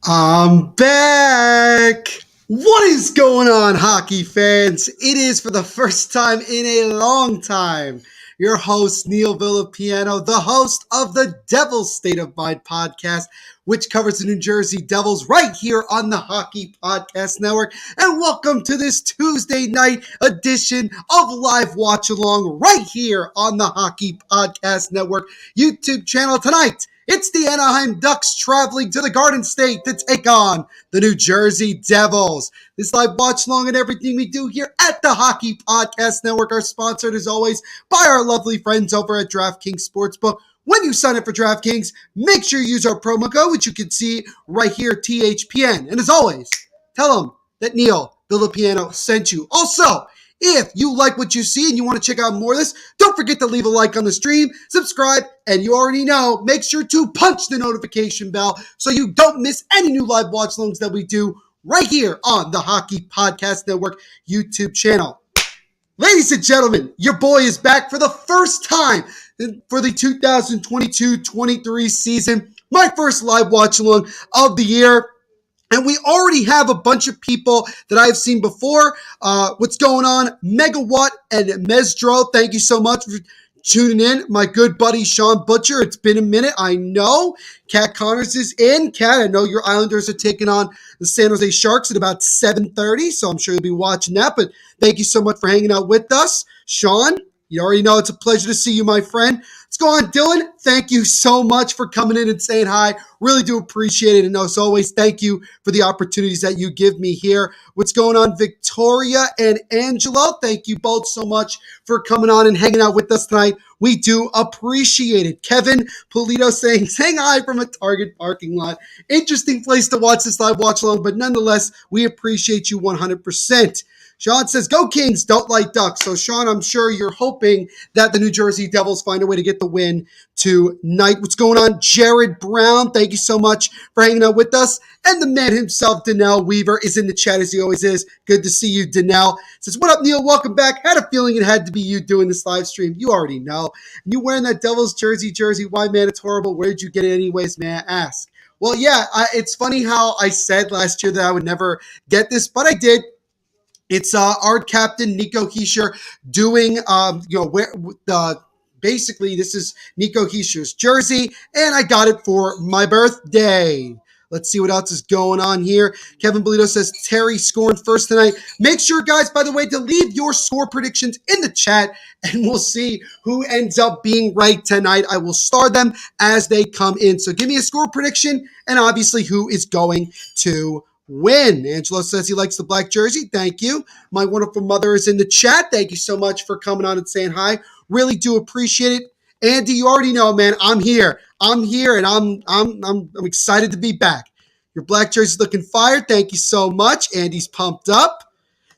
I'm back! What is going on, hockey fans? It is for the first time in a long time. Your host, Neil Villapiano, the host of the Devil's State of Mind podcast, which covers the New Jersey Devils right here on the Hockey Podcast Network. And welcome to this Tuesday night edition of Live Watch Along right here on the Hockey Podcast Network YouTube channel tonight. It's the Anaheim Ducks traveling to the Garden State to take on the New Jersey Devils. This live watch along and everything we do here at the Hockey Podcast Network are sponsored as always by our lovely friends over at DraftKings Sportsbook. When you sign up for DraftKings, make sure you use our promo code, which you can see right here, THPN. And as always, tell them that Neil Villapiano sent you. Also, if you like what you see and you want to check out more of this, don't forget to leave a like on the stream, subscribe, and you already know, make sure to punch the notification bell so you don't miss any new live watch-alongs that we do right here on the Hockey Podcast Network YouTube channel. Ladies and gentlemen, your boy is back for the first time for the 2022-23 season, my first live watch-along of the year. And we already have a bunch of people that I've seen before. What's going on? Megawatt and Mesdro, thank you so much for tuning in. My good buddy Sean Butcher, it's been a minute, I know. Kat Connors is in. Kat, I know your Islanders are taking on the San Jose Sharks at about 7:30, so I'm sure you'll be watching that. But thank you so much for hanging out with us. Sean, you already know it's a pleasure to see you, my friend. What's going on, Dylan? Thank you so much for coming in and saying hi. Really do appreciate it. And as always, thank you for the opportunities that you give me here. What's going on, Victoria and Angelo? Thank you both so much for coming on and hanging out with us tonight. We do appreciate it. Kevin Polito saying hi from a Target parking lot. Interesting place to watch this live watch along, but nonetheless, we appreciate you 100%. Sean says, go Kings, don't like Ducks. So, Sean, I'm sure you're hoping that the New Jersey Devils find a way to get the win tonight. What's going on? Jared Brown, thank you so much for hanging out with us. And the man himself, Danelle Weaver, is in the chat as he always is. Good to see you, Danelle. Says, what up, Neil? Welcome back. Had a feeling it had to be you doing this live stream. You already know. And you wearing that Devils jersey. Why, man, it's horrible. Where did you get it anyways, may I ask? Well, yeah, it's funny how I said last year that I would never get this, but I did. It's our captain, Nico Hischier, doing, basically this is Nico Hischier's jersey, and I got it for my birthday. Let's see what else is going on here. Kevin Bolito says, Terry scoring first tonight. Make sure, guys, by the way, to leave your score predictions in the chat, and we'll see who ends up being right tonight. I will star them as they come in. So give me a score prediction, and obviously who is going to win. Angelo says he likes the black jersey. Thank you. My wonderful mother is in the chat. Thank you so much for coming on and saying hi. Really do appreciate it. Andy, you already know, man. I'm here, and I'm excited to be back. Your black jersey's looking fire. Thank you so much. Andy's pumped up.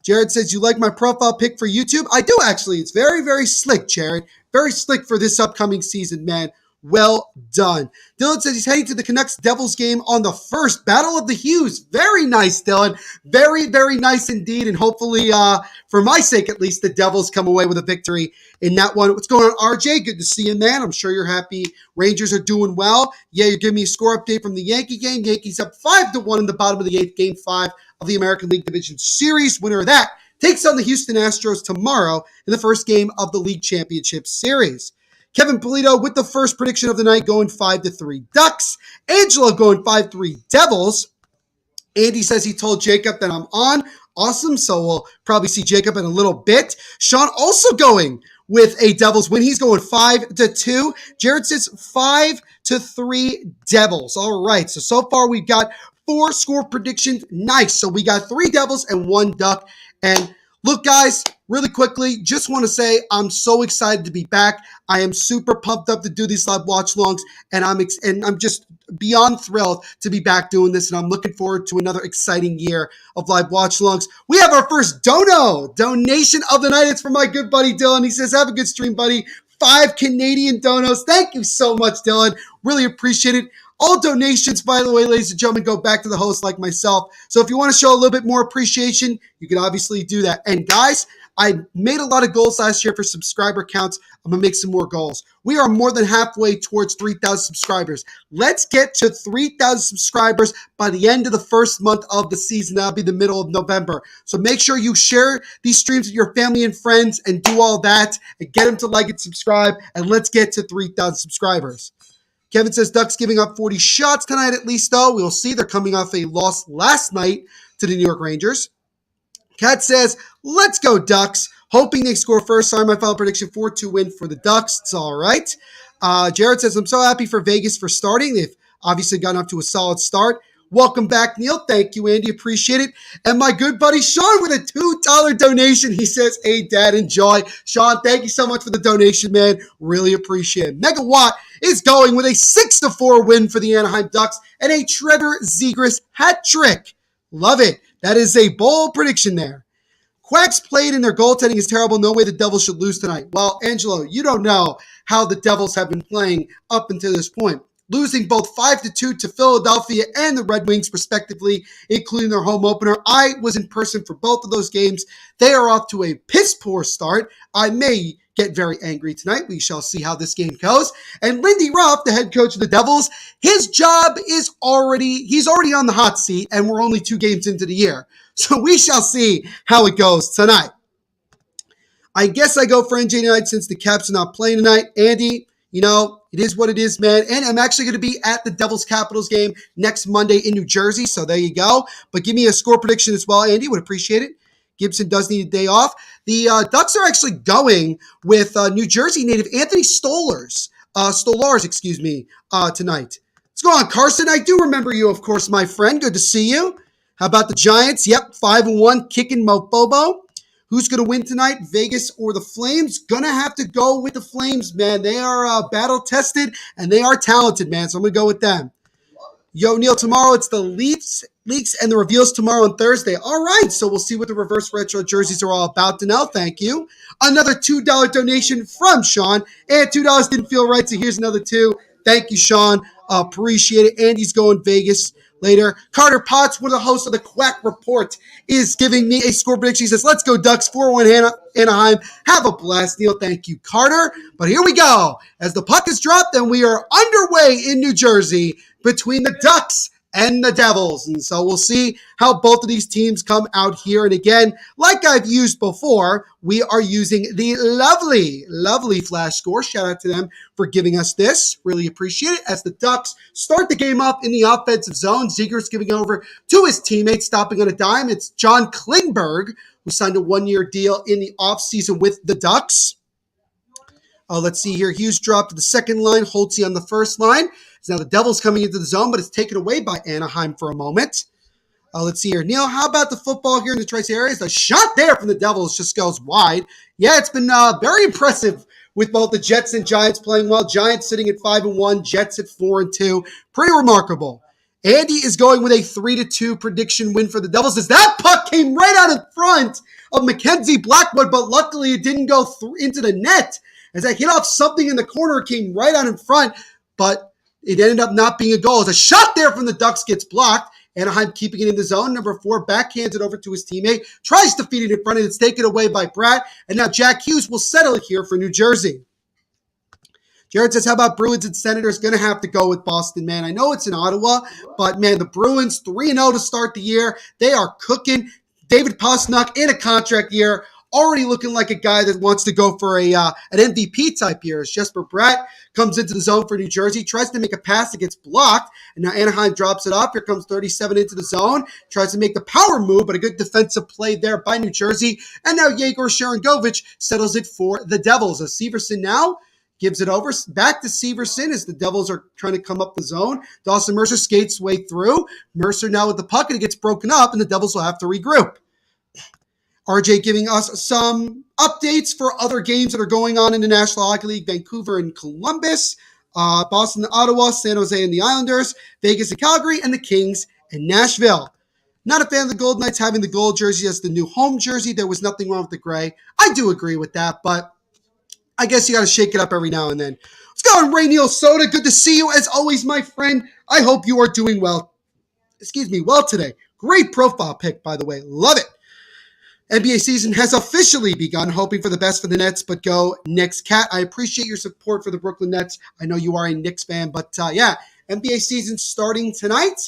Jared says you like my profile pic for YouTube. I do actually. It's very, very slick, Jared. Very slick for this upcoming season, man. Well done. Dylan says he's heading to the Canucks Devils game on the first Battle of the Hughes. Very nice, Dylan. Very, very nice indeed. And hopefully, for my sake at least, the Devils come away with a victory in that one. What's going on, RJ? Good to see you, man. I'm sure you're happy. Rangers are doing well. Yeah, you're giving me a score update from the Yankee game. Yankees up 5-1 in the bottom of the eighth, game 5 of the American League Division Series. Winner of that takes on the Houston Astros tomorrow in the first game of the League Championship Series. Kevin Polito with the first prediction of the night going 5-3 Ducks. Angelo going 5-3 Devils. Andy says he told Jacob that I'm on. Awesome. So we'll probably see Jacob in a little bit. Sean also going with a Devils win. He's going 5-2. Jared says 5-3 Devils. All right. So far we've got 4 score predictions. Nice. So we got 3 Devils and 1 Duck. And look, guys, really quickly, just want to say I'm so excited to be back. I am super pumped up to do these live watch-alongs, and I'm just beyond thrilled to be back doing this, and I'm looking forward to another exciting year of live watch-alongs. We have our first Dodo donation of the night. It's from my good buddy Dylan. He says, have a good stream, buddy. 5 Canadian donos. Thank you so much, Dylan. Really appreciate it. All donations, by the way, ladies and gentlemen, go back to the host like myself. So if you want to show a little bit more appreciation, you can obviously do that. And guys, I made a lot of goals last year for subscriber counts. I'm going to make some more goals. We are more than halfway towards 3,000 subscribers. Let's get to 3,000 subscribers by the end of the first month of the season. That'll be the middle of November. So make sure you share these streams with your family and friends and do all that and get them to like and subscribe. And let's get to 3,000 subscribers. Kevin says Ducks giving up 40 shots tonight at least, though. We'll see. They're coming off a loss last night to the New York Rangers. Kat says, let's go Ducks. Hoping they score first. Sorry, my final prediction, 4-2 win for the Ducks. It's all right. Jared says, I'm so happy for Vegas for starting. They've obviously gotten off to a solid start. Welcome back, Neil. Thank you, Andy. Appreciate it. And my good buddy Sean with a $2 donation. He says, hey, Dad, enjoy. Sean, thank you so much for the donation, man. Really appreciate it. Megawatt is going with a 6-4 win for the Anaheim Ducks and a Trevor Zegras hat trick. Love it. That is a bold prediction there. Quacks played and their goaltending is terrible. No way the Devils should lose tonight. Well, Angelo, you don't know how the Devils have been playing up until this point. Losing both 5-2 to Philadelphia and the Red Wings, respectively, including their home opener. I was in person for both of those games. They are off to a piss-poor start. I may get very angry tonight. We shall see how this game goes. And Lindy Ruff, the head coach of the Devils, his job is he's already on the hot seat, and we're only 2 games into the year. So we shall see how it goes tonight. I guess I go for NJ tonight since the Caps are not playing tonight. Andy, you know, it is what it is, man. And I'm actually going to be at the Devils-Capitals game next Monday in New Jersey, so there you go. But give me a score prediction as well, Andy. Would appreciate it. Gibson does need a day off. The Ducks are actually going with New Jersey native Anthony Stolarz, tonight. What's going on, Carson? I do remember you, of course, my friend. Good to see you. How about the Giants? Yep, 5-1, kicking Mofobo. Who's going to win tonight, Vegas or the Flames? Going to have to go with the Flames, man. They are battle-tested, and they are talented, man, so I'm going to go with them. Yo, Neil, tomorrow it's the Leaks and the reveals tomorrow on Thursday. All right, so we'll see what the reverse retro jerseys are all about. Danelle, thank you. Another $2 donation from Sean, and $2 didn't feel right, so here's another 2. Thank you, Sean. Appreciate it. Andy's going Vegas later. Carter Potts, one of the hosts of the Quack Report, is giving me a score prediction. He says, let's go Ducks, 4-1 Anaheim. Have a blast, Neil. Thank you, Carter. But here we go. As the puck is dropped, and we are underway in New Jersey between the Ducks and the Devils. And so we'll see how both of these teams come out here. And again, like I've used before, we are using the lovely, lovely Flash Score. Shout out to them for giving us this. Really appreciate it. As the Ducks start the game up in the offensive zone, Zegras giving over to his teammates, stopping on a dime. It's John Klingberg, who signed a 1-year deal in the offseason with the Ducks. Let's see here. Hughes dropped to the second line. Holtzy on the first line. So now the Devils coming into the zone, but it's taken away by Anaheim for a moment. Let's see here. Neil, how about the football here in the Tri-State area? The shot there from the Devils just goes wide. Yeah, it's been very impressive with both the Jets and Giants playing well. Giants sitting at 5-1, Jets at 4-2. Pretty remarkable. Andy is going with a 3-2 prediction win for the Devils as that puck came right out in front of Mackenzie Blackwood, but luckily it didn't go into the net. As I hit off something in the corner, it came right out in front, but it ended up not being a goal. As a shot there from the Ducks gets blocked. Anaheim keeping it in the zone. Number 4 backhands it over to his teammate. Tries to feed it in front, and it's taken away by Bratt. And now Jack Hughes will settle it here for New Jersey. Jared says, how about Bruins and Senators? Going to have to go with Boston, man. I know it's in Ottawa, but, man, the Bruins, 3-0 to start the year. They are cooking. David Pastrnak in a contract year. Already looking like a guy that wants to go for an MVP type year. As Jesper Bratt comes into the zone for New Jersey, tries to make a pass that gets blocked, and now Anaheim drops it off. Here comes 37 into the zone, tries to make the power move, but a good defensive play there by New Jersey. And now Yegor Sharangovich settles it for the Devils. As Severson now gives it over back to Severson as the Devils are trying to come up the zone. Dawson Mercer skates way through. Mercer now with the puck, and it gets broken up, and the Devils will have to regroup. RJ giving us some updates for other games that are going on in the National Hockey League. Vancouver and Columbus, Boston and Ottawa, San Jose and the Islanders, Vegas and Calgary, and the Kings and Nashville. Not a fan of the Golden Knights having the gold jersey as the new home jersey. There was nothing wrong with the gray. I do agree with that, but I guess you got to shake it up every now and then. Let's go, Ray Neal Soda. Good to see you as always, my friend. I hope you are doing well. Well today. Great profile pic, by the way. Love it. NBA season has officially begun. Hoping for the best for the Nets, but go Knicks. Cat, I appreciate your support for the Brooklyn Nets. I know you are a Knicks fan, but yeah, NBA season starting tonight.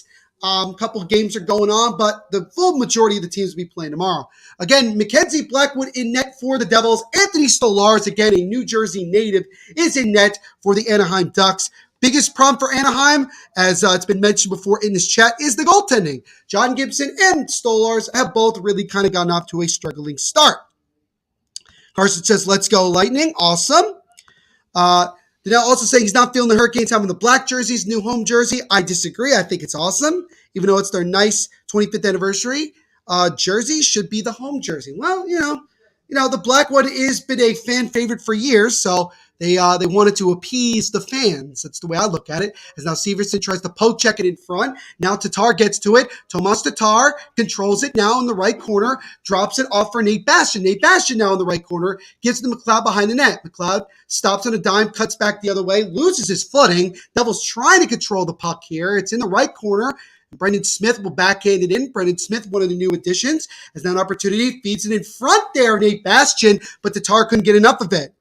A couple of games are going on, but the full majority of the teams will be playing tomorrow. Again, Mackenzie Blackwood in net for the Devils. Anthony Stolarz, again, a New Jersey native, is in net for the Anaheim Ducks. Biggest problem for Anaheim, as it's been mentioned before in this chat, is the goaltending. John Gibson and Stolarz have both really kind of gotten off to a struggling start. Carson says, let's go Lightning. Awesome. Danelle also saying he's not feeling the Hurricanes having the black jerseys, new home jersey. I disagree. I think it's awesome. Even though it's their nice 25th anniversary jersey, should be the home jersey. Well, you know, the black one has been a fan favorite for years, so they wanted to appease the fans. That's the way I look at it. As now Severson tries to poke check it in front. Now Tatar gets to it. Tomas Tatar controls it now in the right corner. Drops it off for Nate Bastian. Nate Bastian now in the right corner. Gives it to McLeod behind the net. McLeod stops on a dime, cuts back the other way, loses his footing. Devils trying to control the puck here. It's in the right corner. Brendan Smith will backhand it in. Brendan Smith, one of the new additions, has now an opportunity. Feeds it in front there, Nate Bastian, but Tatar couldn't get enough of it.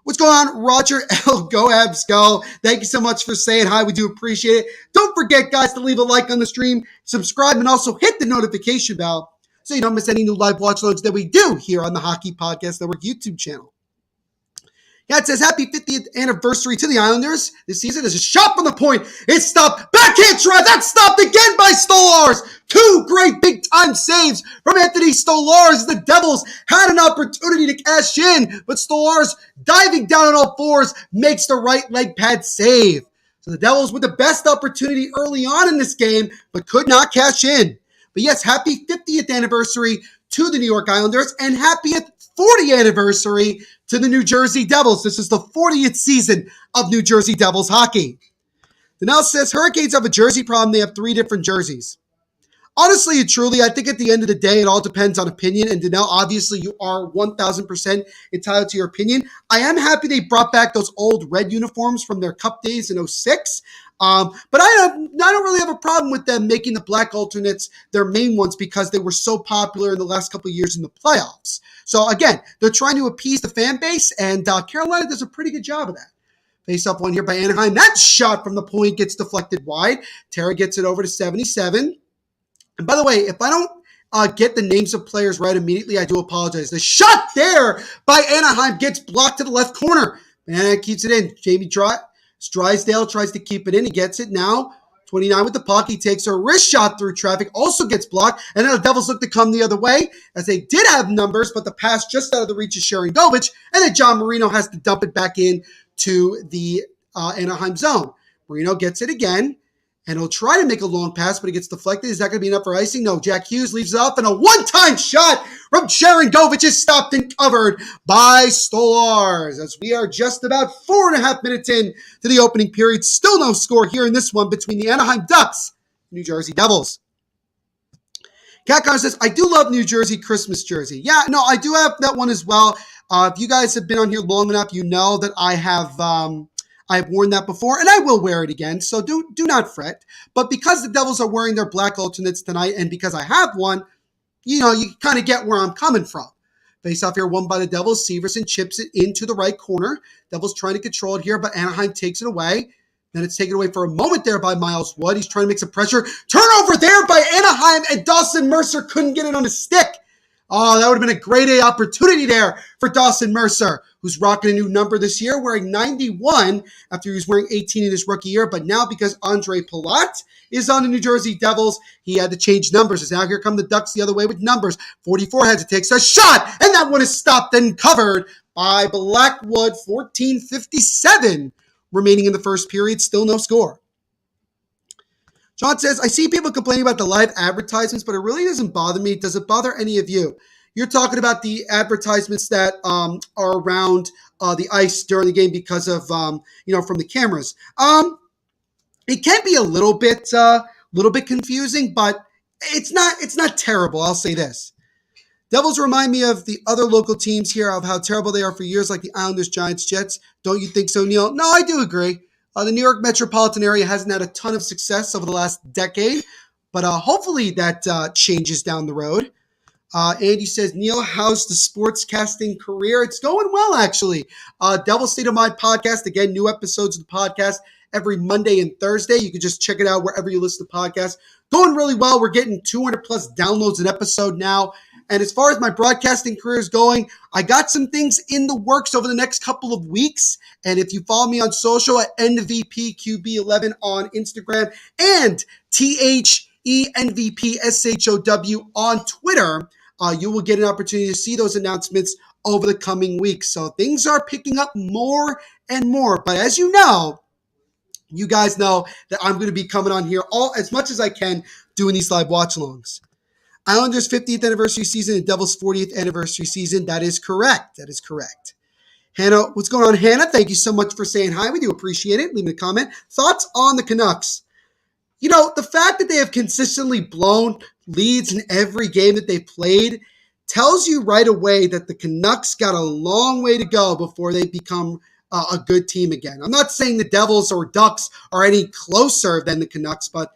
What's going on, Roger L? Go Abs, go. Thank you so much for saying hi. We do appreciate it. Don't forget, guys, to leave a like on the stream, subscribe, and also hit the notification bell so you don't miss any new live watch-alongs that we do here on the Hockey Podcast Network YouTube channel. Yeah, it says, happy 50th anniversary to the Islanders. This season is a shot from the point. It's stopped. Backhand try. That's stopped again by Stolarz. Two great big-time saves from Anthony Stolarz. The Devils had an opportunity to cash in, but Stolarz, diving down on all fours, makes the right leg pad save. So the Devils with the best opportunity early on in this game, but could not cash in. But yes, happy 50th anniversary to the New York Islanders, and happy 40th anniversary to the New Jersey Devils. This is the 40th season of New Jersey Devils hockey. Danelle says, Hurricanes have a jersey problem. They have 3 different jerseys. Honestly and truly, I think at the end of the day, it all depends on opinion. And Danelle, obviously, you are 1,000% entitled to your opinion. I am happy they brought back those old red uniforms from their Cup days in 06. But I don't really have a problem with them making the black alternates their main ones because they were so popular in the last couple of years in the playoffs. So again, they're trying to appease the fan base, and Carolina does a pretty good job of that. Face-off one here by Anaheim. That shot from the point gets deflected wide. Tara gets it over to 77. And by the way, if I don't get the names of players right immediately, I do apologize. The shot there by Anaheim gets blocked to the left corner. And keeps it in. Jamie Drysdale tries to keep it in. He gets it now. 29 with the puck. He takes a wrist shot through traffic. Also gets blocked. And then the Devils look to come the other way as they did have numbers, but the pass just out of the reach of Sharangovich. And then John Marino has to dump it back in to the Anaheim zone. Marino gets it again. And he'll try to make a long pass, but it gets deflected. Is that going to be enough for icing? No. Jack Hughes leaves it off, and a one-time shot from Sharangovich is stopped and covered by Stolarz. As we are just about 4.5 minutes in to the opening period. Still no score here in this one between the Anaheim Ducks and New Jersey Devils. Cat Connor says, I do love New Jersey Christmas jersey. Yeah, no, I do have that one as well. If you guys have been on here long enough, you know that I've worn that before, and I will wear it again, so do not fret. But because the Devils are wearing their black alternates tonight, and because I have one, you kind of get where I'm coming from. Face-off here, won by the Devils. Severson chips it into the right corner. Devils trying to control it here, but Anaheim takes it away. Then it's taken away for a moment there by Miles Wood. He's trying to make some pressure. Turnover there by Anaheim, and Dawson Mercer couldn't get it on his stick. Oh, that would have been a great A opportunity there for Dawson Mercer, who's rocking a new number this year, wearing 91 after he was wearing 18 in his rookie year. But now because Andre Palat is on the New Jersey Devils, he had to change numbers. As now here come the Ducks the other way with numbers. 44 has to take a shot, and that one is stopped and covered by Blackwood. 14:57 remaining in the first period. Still no score. John says, I see people complaining about the live advertisements, but it really doesn't bother me. Does it bother any of you? You're talking about the advertisements that are around the ice during the game because of, from the cameras. It can be a little bit confusing, but it's not terrible. I'll say this. Devils remind me of the other local teams here of how terrible they are for years, like the Islanders, Giants, Jets. Don't you think so, Neil? No, I do agree. The New York metropolitan area hasn't had a ton of success over the last decade, but hopefully that changes down the road. Andy says, Neil, how's the sportscasting career? It's going well, actually. Devil State of Mind podcast. Again, new episodes of the podcast every Monday and Thursday. You can just check it out wherever you listen to podcasts. Going really well. We're getting 200 plus downloads an episode now. And as far as my broadcasting career is going, I got some things in the works over the next couple of weeks. And if you follow me on social at NVPQB11 on Instagram and THENVPSHOW on Twitter, you will get an opportunity to see those announcements over the coming weeks. So things are picking up more and more. But as you know, you guys know that I'm going to be coming on here as much as I can doing these live watch-alongs. Islanders' 50th anniversary season and Devils' 40th anniversary season. That is correct. That is correct. Hannah, what's going on, Hannah? Thank you so much for saying hi. We do appreciate it. Leave me a comment. Thoughts on the Canucks? You know, the fact that they have consistently blown leads in every game that they've played tells you right away that the Canucks got a long way to go before they become a good team again. I'm not saying the Devils or Ducks are any closer than the Canucks, but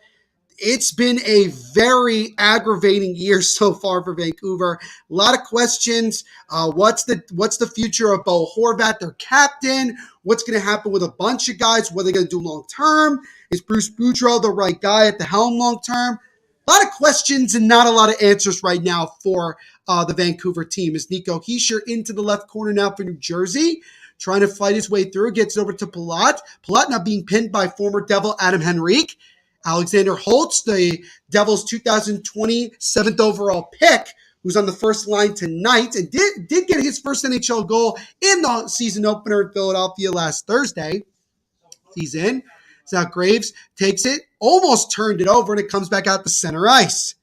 it's been a very aggravating year so far for Vancouver. A lot of questions. What's the future of Bo Horvat, their captain? What's going to happen with a bunch of guys? What are they going to do long term? Is Bruce Boudreau the right guy at the helm long term? A lot of questions and not a lot of answers right now for the Vancouver team. Is Nico Hischier into the left corner now for New Jersey, trying to fight his way through? Gets over to Palat. Palat now being pinned by former Devil Adam Henrique. Alexander Holtz, the Devils' 2020 7th overall pick, who's on the first line tonight and did get his first NHL goal in the season opener in Philadelphia last Thursday. He's in. Zach Graves takes it, almost turned it over, and it comes back out to center ice.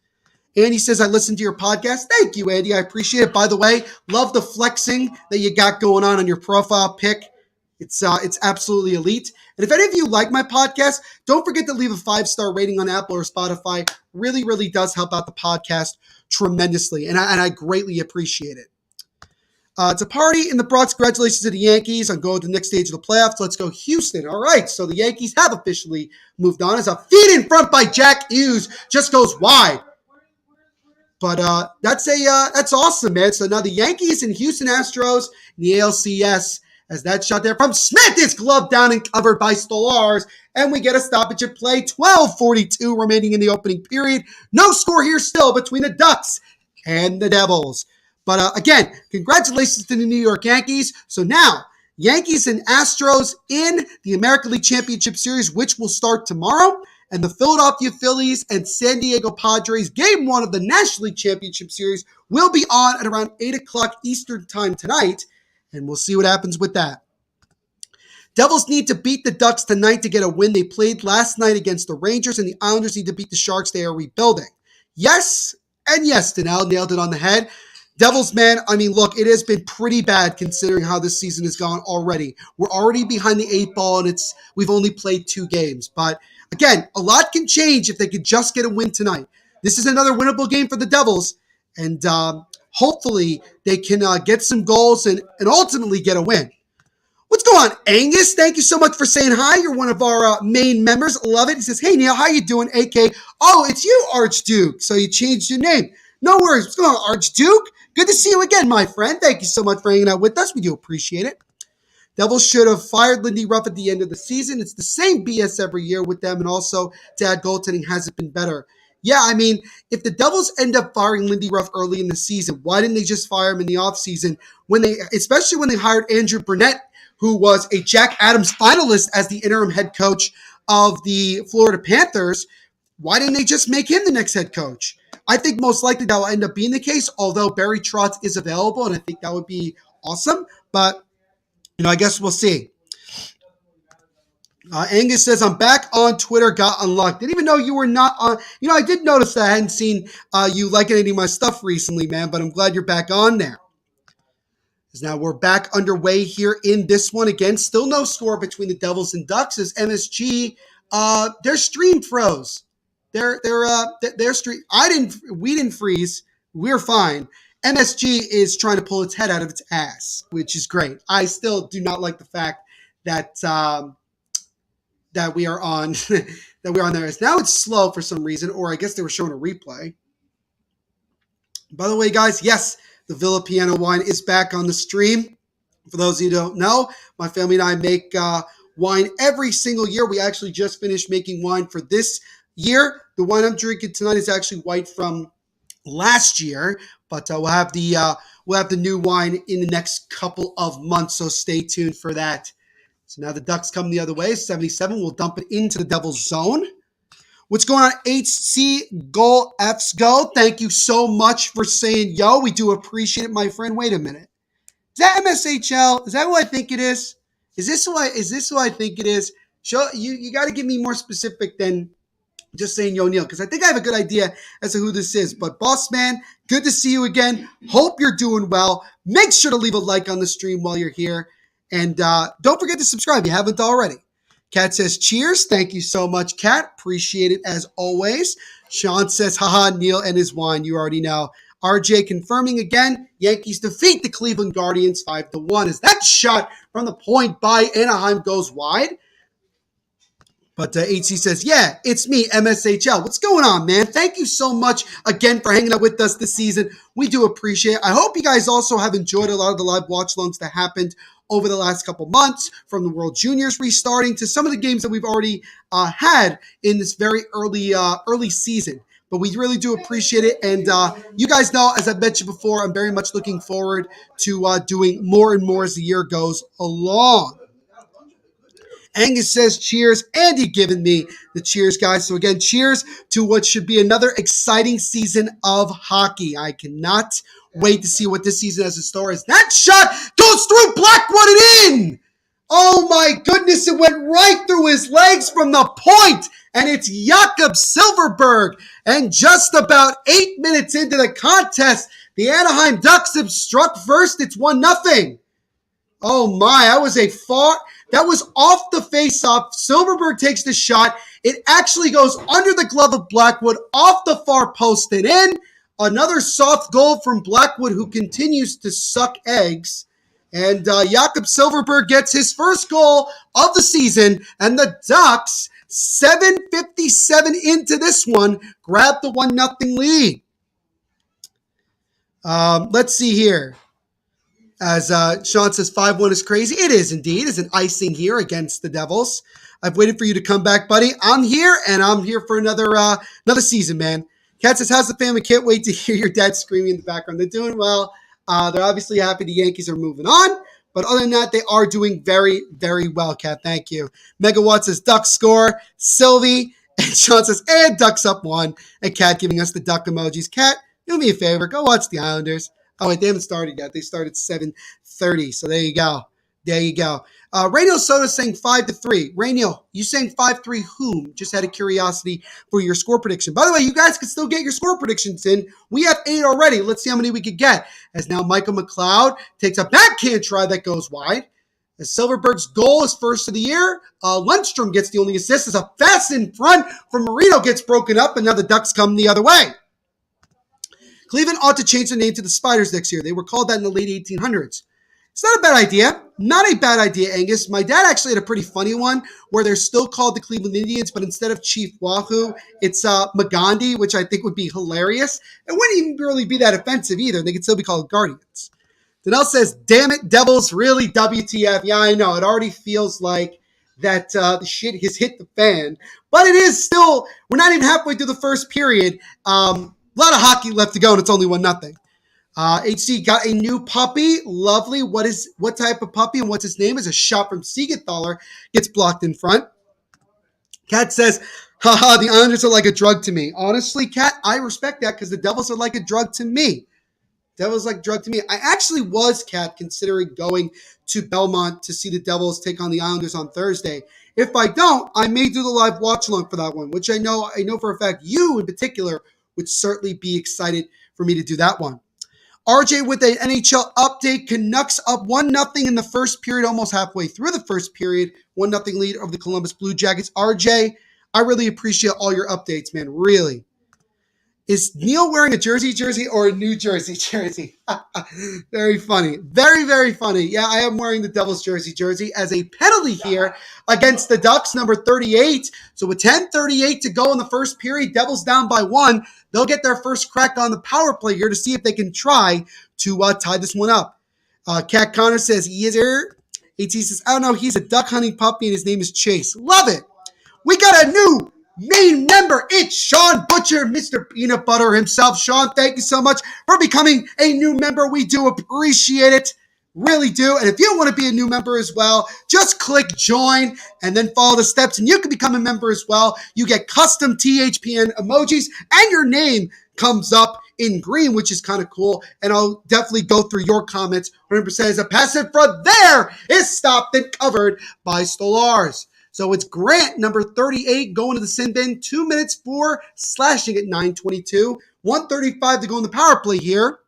Andy says, I listened to your podcast. Thank you, Andy. I appreciate it. By the way, love the flexing that you got going on your profile pic. It's absolutely elite. And if any of you like my podcast, don't forget to leave a 5-star rating on Apple or Spotify. Really, really does help out the podcast tremendously, and I greatly appreciate it. It's a party in the Bronx. Congratulations to the Yankees on going to the next stage of the playoffs. Let's go Houston. All right, so the Yankees have officially moved on as a feed in front by Jack Hughes just goes wide. But that's awesome, man. So now the Yankees and Houston Astros in the ALCS. As that shot there from Smith is gloved down and covered by Stolarz. And we get a stoppage at play. 12:42 remaining in the opening period. No score here still between the Ducks and the Devils. But again, congratulations to the New York Yankees. So now, Yankees and Astros in the American League Championship Series, which will start tomorrow. And the Philadelphia Phillies and San Diego Padres, Game 1 of the National League Championship Series, will be on at around 8 o'clock Eastern Time tonight. And we'll see what happens with that. Devils need to beat the Ducks tonight to get a win. They played last night against the Rangers, and the Islanders need to beat the Sharks. They are rebuilding. Yes, and yes, Danelle nailed it on the head. Devils, man, I mean, look, it has been pretty bad considering how this season has gone already. We're already behind the 8 ball, and we've only played 2 games. But again, a lot can change if they could just get a win tonight. This is another winnable game for the Devils, and hopefully they can get some goals and ultimately get a win. What's going on, Angus? Thank you so much for saying hi. You're one of our main members. Love it. He says, hey, Neil, how you doing? AK, oh, it's you, Archduke. So you changed your name. No worries. What's going on, Archduke? Good to see you again, my friend. Thank you so much for hanging out with us. We do appreciate it. Devils should have fired Lindy Ruff at the end of the season. It's the same BS every year with them, and also to add goaltending hasn't been better. Yeah, I mean, if the Devils end up firing Lindy Ruff early in the season, why didn't they just fire him in the offseason, especially when they hired Andrew Burnett, who was a Jack Adams finalist as the interim head coach of the Florida Panthers? Why didn't they just make him the next head coach? I think most likely that will end up being the case, although Barry Trotz is available, and I think that would be awesome. But, I guess we'll see. Angus says, I'm back on Twitter, got unlocked. Didn't even know you were not on. I did notice that I hadn't seen you liking any of my stuff recently, man, but I'm glad you're back on there. Now we're back underway here in this one again. Still no score between the Devils and Ducks as MSG, their stream froze. Their stream. We didn't freeze. We're fine. MSG is trying to pull its head out of its ass, which is great. I still do not like the fact that that we are on there. Now it's slow for some reason, or I guess they were showing a replay. By the way, guys, yes, the Villa Piano wine is back on the stream. For those of you who don't know, my family and I make wine every single year. We actually just finished making wine for this year. The wine I'm drinking tonight is actually white from last year, but we'll have the new wine in the next couple of months. So stay tuned for that. So now the Ducks come the other way. 77. We'll dump it into the Devil's zone. What's going on, HC Goal F's Go? Thank you so much for saying yo. We do appreciate it, my friend. Wait a minute. Is that MSHL? Is that who I think it is? Is this who I think it is? Show you got to give me more specific than just saying yo Neil, because I think I have a good idea as to who this is. But boss man, good to see you again. Hope you're doing well. Make sure to leave a like on the stream while you're here. And don't forget to subscribe if you haven't already. Kat says, cheers. Thank you so much, Kat. Appreciate it as always. Sean says, haha, Neil and his wine. You already know. RJ confirming again, Yankees defeat the Cleveland Guardians 5-1. As that shot from the point by Anaheim goes wide. But HC says, yeah, it's me, MSHL. What's going on, man? Thank you so much again for hanging out with us this season. We do appreciate it. I hope you guys also have enjoyed a lot of the live watch-alongs that happened over the last couple months, from the World Juniors restarting to some of the games that we've already had in this very early season. But we really do appreciate it. And you guys know, as I've mentioned before, I'm very much looking forward to doing more and more as the year goes along. Angus says cheers. Andy giving me the cheers, guys. So again, cheers to what should be another exciting season of hockey. I cannot wait to see what this season has in store. As that shot goes through Blackwood and in. Oh my goodness, it went right through his legs from the point. And it's Jakob Silfverberg. And just about 8 minutes into the contest, the Anaheim Ducks have struck first. It's 1-0. Oh my, that was off the face-off. Silfverberg takes the shot. It actually goes under the glove of Blackwood, off the far post and in. Another soft goal from Blackwood, who continues to suck eggs. And Jakob Silfverberg gets his first goal of the season. And the Ducks, 7:57 into this one, grab the 1-0 lead. Let's see here. As Sean says, 5-1 is crazy. It is indeed. It's an icing here against the Devils. I've waited for you to come back, buddy. I'm here, and I'm here for another season, man. Kat says, how's the family? Can't wait to hear your dad screaming in the background. They're doing well. They're obviously happy the Yankees are moving on. But other than that, they are doing very, very well, Kat. Thank you. Megawatt says, Ducks score. Sylvie. And Sean says, and Ducks up 1. And Kat giving us the duck emojis. Kat, do me a favor. Go watch the Islanders. Oh, wait, they haven't started yet. They started 7:30. So there you go. There you go. Rainiel Soda saying 5-3. Rainiel, you saying 5-3 whom? Just out of curiosity for your score prediction. By the way, you guys can still get your score predictions in. We have 8 already. Let's see how many we could get. As now Michael McLeod takes a backhand try that goes wide. As Silfverberg's goal is first of the year. Lundstrom gets the only assist as a fast in front from Marino gets broken up, and now the Ducks come the other way. Cleveland ought to change their name to the Spiders next year. They were called that in the late 1800s. It's not a bad idea. Not a bad idea, Angus. My dad actually had a pretty funny one where they're still called the Cleveland Indians, but instead of Chief Wahoo, it's Magandhi, which I think would be hilarious. It wouldn't even really be that offensive either. They could still be called Guardians. Danelle says, damn it, Devils, really, WTF. Yeah, I know. It already feels like that the shit has hit the fan. But it is still, we're not even halfway through the first period. A lot of hockey left to go, and it's only 1-0. HC got a new puppy. Lovely. What type of puppy and what's his name? Is a shot from Siegenthaler. Gets blocked in front. Kat says, haha, the Islanders are like a drug to me. Honestly, Kat, I respect that because the Devils are like a drug to me. Devils like a drug to me. I actually was, Kat, considering going to Belmont to see the Devils take on the Islanders on Thursday. If I don't, I may do the live watch along for that one, which I know for a fact you in particular would certainly be excited for me to do that one. RJ with an NHL update. Canucks up 1-0 in the first period, almost halfway through the first period. 1-0 lead over the Columbus Blue Jackets. RJ, I really appreciate all your updates, man. Really. Is Neil wearing a jersey or a New Jersey jersey? Very funny. Very, very funny. Yeah, I am wearing the Devils jersey as a penalty here against the Ducks, number 38. So with 10:38 to go in the first period, Devils down by 1. They'll get their first crack on the power play here to see if they can try to tie this one up. Cat Connor says, yes, sir. AT says, I don't know, he's a duck hunting puppy and his name is Chase. Love it. We got a new main member. It's Sean Butcher, Mr. Peanut Butter himself. Sean, thank you so much for becoming a new member. We do appreciate it. Really do. And if you want to be a new member as well, just click join and then follow the steps and you can become a member as well. You get custom THPN emojis and your name comes up in green, which is kind of cool. And I'll definitely go through your comments 100% as a passive for there is stopped and covered by Stolars. So it's Grant, number 38, going to the sin bin. 2 minutes for slashing at 9:22. 1:35 to go in the power play here.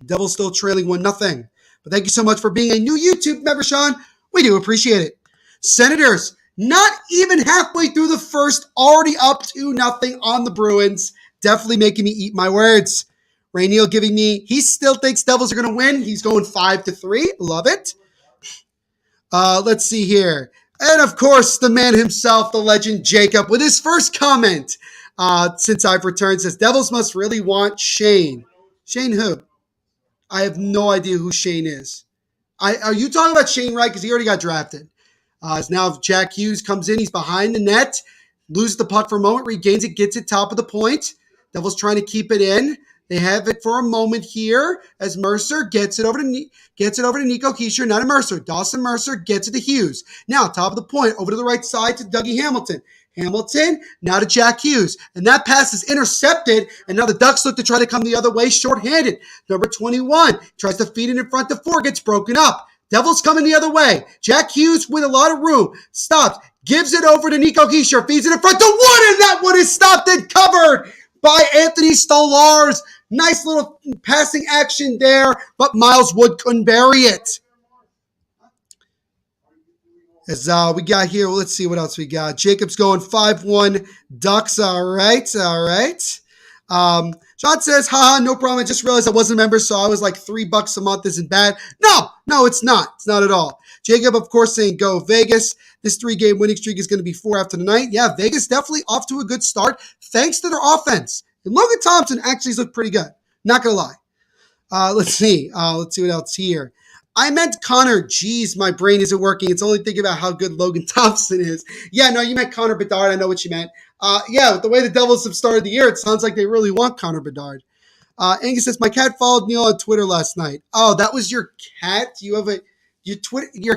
Devils still trailing 1-0. But thank you so much for being a new YouTube member, Sean. We do appreciate it. Senators, not even halfway through the first, already up 2-0 on the Bruins. Definitely making me eat my words. Ray Neal giving me, he still thinks Devils are going to win. He's going 5-3. Love it. Let's see here. And of course, the man himself, the legend Jacob, with his first comment since I've returned, says, Devils must really want Shane. Shane who? I have no idea who Shane is. Are you talking about Shane Wright? Because he already got drafted. Now Jack Hughes comes in. He's behind the net. Loses the puck for a moment. Regains it. Gets it top of the point. Devils trying to keep it in. They have it for a moment here as Mercer gets it over to Nico Hischier, not to Mercer. Dawson Mercer gets it to Hughes. Now, top of the point, over to the right side to Dougie Hamilton. Hamilton, now to Jack Hughes. And that pass is intercepted, and now the Ducks look to try to come the other way shorthanded. Number 21 tries to feed it in front to 4, gets broken up. Devils coming the other way. Jack Hughes with a lot of room. Stops, gives it over to Nico Hischier, feeds it in front to 1, and that one is stopped and covered by Anthony Stolars. Nice little passing action there, but Miles Wood couldn't bury it. As we got here, well, let's see what else we got. Jacob's going 5-1 Ducks. All right. Sean says, haha, no problem. I just realized I wasn't a member, so I was like $3 a month isn't bad. No, it's not. It's not at all. Jacob, of course, saying go Vegas. This 3-game winning streak is going to be 4 after tonight. Yeah, Vegas definitely off to a good start thanks to their offense. And Logan Thompson actually looked pretty good. Not going to lie. Let's see. Let's see what else here. I meant Connor. Jeez, my brain isn't working. It's only thinking about how good Logan Thompson is. Yeah, no, you meant Connor Bedard. I know what you meant. Yeah, with the way the Devils have started the year, it sounds like they really want Connor Bedard. Angus says, my cat followed Neil on Twitter last night. Oh, that was your cat? Your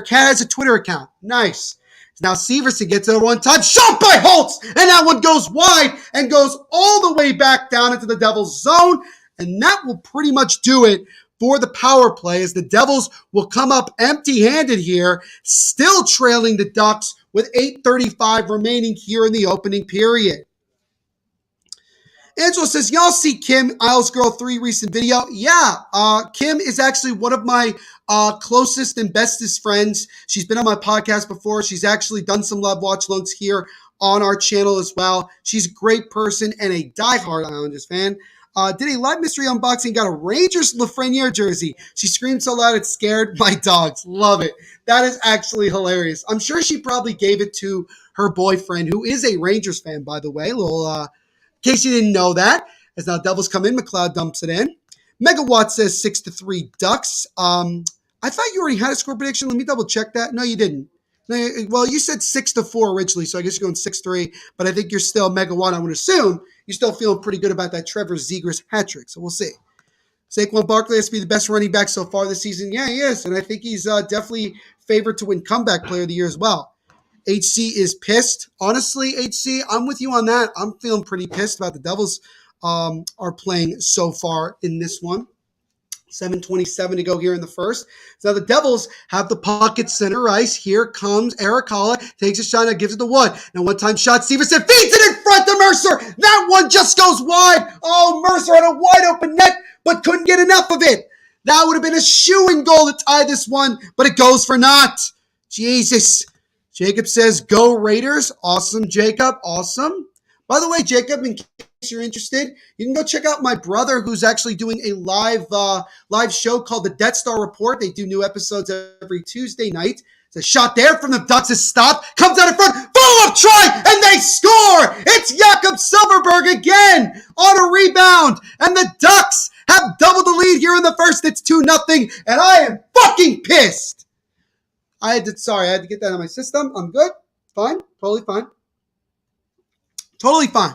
cat has a Twitter account. Nice. Now Severson gets it one time. Shot by Holtz! And that one goes wide and goes all the way back down into the Devils zone. And that will pretty much do it for the power play as the Devils will come up empty-handed here, still trailing the Ducks with 8:35 remaining here in the opening period. Angela says, y'all see Kim, Isles Girl 3 recent video? Yeah, Kim is actually one of my closest and bestest friends. She's been on my podcast before. She's actually done some live watch-alongs here on our channel as well. She's a great person and a diehard Islanders fan. Did a live mystery unboxing, got a Rangers Lafreniere jersey. She screamed so loud it scared my dogs. Love it. That is actually hilarious. I'm sure she probably gave it to her boyfriend, who is a Rangers fan, by the way. In case you didn't know that. As now Devils come in, McLeod dumps it in. Megawatt says 6-3 Ducks. I thought you already had a score prediction. Let me double check that. No, you didn't. No, well, you said 6-4 originally, so I guess you're going 6-3. But I think you're still Megawatt. I would assume you're still feeling pretty good about that Trevor Zegras hat trick. So we'll see. Saquon Barkley has to be the best running back so far this season. Yeah, he is. And I think he's definitely favored to win comeback player of the year as well. HC is pissed. Honestly, HC, I'm with you on that. I'm feeling pretty pissed about the Devils are playing so far in this one. 7:27 to go here in the first. So the Devils have the puck at center ice. Here comes Eric Holla. Takes a shot and gives it to Wood. Now one-time shot. Stevenson feeds it in front to Mercer. That one just goes wide. Oh, Mercer had a wide open net, but couldn't get enough of it. That would have been a shoo-in goal to tie this one, but it goes for naught. Jesus. Jacob says, go Raiders. Awesome, Jacob. Awesome. By the way, Jacob, in case you're interested, you can go check out my brother who's actually doing a live show called the Death Star Report. They do new episodes every Tuesday night. It's a shot there from the Ducks is stopped, comes out in front, follow-up try, and they score! It's Jakob Silfverberg again on a rebound, and the Ducks have doubled the lead here in the first. It's 2-0, and I am fucking pissed. I had to get that out of my system. I'm good. Fine. Totally fine. Totally fine.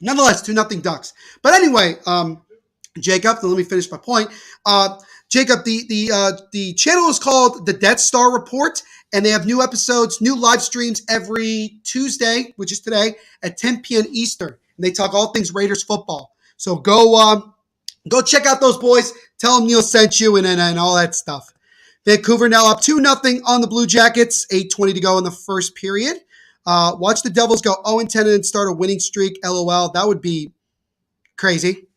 Nonetheless, 2-0 Ducks. But anyway, Jacob, let me finish my point. Jacob, the channel is called the Death Star Report, and they have new episodes, new live streams every Tuesday, which is today, at 10 p.m. Eastern. And they talk all things Raiders football. So go check out those boys. Tell them Neil sent you and all that stuff. Vancouver now up 2-0 on the Blue Jackets. 8:20 to go in the first period. Watch the Devils go 0-10 and start a winning streak. LOL. That would be crazy.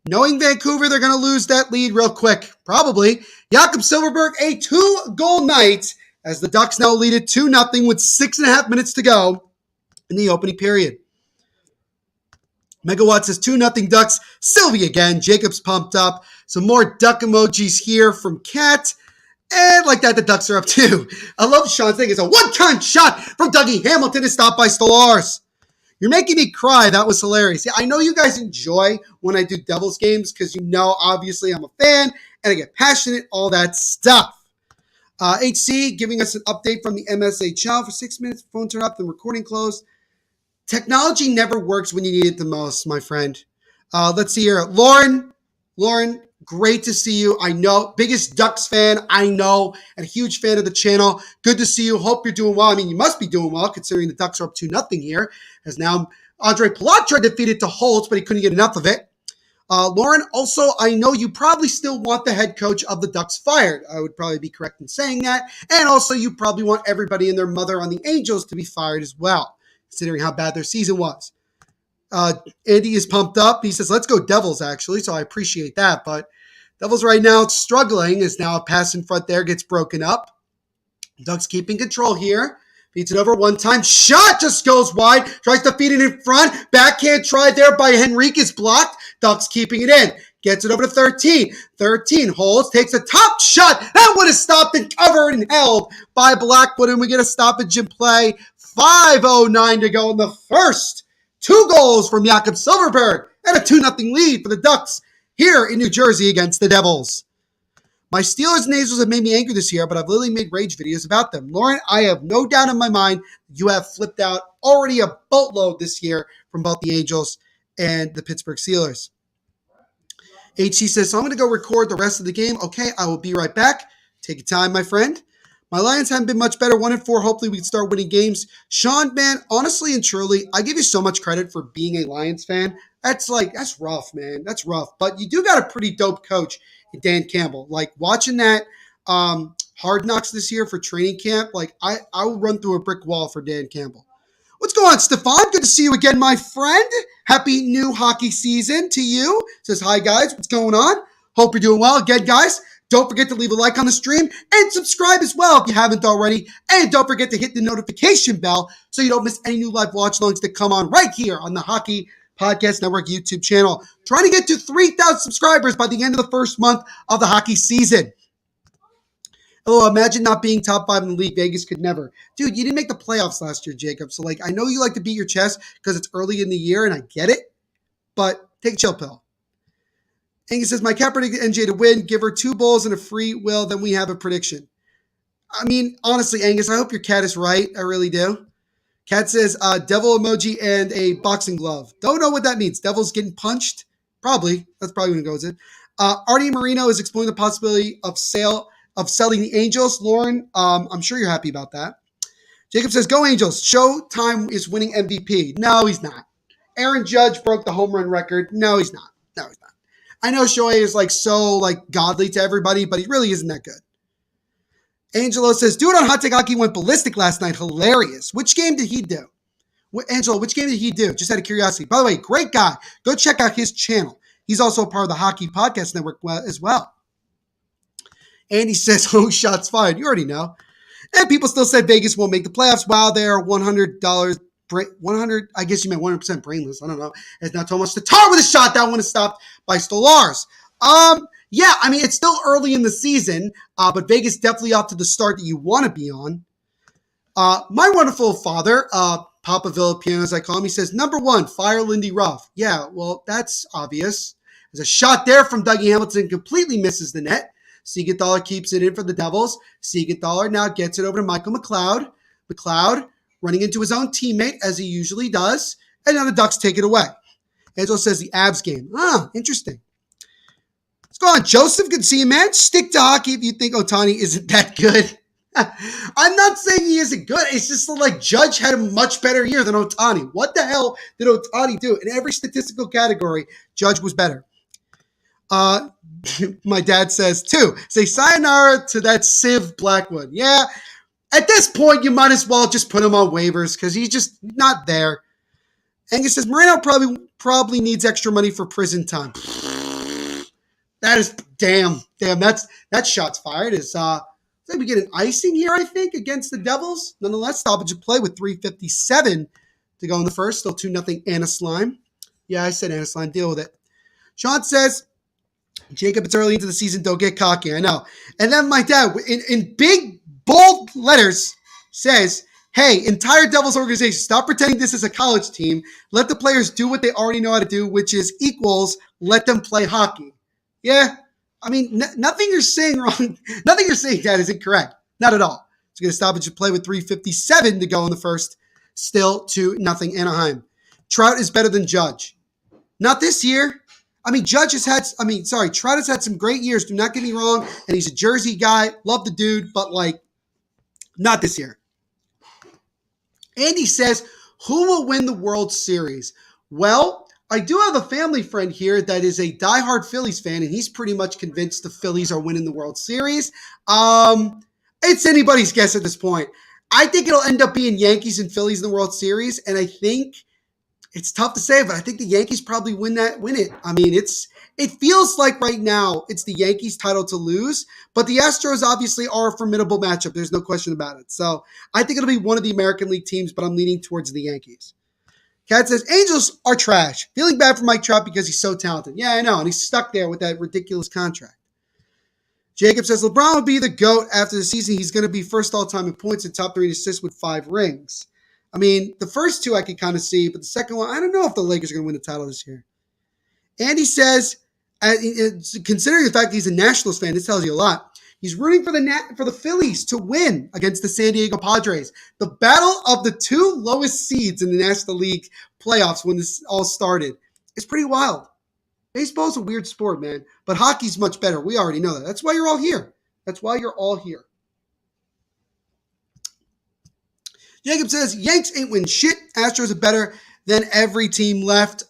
Knowing Vancouver, they're going to lose that lead real quick. Probably. Jakob Silfverberg, a 2-goal night as the Ducks now lead it 2-0 with 6.5 minutes to go in the opening period. Megawatt says 2-0 Ducks. Sylvie again. Jacob's pumped up. Some more duck emojis here from Kat. And like that, the Ducks are up too. I love Sean's thing. It's a one-time shot from Dougie Hamilton to stop by Stolarz. You're making me cry. That was hilarious. Yeah, I know you guys enjoy when I do Devils games because you know, obviously, I'm a fan and I get passionate, all that stuff. HC giving us an update from the MSHL for 6 minutes. Phone turned up, the recording closed. Technology never works when you need it the most, my friend. Let's see here. Lauren, great to see you. I know, biggest Ducks fan, I know, and a huge fan of the channel. Good to see you. Hope you're doing well. I mean, you must be doing well considering the Ducks are up 2-0 here. As now Andre Palat defeated to Holtz, but he couldn't get enough of it. Lauren, also, I know you probably still want the head coach of the Ducks fired. I would probably be correct in saying that. And also, you probably want everybody and their mother on the Angels to be fired as well, considering how bad their season was. Andy is pumped up. He says, let's go Devils, actually, so I appreciate that. But Devils right now struggling as now a pass in front there gets broken up. Ducks keeping control here. Beats it over one time. Shot just goes wide. Tries to feed it in front. Backhand tried there by Henriquez, blocked. Ducks keeping it in. Gets it over to 13. 13 holds. Takes a top shot. That would have stopped and covered and held by Blackwood. And we get a stoppage in play. 5:09 to go in the first. 2 goals from Jakob Silfverberg. And a 2-0 lead for the Ducks here in New Jersey against the Devils. My Steelers nasals have made me angry this year, but I've literally made rage videos about them. Lauren, I have no doubt in my mind you have flipped out already a boatload this year from both the Angels and the Pittsburgh Steelers. HC says, so I'm going to go record the rest of the game. Okay, I will be right back. Take your time, my friend. My Lions haven't been much better, 1-4. Hopefully we can start winning games. Sean, man, honestly and truly, I give you so much credit for being a Lions fan. That's rough, man. That's rough. But you do got a pretty dope coach in Dan Campbell. Like, watching that Hard Knocks this year for training camp, like, I will run through a brick wall for Dan Campbell. What's going on, Stefan? Good to see you again, my friend. Happy new hockey season to you. Says, hi, guys. What's going on? Hope you're doing well. Again, guys, don't forget to leave a like on the stream and subscribe as well if you haven't already. And don't forget to hit the notification bell so you don't miss any new live watch-alongs that come on right here on the Hockey Podcast Network YouTube channel. Trying to get to 3,000 subscribers by the end of the first month of the hockey season. Oh, imagine not being top 5 in the league. Vegas could never. Dude, you didn't make the playoffs last year, Jacob. So, I know you like to beat your chest because it's early in the year, and I get it. But take a chill pill. Angus says, my cat predicted NJ to win. Give her 2 bowls and a free will. Then we have a prediction. I mean, honestly, Angus, I hope your cat is right. I really do. Cat says, devil emoji and a boxing glove. Don't know what that means. Devil's getting punched? Probably. That's probably when it goes in. Artie Marino is exploring the possibility of selling the Angels. Lauren, I'm sure you're happy about that. Jacob says, go Angels. Showtime is winning MVP. No, he's not. Aaron Judge broke the home run record. No, he's not. I know Shohei is so godly to everybody, but he really isn't that good. Angelo says, dude on Hot Take Hockey went ballistic last night. Hilarious. Which game did he do? Angelo, which game did he do? Just out of curiosity. By the way, great guy. Go check out his channel. He's also a part of the Hockey Podcast Network as well. Andy says, oh, shots fired. You already know. And people still said Vegas won't make the playoffs. Wow, they are $100 100, I guess you meant 100% brainless. I don't know. It's not Tomas Tatar with a shot. That one is stopped by Stolarz. Yeah, I mean, it's still early in the season, but Vegas definitely off to the start that you want to be on. My wonderful father, Papa Villapiano, as I call him, he says, number one, fire Lindy Ruff. Yeah, well, that's obvious. There's a shot there from Dougie Hamilton, completely misses the net. Siegenthaler keeps it in for the Devils. Siegenthaler now gets it over to Michael McLeod. McLeod running into his own teammate, as he usually does, and now the Ducks take it away. Angelo says the Abs game. Interesting. Let's go on. Joseph, good to see you, man. Stick to hockey if you think Ohtani isn't that good. I'm not saying he isn't good. It's just like Judge had a much better year than Ohtani. What the hell did Ohtani do? In every statistical category, Judge was better. My dad says, too, say sayonara to that Civ Blackwood. Yeah, at this point, you might as well just put him on waivers because he's just not there. Angus says, Moreno probably needs extra money for prison time. That is, damn, that shot's fired. We get an icing here, I think, against the Devils. Nonetheless, stoppage of play with 3:57 to go in the first. Still 2-0 Anna Slime. Yeah, I said Anna Slime. Deal with it. Sean says, Jacob, it's early into the season. Don't get cocky. I know. And then my dad, in big, bold letters, says, hey, entire Devils organization, stop pretending this is a college team. Let the players do what they already know how to do, which is equals let them play hockey. Yeah. I mean, nothing you're saying wrong. Nothing you're saying, Dad, is incorrect. Not at all. It's going to stoppage of play with 3:57 to go in the first. Still 2-0 Anaheim. Trout is better than Judge. Not this year. I mean, Trout has had some great years. Do not get me wrong. And he's a Jersey guy. Love the dude, but not this year. Andy says, who will win the World Series? Well, I do have a family friend here that is a diehard Phillies fan, and he's pretty much convinced the Phillies are winning the World Series. It's anybody's guess at this point. I think it'll end up being Yankees and Phillies in the World Series, and I think it's tough to say, but I think the Yankees probably win it. I mean, it feels like right now it's the Yankees' title to lose, but the Astros obviously are a formidable matchup. There's no question about it. So I think it'll be one of the American League teams, but I'm leaning towards the Yankees. Kat says, Angels are trash. Feeling bad for Mike Trout because he's so talented. Yeah, I know, and he's stuck there with that ridiculous contract. Jacob says, LeBron will be the GOAT after the season. He's going to be first all-time in points and top 3 in assists with 5 rings. I mean, the first 2 I could kind of see, but the second one, I don't know if the Lakers are going to win the title this year. Andy says, considering the fact that he's a Nationals fan, this tells you a lot. He's rooting for the Phillies to win against the San Diego Padres. The battle of the 2 lowest seeds in the National League playoffs when this all started is pretty wild. Baseball's a weird sport, man, but hockey's much better. We already know that. That's why you're all here. Jacob says, Yanks ain't win shit. Astros are better than every team left.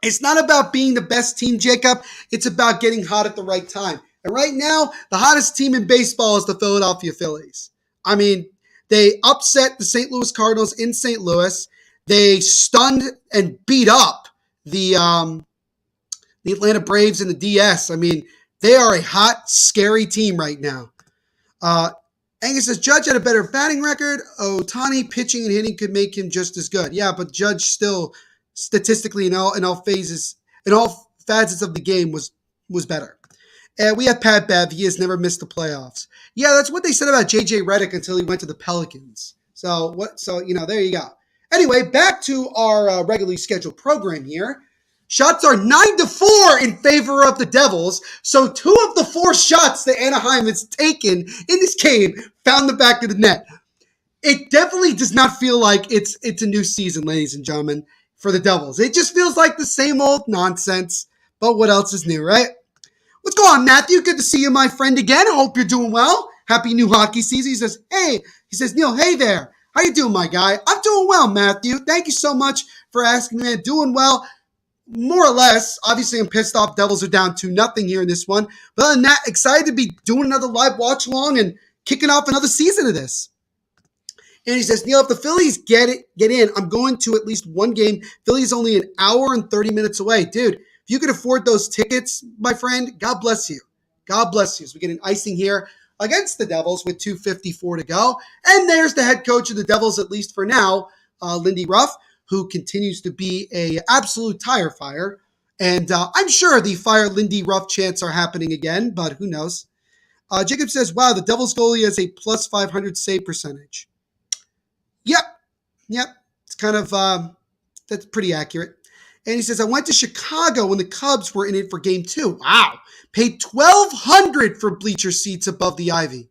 It's not about being the best team, Jacob. It's about getting hot at the right time. And right now, the hottest team in baseball is the Philadelphia Phillies. I mean, they upset the St. Louis Cardinals in St. Louis. They stunned and beat up the Atlanta Braves and the DS. I mean, they are a hot, scary team right now. Angus says, Judge had a better batting record. Ohtani pitching and hitting could make him just as good. Yeah, but Judge still, statistically, in all facets of the game was better. And we have Pat Bev. He has never missed the playoffs. Yeah, that's what they said about J.J. Redick until he went to the Pelicans. So there you go. Anyway, back to our regularly scheduled program here. Shots are 9-4 in favor of the Devils. So 2 of the 4 shots that Anaheim has taken in this game found the back of the net. It definitely does not feel like it's a new season, ladies and gentlemen, for the Devils. It just feels like the same old nonsense. But what else is new, right? What's going on, Matthew? Good to see you, my friend, again. I hope you're doing well. Happy new hockey season. He says, Neil, hey there. How you doing, my guy? I'm doing well, Matthew. Thank you so much for asking me, man. Doing well, more or less. Obviously, I'm pissed off. Devils are down 2-0 here in this one. But other than that, excited to be doing another live watch-along and kicking off another season of this. And he says, Neil, if the Phillies get in, I'm going to at least one game. Philly's only an hour and 30 minutes away. Dude, if you could afford those tickets, my friend, God bless you. God bless you. So we get an icing here against the Devils with 2:54 to go. And there's the head coach of the Devils, at least for now, Lindy Ruff, who continues to be a absolute tire fire. And I'm sure the fire Lindy Ruff chants are happening again, but who knows? Jacob says, wow, the Devils goalie has a plus 500 save percentage. Yep. It's kind of, that's pretty accurate. And he says, I went to Chicago when the Cubs were in it for game 2. Wow. Paid $1,200 for bleacher seats above the Ivy.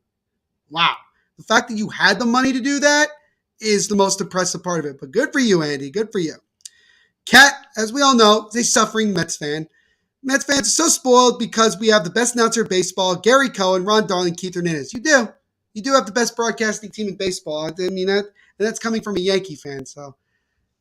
Wow. The fact that you had the money to do that is the most impressive part of it. But good for you, Andy. Good for you. Kat, as we all know, is a suffering Mets fan. Mets fans are so spoiled because we have the best announcer in baseball, Gary Cohen, Ron Darling, Keith Hernandez. You do. You do have the best broadcasting team in baseball. I mean, that's coming from a Yankee fan, so.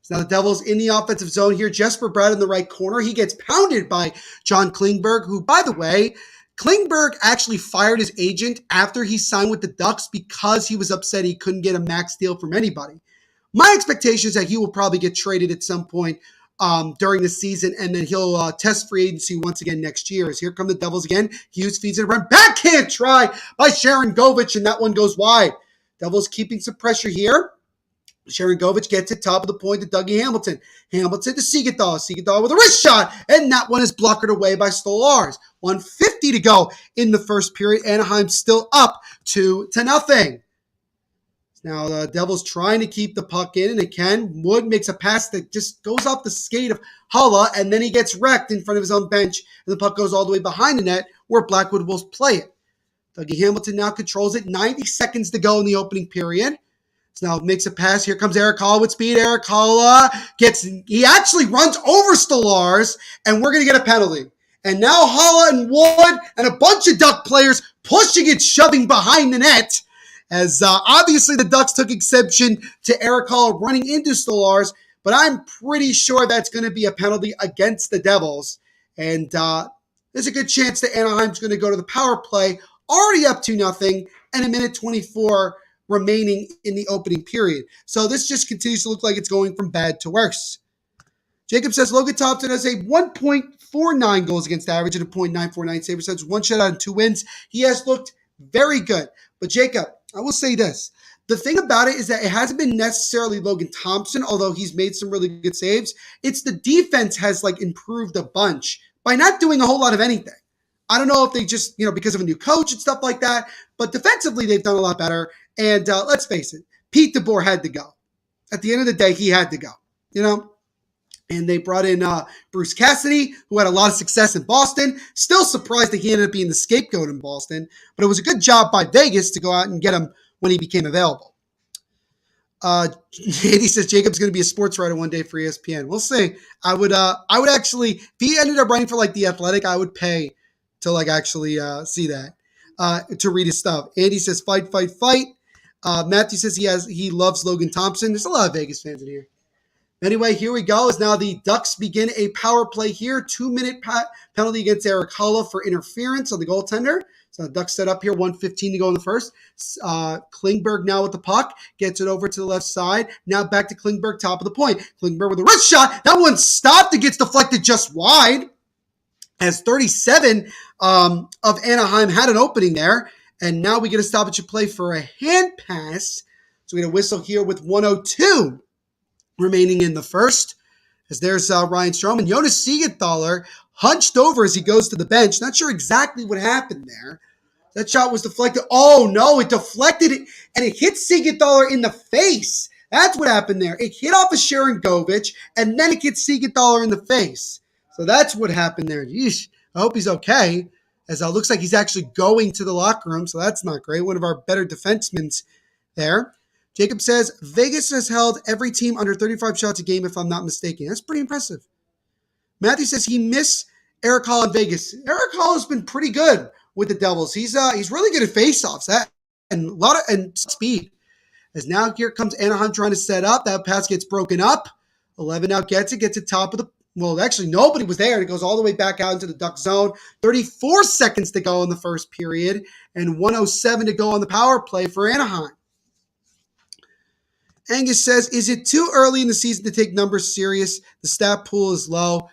Now the Devils in the offensive zone here. Jesper Bratt in the right corner. He gets pounded by John Klingberg, who, by the way, Klingberg actually fired his agent after he signed with the Ducks because he was upset he couldn't get a max deal from anybody. My expectation is that he will probably get traded at some point during the season, and then he'll test free agency once again next year. As here come the Devils again. Hughes feeds it around. Backhand try by Sharon Govich, and that one goes wide. Devils keeping some pressure here. Sharon Govich gets it top of the point to Dougie Hamilton. Hamilton to Siegenthaler. Siegenthaler with a wrist shot, and that one is blocked away by Stolarz. 1:50 to go in the first period. Anaheim still up 2-0. Now the Devils trying to keep the puck in, and they can. Wood makes a pass that just goes off the skate of Hulla, and then he gets wrecked in front of his own bench, and the puck goes all the way behind the net where Blackwood will play it. Dougie Hamilton now controls it. 90 seconds to go in the opening period. So now makes a pass. Here comes Eric Hall with speed. Eric Hall he actually runs over Stolarz, and we're going to get a penalty. And now Halla and Wood and a bunch of Duck players pushing it, shoving behind the net. As obviously the Ducks took exception to Eric Hall running into Stolarz, but I'm pretty sure that's going to be a penalty against the Devils. And there's a good chance that Anaheim's going to go to the power play, already up 2-0, and a minute 24 remaining in the opening period. So this just continues to look like it's going from bad to worse. Jacob says Logan Thompson has a 1.49 goals against average and a .949 save percentage, 1 shutout and 2 wins. He has looked very good. But Jacob, I will say this. The thing about it is that it hasn't been necessarily Logan Thompson, although he's made some really good saves. It's the defense has improved a bunch by not doing a whole lot of anything. I don't know if they just, because of a new coach and stuff like that, but defensively they've done a lot better. And let's face it, Pete DeBoer had to go. At the end of the day, he had to go, And they brought in Bruce Cassidy, who had a lot of success in Boston. Still surprised that he ended up being the scapegoat in Boston. But it was a good job by Vegas to go out and get him when he became available. Andy says Jacob's going to be a sports writer one day for ESPN. We'll see. I would actually, if he ended up writing for The Athletic, I would pay to actually see that, to read his stuff. Andy says fight. Matthew says he loves Logan Thompson. There's a lot of Vegas fans in here. Anyway, here we go. As now the Ducks begin a power play here. 2-minute penalty against Eric Hulla for interference on the goaltender. So the Ducks set up here. 1:15 to go in the first. Klingberg now with the puck. Gets it over to the left side. Now back to Klingberg, top of the point. Klingberg with a wrist shot. That one stopped. It gets deflected just wide. As 37 of Anaheim had an opening there. And now we get a stoppage of play for a hand pass. So we get a whistle here with 1:02 remaining in the first. As there's Ryan Strome. And Jonas Siegenthaler hunched over as he goes to the bench. Not sure exactly what happened there. That shot was deflected. Oh, no, it deflected it, and it hit Siegenthaler in the face. That's what happened there. It hit off of Sharon Govich, and then it hit Siegenthaler in the face. So that's what happened there. Yeesh. I hope he's okay. As it looks like he's actually going to the locker room, so that's not great. One of our better defensemen there. Jacob says, Vegas has held every team under 35 shots a game, if I'm not mistaken. That's pretty impressive. Matthew says he missed Eric Hall in Vegas. Eric Hall has been pretty good with the Devils. He's really good at faceoffs and speed. As now here comes Anaheim trying to set up. That pass gets broken up. 11 now gets it top of the. Well, actually, nobody was there. It goes all the way back out into the Duck zone. 34 seconds to go in the first period, and 1:07 to go on the power play for Anaheim. Angus says, is it too early in the season to take numbers serious? The stat pool is low.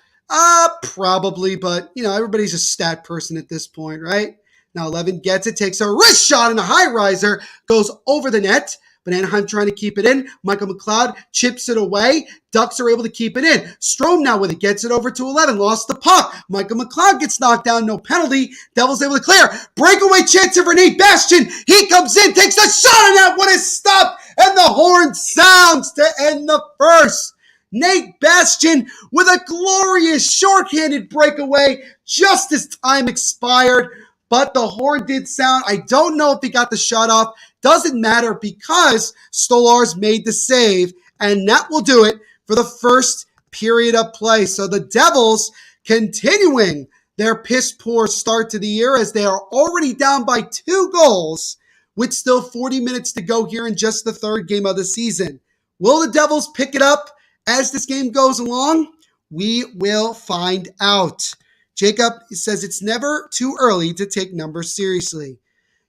Probably, but, everybody's a stat person at this point, right? Now 11 gets it, takes a wrist shot, and a high riser goes over the net. But Anaheim trying to keep it in. Michael McLeod chips it away. Ducks are able to keep it in. Strome now with it. Gets it over to 11. Lost the puck. Michael McLeod gets knocked down. No penalty. Devils able to clear. Breakaway chance for Nate Bastian. He comes in. Takes a shot on that one. Is stopped. And the horn sounds to end the first. Nate Bastian with a glorious shorthanded breakaway just as time expired. But the horn did sound. I don't know if he got the shot off. Doesn't matter because Stolarz made the save, and that will do it for the first period of play. So the Devils continuing their piss-poor start to the year as they are already down by 2 goals with still 40 minutes to go here in just the third game of the season. Will the Devils pick it up as this game goes along? We will find out. Jacob says it's never too early to take numbers seriously.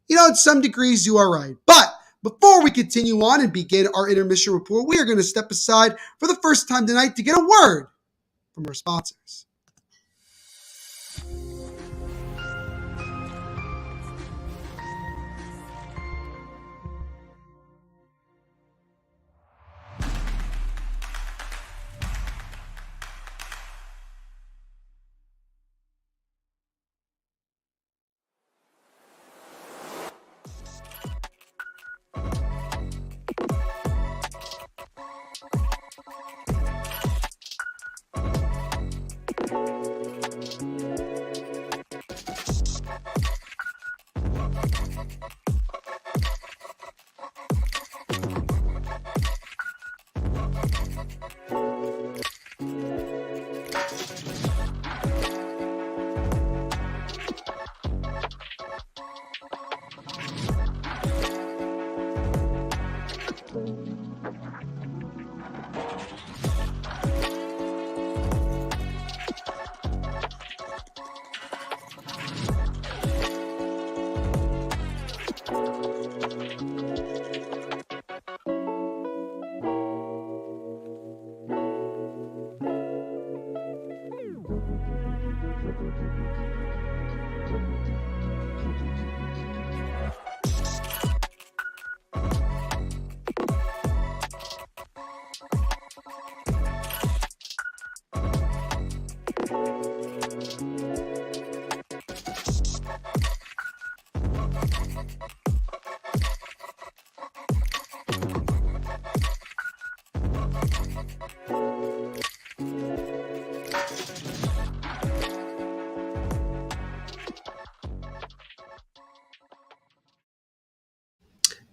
You know, in some degrees, you are right. But before we continue on and begin our intermission report, we are going to step aside for the first time tonight to get a word from our sponsors.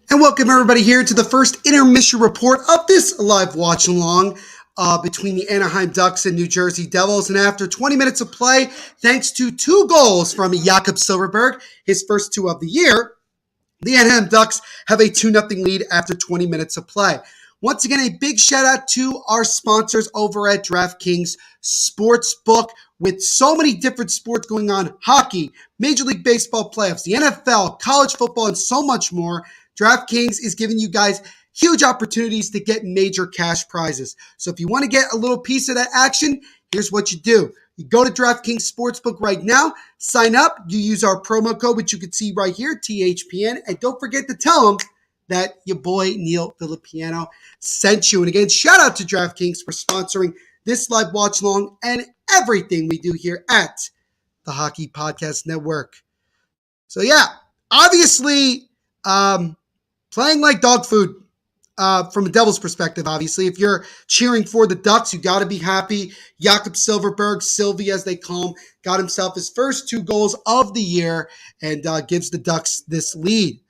And welcome everybody here to the first intermission report of this live watch along between the Anaheim Ducks and New Jersey Devils. And after 20 minutes of play, thanks to 2 goals from Jakob Silfverberg, his first 2 of the year, the Anaheim Ducks have a 2-0 lead after 20 minutes of play. Once again, a big shout out to our sponsors over at DraftKings Sportsbook. With so many different sports going on, hockey, Major League Baseball playoffs, the NFL, college football, and so much more, DraftKings is giving you guys huge opportunities to get major cash prizes. So if you want to get a little piece of that action, here's what you do. You go to DraftKings Sportsbook right now, sign up, you use our promo code, which you can see right here, THPN, and don't forget to tell them that your boy Neil Villapiano sent you. And again, shout out to DraftKings for sponsoring this live watch along and everything we do here at the Hockey Podcast Network. So yeah, obviously, playing like dog food from a Devil's perspective, obviously. If you're cheering for the Ducks, you got to be happy. Jakob Silfverberg, Sylvie as they call him, got himself his first 2 goals of the year and gives the Ducks this lead.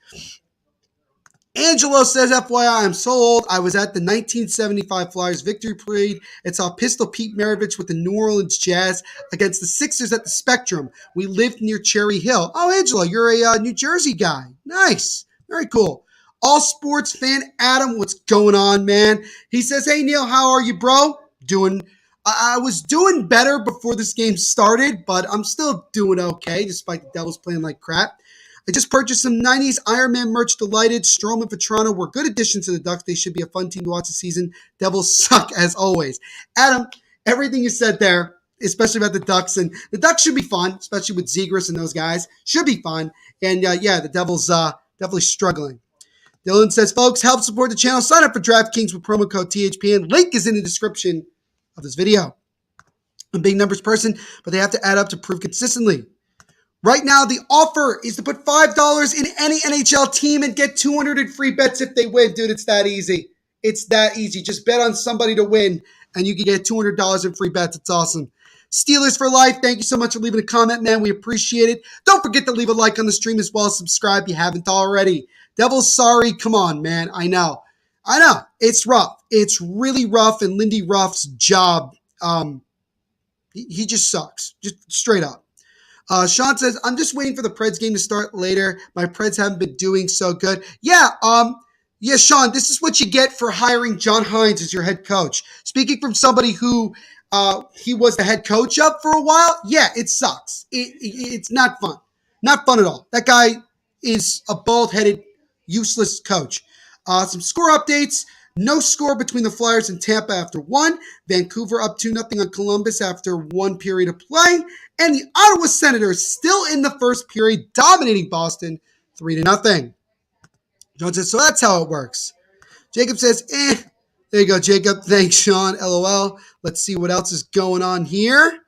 Angelo says, FYI, I'm so old. I was at the 1975 Flyers victory parade and saw Pistol Pete Maravich with the New Orleans Jazz against the Sixers at the Spectrum. We lived near Cherry Hill. Oh, Angelo, you're a New Jersey guy. Nice. Very cool. All sports fan Adam, what's going on, man? He says, hey, Neil, how are you, bro? I was doing better before this game started, but I'm still doing okay, despite the Devils playing like crap. I just purchased some 90s Iron Man merch. Delighted. Strome and Vetrano were good additions to the Ducks. They should be a fun team to watch this season. Devils suck, as always. Adam, everything you said there, especially about the Ducks, and the Ducks should be fun, especially with Zegras and those guys. Should be fun. And, yeah, the Devils definitely struggling. Dylan says, folks, help support the channel. Sign up for DraftKings with promo code THPN. Link is in the description of this video. I'm a big numbers person, but they have to add up to prove consistently. Right now, the offer is to put $5 in any NHL team and get 200 in free bets if they win. Dude, it's that easy. It's that easy. Just bet on somebody to win, and you can get $200 in free bets. It's awesome. Steelers for life. Thank you so much for leaving a comment, man. We appreciate it. Don't forget to leave a like on the stream as well as subscribe if you haven't already. Devil's sorry. Come on, man. I know. It's rough. It's really rough, and Lindy Ruff's job, he just sucks. Just straight up. Sean says, I'm just waiting for the Preds game to start later. My Preds haven't been doing so good. Yeah, Sean, this is what you get for hiring John Hines as your head coach. Speaking from somebody who he was the head coach of for a while, yeah, it sucks. It's not fun. Not fun at all. That guy is a bald-headed, useless coach. Some score updates. No score between the Flyers and Tampa after one. Vancouver up 2-0 on Columbus after one period of play. And the Ottawa Senators still in the first period, dominating Boston 3-0. John says, so that's how it works. Jacob says, There you go, Jacob. Thanks, Sean. LOL. Let's see what else is going on here.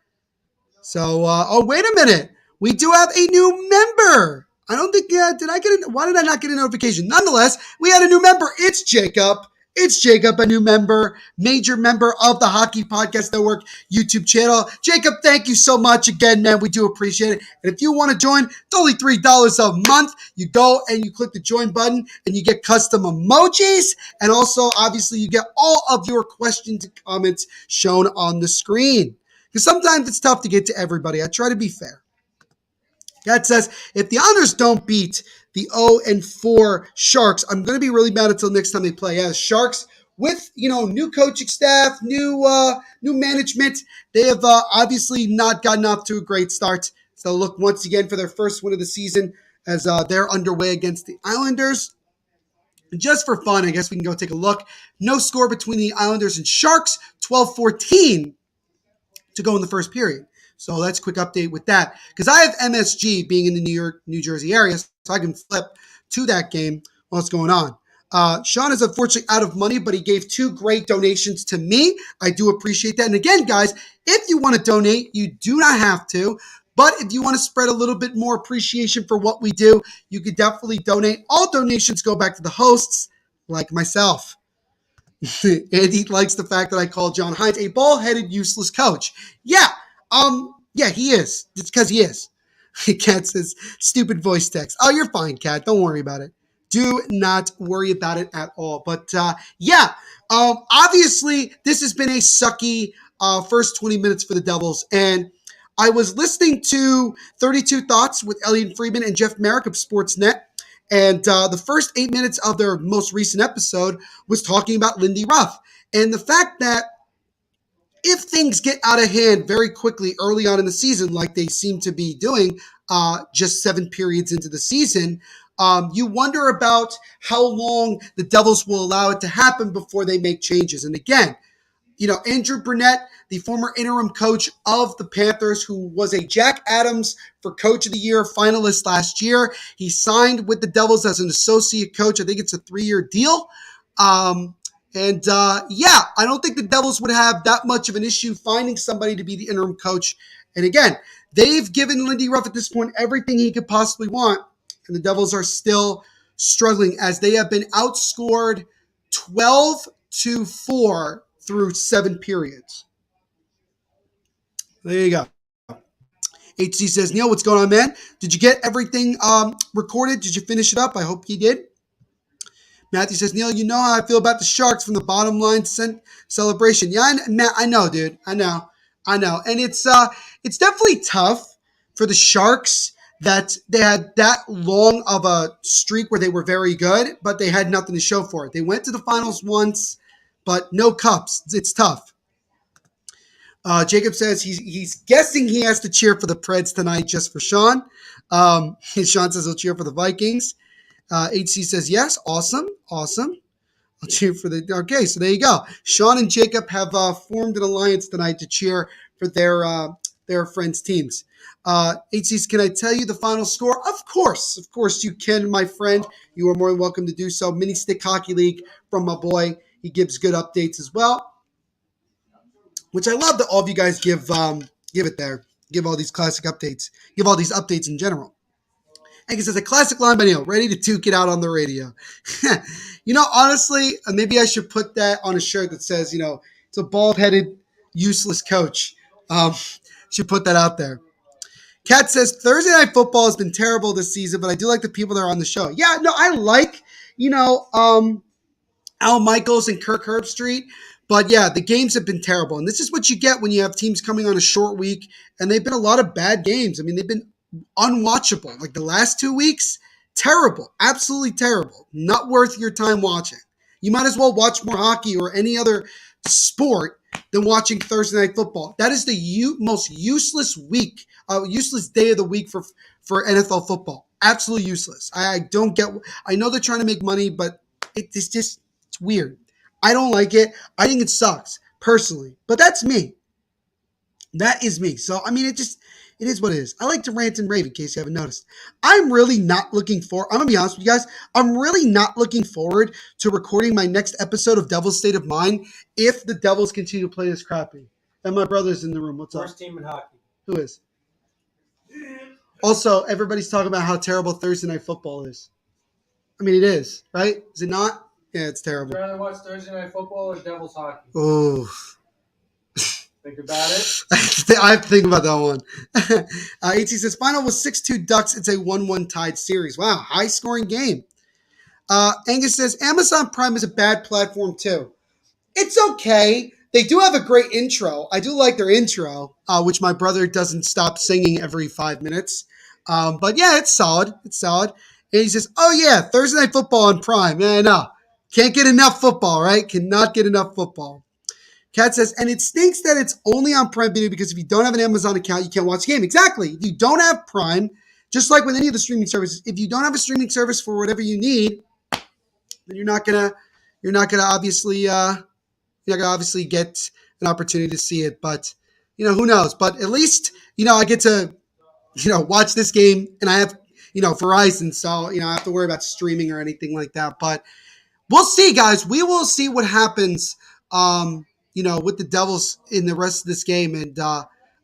So, wait a minute. We do have a new member. I don't think, why did I not get a notification? Nonetheless, we had a new member. It's Jacob. It's Jacob, a new member, major member of the Hockey Podcast Network YouTube channel. Jacob, thank you so much again, man. We do appreciate it. And if you want to join, it's only $3 a month. You go and you click the join button and you get custom emojis. And also, obviously, you get all of your questions and comments shown on the screen. Because sometimes it's tough to get to everybody. I try to be fair. That says, if the Islanders don't beat the 0-4 Sharks, I'm going to be really mad until next time they play. Yeah, Sharks with, new coaching staff, new management. They have obviously not gotten off to a great start. So look once again for their first win of the season as they're underway against the Islanders. Just for fun, I guess we can go take a look. No score between the Islanders and Sharks, 12-14 to go in the first period. So let's quick update with that. Because I have MSG being in the New York, New Jersey area, so I can flip to that game while it's going on. Sean is unfortunately out of money, but he gave 2 great donations to me. I do appreciate that. And again, guys, if you want to donate, you do not have to. But if you want to spread a little bit more appreciation for what we do, you could definitely donate. All donations go back to the hosts, like myself. Andy likes the fact that I call John Hines a ball-headed, useless coach. Yeah, he is. It's because he is. Kat says, stupid voice text. Oh, you're fine, Kat. Don't worry about it. Do not worry about it at all. But, obviously, this has been a sucky first 20 minutes for the Devils. And I was listening to 32 Thoughts with Elliot Friedman and Jeff Merrick of Sportsnet. And the first 8 minutes of their most recent episode was talking about Lindy Ruff. And the fact that if things get out of hand very quickly early on in the season, like they seem to be doing just 7 periods into the season, you wonder about how long the Devils will allow it to happen before they make changes. And again, Andrew Brunette, the former interim coach of the Panthers, who was a Jack Adams for Coach of the Year finalist last year. He signed with the Devils as an associate coach. I think it's a 3-year deal. I don't think the Devils would have that much of an issue finding somebody to be the interim coach. And again, they've given Lindy Ruff at this point everything he could possibly want, and the Devils are still struggling as they have been outscored 12-4 through 7 periods. There you go. HC says, Neil, what's going on, man? Did you get everything recorded? Did you finish it up? I hope you did. Matthew says, Neil, you know how I feel about the Sharks from the bottom line celebration. Yeah, I know, dude. I know. And it's definitely tough for the Sharks that they had that long of a streak where they were very good, but they had nothing to show for it. They went to the finals once, but no cups. It's tough. Jacob says he's guessing he has to cheer for the Preds tonight just for Sean. Sean says he'll cheer for the Vikings. HC says, yes, awesome. I'll cheer for the... Okay, so there you go. Sean and Jacob have formed an alliance tonight to cheer for their their friends' teams. HCs, can I tell you the final score? Of course you can, my friend. You are more than welcome to do so. Mini Stick Hockey League from my boy. He gives good updates as well, which I love that all of you guys give it there. Give all these classic updates. Give all these updates in general. And he says, a classic line by Neil, ready to duke it out on the radio. Honestly, maybe I should put that on a shirt that says, it's a bald-headed, useless coach. Should put that out there. Kat says, Thursday Night Football has been terrible this season, but I do like the people that are on the show. Yeah, no, I like, Al Michaels and Kirk Herbstreit. But yeah, the games have been terrible. And this is what you get when you have teams coming on a short week. And they've been a lot of bad games. I mean, they've been unwatchable. Like the last 2 weeks, terrible. Absolutely terrible. Not worth your time watching. You might as well watch more hockey or any other sport than watching Thursday Night Football. That is the most useless week, useless day of the week for NFL football. Absolutely useless. I don't get. I know they're trying to make money, but it's weird. I don't like it. I think it sucks personally, but that's me. That is me. So I mean, it is what it is. I like to rant and rave, in case you haven't noticed. I'm really not looking for. I'm gonna be honest with you guys. I'm really not looking forward to recording my next episode of Devil's State of Mind if the Devils continue to play this crappy. And my brother's in the room. What's up? Worst team in hockey. Who is? Also, everybody's talking about how terrible Thursday Night Football is. I mean, it is, right? Is it not? Yeah, it's terrible. Would you rather watch Thursday Night Football or Devils hockey? Oh. Think about it. I have to think about that one. AT says, final was 6-2 Ducks. It's a 1-1 tied series. Wow, high-scoring game. Angus says, Amazon Prime is a bad platform, too. It's okay. They do have a great intro. I do like their intro, which my brother doesn't stop singing every 5 minutes. But, yeah, it's solid. It's solid. And he says, oh, yeah, Thursday Night Football on Prime. Yeah, no. Can't get enough football, right? Cannot get enough football. Kat says, and it stinks that it's only on Prime Video because if you don't have an Amazon account, you can't watch the game. Exactly. If you don't have Prime, just like with any of the streaming services, if you don't have a streaming service for whatever you need, then you're not gonna obviously get an opportunity to see it. But who knows? But at least I get to watch this game, and I have Verizon, so I don't have to worry about streaming or anything like that. But we'll see, guys. We will see what happens. With the Devils in the rest of this game. And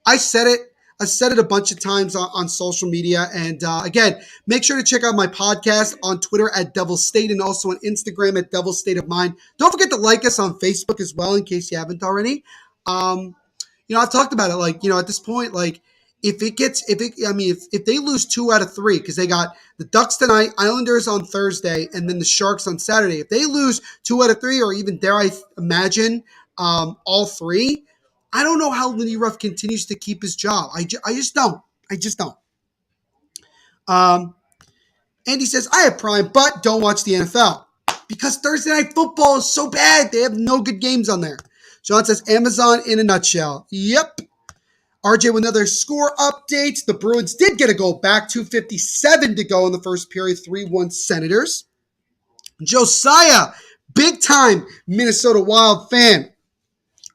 I said it a bunch of times on social media. And again, make sure to check out my podcast on Twitter at Devil's State and also on Instagram at Devil's State of Mind. Don't forget to like us on Facebook as well, in case you haven't already. I've talked about it. At this point, if they lose 2 out of 3, because they got the Ducks tonight, Islanders on Thursday, and then the Sharks on Saturday. If they lose 2 out of 3, or even dare I imagine all 3, I don't know how Lindy Ruff continues to keep his job. I just don't. Andy says, I have Prime, but don't watch the NFL because Thursday Night Football is so bad. They have no good games on there. John says, Amazon in a nutshell. Yep. RJ with another score update. The Bruins did get a goal back, 2:57 to go in the first period, 3-1 Senators. Josiah, big time Minnesota Wild fan.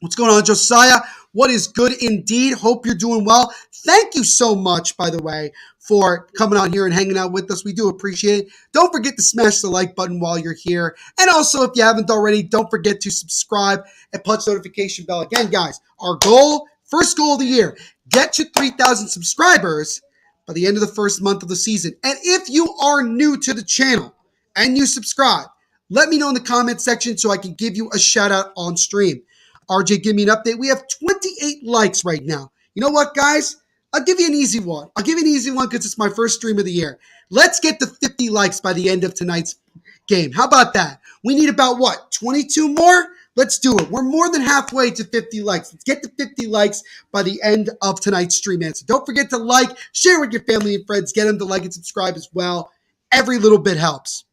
What's going on, Josiah? What is good indeed? Hope you're doing well. Thank you so much, by the way, for coming out here and hanging out with us. We do appreciate it. Don't forget to smash the like button while you're here. And also, if you haven't already, don't forget to subscribe and punch the notification bell. Again, guys, our goal, first goal of the year, get to 3,000 subscribers by the end of the first month of the season. And if you are new to the channel and you subscribe, let me know in the comment section so I can give you a shout out on stream. RJ, give me an update. We have 28 likes right now. You know what, guys? I'll give you an easy one. Because it's my first stream of the year. Let's get to 50 likes by the end of tonight's game. How about that? We need about, 22 more? Let's do it. We're more than halfway to 50 likes. Let's get to 50 likes by the end of tonight's stream. And so don't forget to like, share with your family and friends. Get them to like and subscribe as well. Every little bit helps.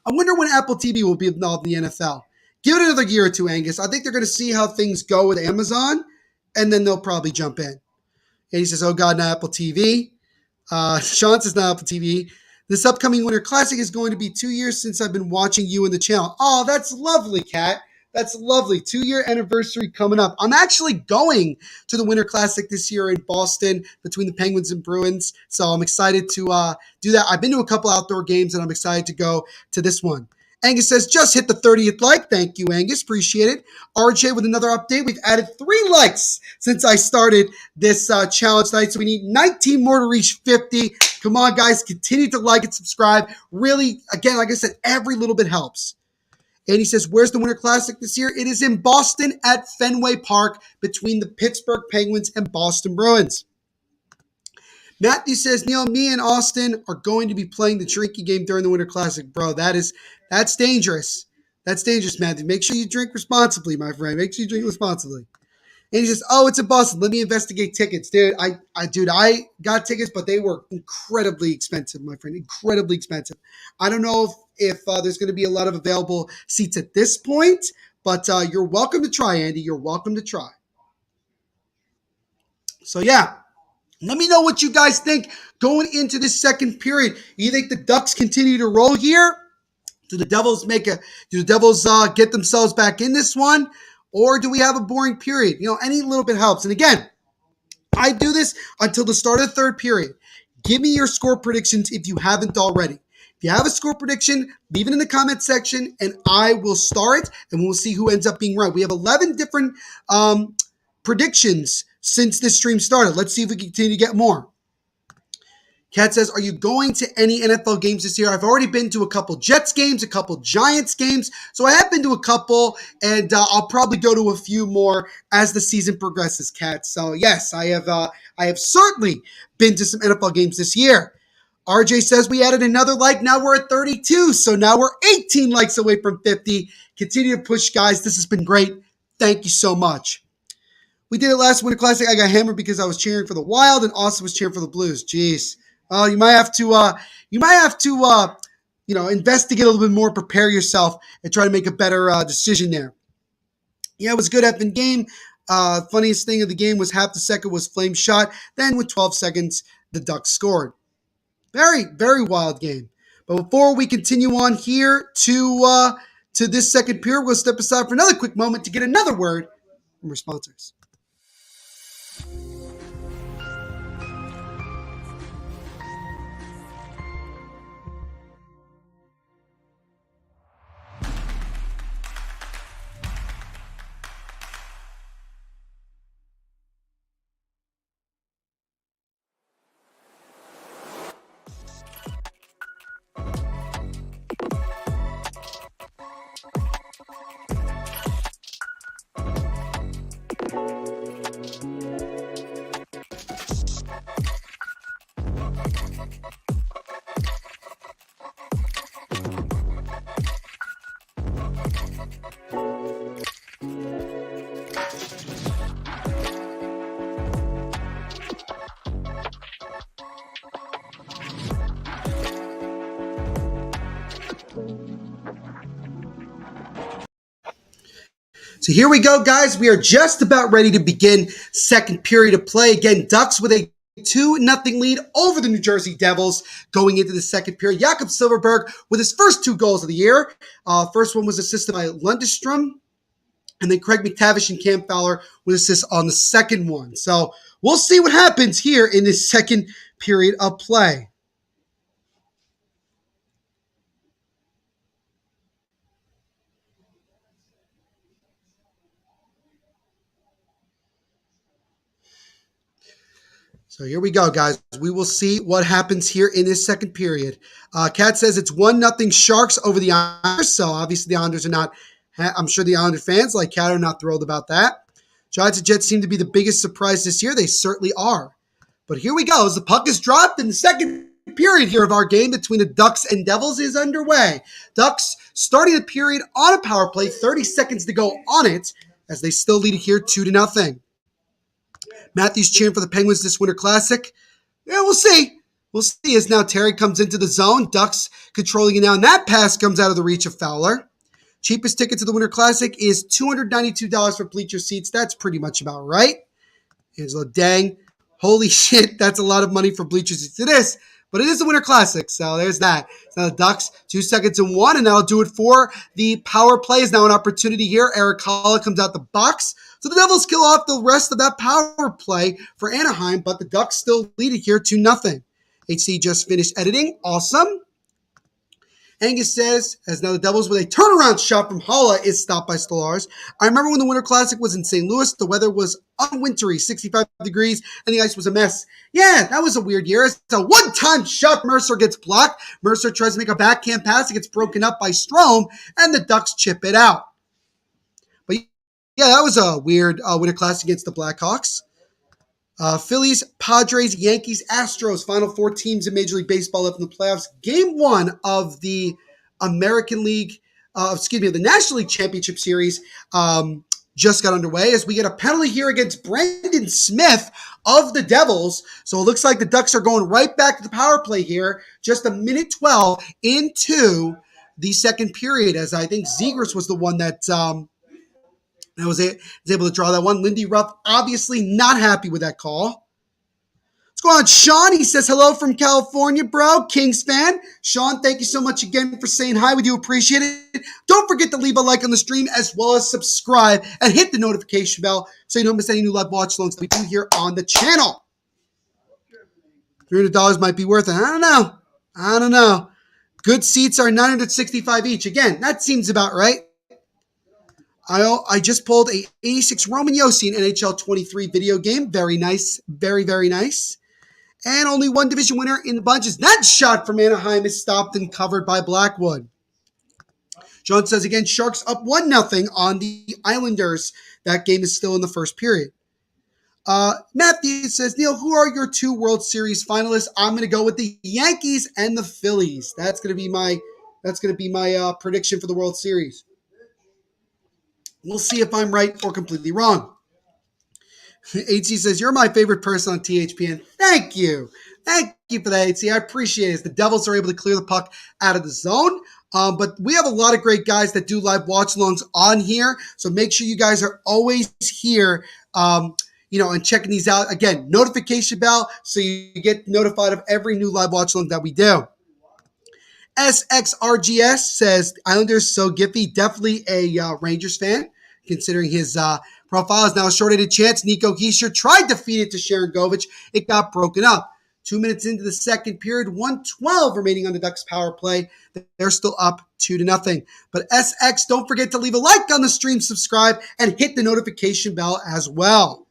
I wonder when Apple TV will be involved in the NFL. Give it another year or two, Angus. I think they're going to see how things go with Amazon, and then they'll probably jump in. And he says, oh, God, not Apple TV. Sean says, not Apple TV. This upcoming Winter Classic is going to be 2 years since I've been watching you in the channel. Oh, that's lovely, Kat. That's lovely. 2-year anniversary coming up. I'm actually going to the Winter Classic this year in Boston between the Penguins and Bruins. So I'm excited to do that. I've been to a couple outdoor games, and I'm excited to go to this one. Angus says, just hit the 30th like. Thank you, Angus. Appreciate it. RJ with another update. We've added 3 likes since I started this challenge tonight. So we need 19 more to reach 50. Come on, guys. Continue to like and subscribe. Really, again, like I said, every little bit helps. And he says, where's the Winter Classic this year? It is in Boston at Fenway Park between the Pittsburgh Penguins and Boston Bruins. Matthew says, Neil, me and Austin are going to be playing the drinking game during the Winter Classic. Bro, that's dangerous. That's dangerous, Matthew. Make sure you drink responsibly, my friend. Make sure you drink responsibly. And he says, oh, it's in Boston. Let me investigate tickets. Dude, I got tickets, but they were incredibly expensive, my friend. Incredibly expensive. I don't know if there's going to be a lot of available seats at this point, but you're welcome to try, Andy. You're welcome to try. So, yeah. Let me know what you guys think going into this second period. You think the Ducks continue to roll here? Do the Devils get themselves back in this one? Or do we have a boring period? Any little bit helps. And again, I do this until the start of the third period. Give me your score predictions if you haven't already. If you have a score prediction, leave it in the comment section, and I will start, and we'll see who ends up being right. We have 11 different predictions since this stream started. Let's see if we can continue to get more. Kat says, are you going to any NFL games this year? I've already been to a couple Jets games, a couple Giants games. So I have been to a couple, and I'll probably go to a few more as the season progresses, Kat. So yes, I have certainly been to some NFL games this year. RJ says we added another like. Now we're at 32. So now we're 18 likes away from 50. Continue to push, guys. This has been great. Thank you so much. We did it last Winter Classic. I got hammered because I was cheering for the Wild and Austin was cheering for the Blues. Jeez. You might have to investigate a little bit more, prepare yourself, and try to make a better decision there. Yeah, it was a good effing game. Funniest thing of the game was half the second was Flame shot. Then with 12 seconds, the Ducks scored. Very, very wild game. But before we continue on here to this second period, we'll step aside for another quick moment to get another word from our sponsors. So here we go, guys. We are just about ready to begin second period of play. Again, Ducks with a 2-0 lead over the New Jersey Devils going into the second period. Jakob Silfverberg with his first 2 goals of the year. First one was assisted by Lundestrom, and then Craig McTavish and Cam Fowler with assists on the second one. So we'll see what happens here in this second period of play. So here we go, guys. We will see what happens here in this second period. Kat says it's 1-0 Sharks over the Islanders. So obviously the Islanders are not, I'm sure the Islander fans like Kat are not thrilled about that. Giants and Jets seem to be the biggest surprise this year. They certainly are. But here we go. As the puck is dropped and the second period here of our game between the Ducks and Devils is underway. Ducks starting the period on a power play, 30 seconds to go on it, as they still lead it here 2-0. Matthews cheering for the Penguins this Winter Classic. Yeah, we'll see. We'll see as now Terry comes into the zone. Ducks controlling it now, and that pass comes out of the reach of Fowler. Cheapest ticket to the Winter Classic is $292 for bleacher seats. That's pretty much about right. Angelo, dang. Holy shit, that's a lot of money for bleacher seats. It is. But it is the Winter Classic, so there's that. So the Ducks, 2 seconds and 1, and that'll do it for the power play. Is now an opportunity here. Eric Holla comes out the box. So the Devils kill off the rest of that power play for Anaheim, but the Ducks still lead it here 2-0. HC just finished editing. Awesome. Angus says, as now the Devils with a turnaround shot from Holla is stopped by Stolarz. I remember when the Winter Classic was in St. Louis, the weather was unwintery, 65 degrees, and the ice was a mess. Yeah, that was a weird year. It's a one-time shot. Mercer gets blocked. Mercer tries to make a backhand pass. It gets broken up by Strome, and the Ducks chip it out. But yeah, that was a weird Winter Classic against the Blackhawks. Phillies, Padres, Yankees, Astros, final 4 teams in Major League Baseball left in the playoffs. Game 1 of the American League, the National League Championship Series just got underway as we get a penalty here against Brendan Smith of the Devils. So it looks like the Ducks are going right back to the power play here, just a minute 12 into the second period, as I think Zegras was the one that was able to draw that one. Lindy Ruff obviously not happy with that call. What's going on, Sean? He says, hello from California, bro. Kings fan. Sean, thank you so much again for saying hi. We do appreciate it. Don't forget to leave a like on the stream as well as subscribe and hit the notification bell so you don't miss any new live watch alongs that we do here on the channel. $300 might be worth it. I don't know. Good seats are $965 each. Again, that seems about right. I just pulled a 86 Roman Josi in NHL 23 video game. Very nice. Very, very nice. And only one division winner in the bunches. That shot from Anaheim is stopped and covered by Blackwood. John says again, Sharks up 1-0 on the Islanders. That game is still in the first period. Matthew says, Neil, who are your 2 World Series finalists? I'm going to go with the Yankees and the Phillies. That's going to be my prediction for the World Series. We'll see if I'm right or completely wrong. HC says, you're my favorite person on THPN. Thank you. Thank you for that, HC. I appreciate it. As the Devils are able to clear the puck out of the zone. But we have a lot of great guys that do live watch-alongs on here. So make sure you guys are always here, and checking these out. Again, notification bell so you get notified of every new live watch-along that we do. SXRGS says, Islanders so Giffy, definitely a Rangers fan, considering his profile is now a short-handed chance. Nico Hischier tried to feed it to Sharon Govich. It got broken up. 2 minutes into the second period, 1:12 remaining on the Ducks power play. They're still up 2-0. But SX, don't forget to leave a like on the stream, subscribe, and hit the notification bell as well.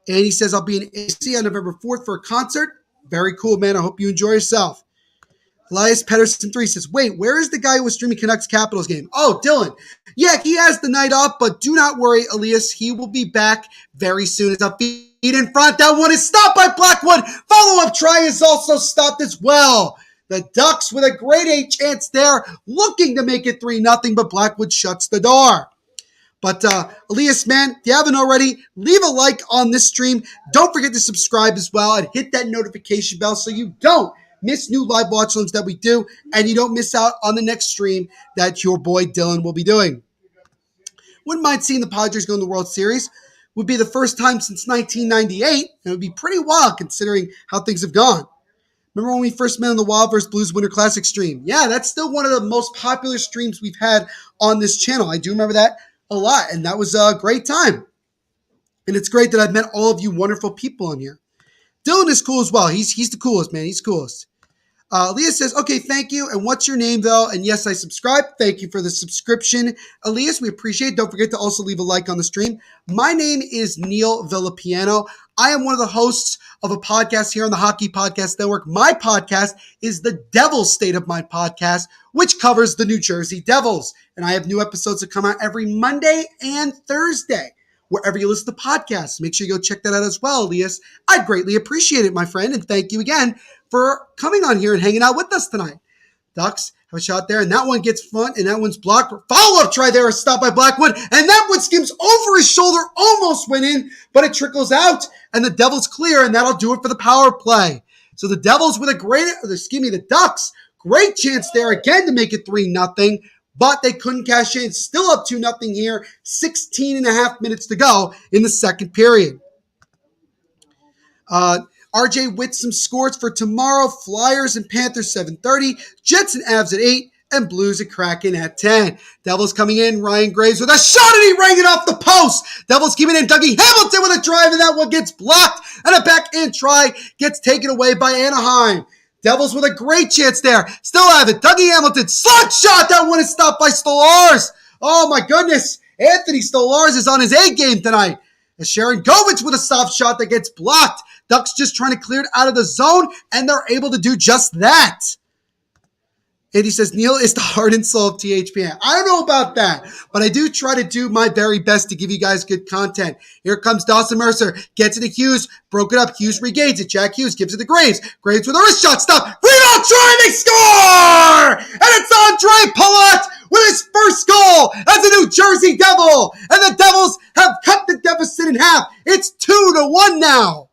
And he says, I'll be in AC on November 4th for a concert. Very cool, man. I hope you enjoy yourself. Elias Pedersen 3 says, wait, where is the guy who was streaming Canucks Capitals game? Oh, Dylan. Yeah, he has the night off, but do not worry, Elias. He will be back very soon. It's a feed in front. That one is stopped by Blackwood. Follow-up try is also stopped as well. The Ducks with a great A chance there, looking to make it 3-0, but Blackwood shuts the door. But Elias, man, if you haven't already, leave a like on this stream. Don't forget to subscribe as well and hit that notification bell so you don't miss new live watch-alongs that we do, and you don't miss out on the next stream that your boy Dylan will be doing. Wouldn't mind seeing the Padres go in the World Series. Would be the first time since 1998, and it would be pretty wild considering how things have gone. Remember when we first met on the Wild vs. Blues Winter Classic stream? Yeah, that's still one of the most popular streams we've had on this channel. I do remember that a lot, and that was a great time. And it's great that I've met all of you wonderful people on here. Dylan is cool as well. He's the coolest, man. He's the coolest. Elias says, okay, thank you. And what's your name, though? And yes, I subscribe. Thank you for the subscription. Elias, we appreciate it. Don't forget to also leave a like on the stream. My name is Neil Villapiano. I am one of the hosts of a podcast here on the Hockey Podcast Network. My podcast is the Devil's State of Mind podcast, which covers the New Jersey Devils. And I have new episodes that come out every Monday and Thursday, wherever you listen to podcasts. Make sure you go check that out as well, Elias. I'd greatly appreciate it, my friend. And thank you again for coming on here and hanging out with us tonight. Ducks have a shot there, and that one gets front, and that one's blocked. Follow-up try there, stopped by Blackwood, and that one skims over his shoulder, almost went in, but it trickles out, and the Devils clear, and that'll do it for the power play. So the Devils with the Ducks, great chance there again to make it 3-0, but they couldn't cash in. Still up 2-0 here, 16 and a half minutes to go in the second period. RJ with some scores for tomorrow. Flyers and Panthers 7:30. Jets and Avs at 8. And Blues and Kraken at 10. Devils coming in. Ryan Graves with a shot and he rang it off the post. Devils keeping in. Dougie Hamilton with a drive and that one gets blocked. And a backhand try gets taken away by Anaheim. Devils with a great chance there. Still have it. Dougie Hamilton. Slot shot. That one is stopped by Stolarz. Oh my goodness. Anthony Stolarz is on his A game tonight. As Sharon Govich with a soft shot that gets blocked. Ducks just trying to clear it out of the zone. And they're able to do just that. And he says, Neil is the heart and soul of THPN. I don't know about that, but I do try to do my very best to give you guys good content. Here comes Dawson Mercer. Gets it to Hughes. Broke it up. Hughes regains it. Jack Hughes gives it to Graves. Graves with a wrist shot. Stop. Rebound try. They score! And it's Andre Palat with his first goal as a New Jersey Devil. And the Devils have cut the deficit in half. It's 2-1 now.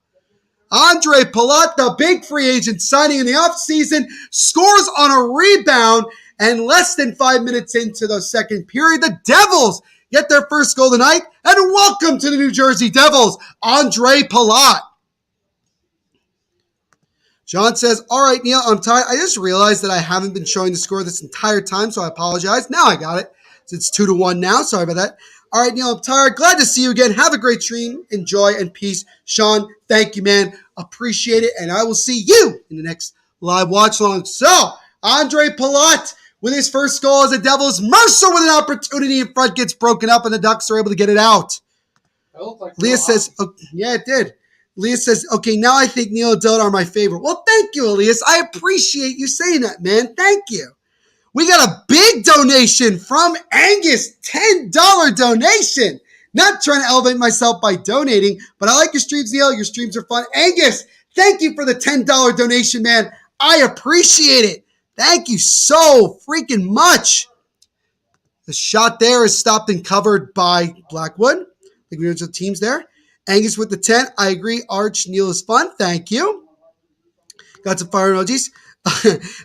Andre Palat, the big free agent signing in the offseason, scores on a rebound, and less than 5 minutes into the second period, the Devils get their first goal tonight, and welcome to the New Jersey Devils, Andre Palat. John says, all right, Neil, I'm tired. I just realized that I haven't been showing the score this entire time, so I apologize. Now I got it. It's 2-1 now. Sorry about that. All right, Neil, I'm tired. Glad to see you again. Have a great stream. Enjoy and peace. Sean, thank you, man. Appreciate it. And I will see you in the next live watch along. So, Andre Palat with his first goal as a Devils. Mercer with an opportunity in front gets broken up, and the Ducks are able to get it out. Leah says, oh, yeah, it did. Leah says, okay, now I think Neil and Dodo are my favorite. Well, thank you, Elias. I appreciate you saying that, man. Thank you. We got a big donation from Angus, $10 donation. Not trying to elevate myself by donating, but I like your streams, Neil. Your streams are fun. Angus, thank you for the $10 donation, man. I appreciate it. Thank you so freaking much. The shot there is stopped and covered by Blackwood. I think we the teams there. Angus with the 10. I agree. Arch, Neil is fun. Thank you. Got some fire emojis.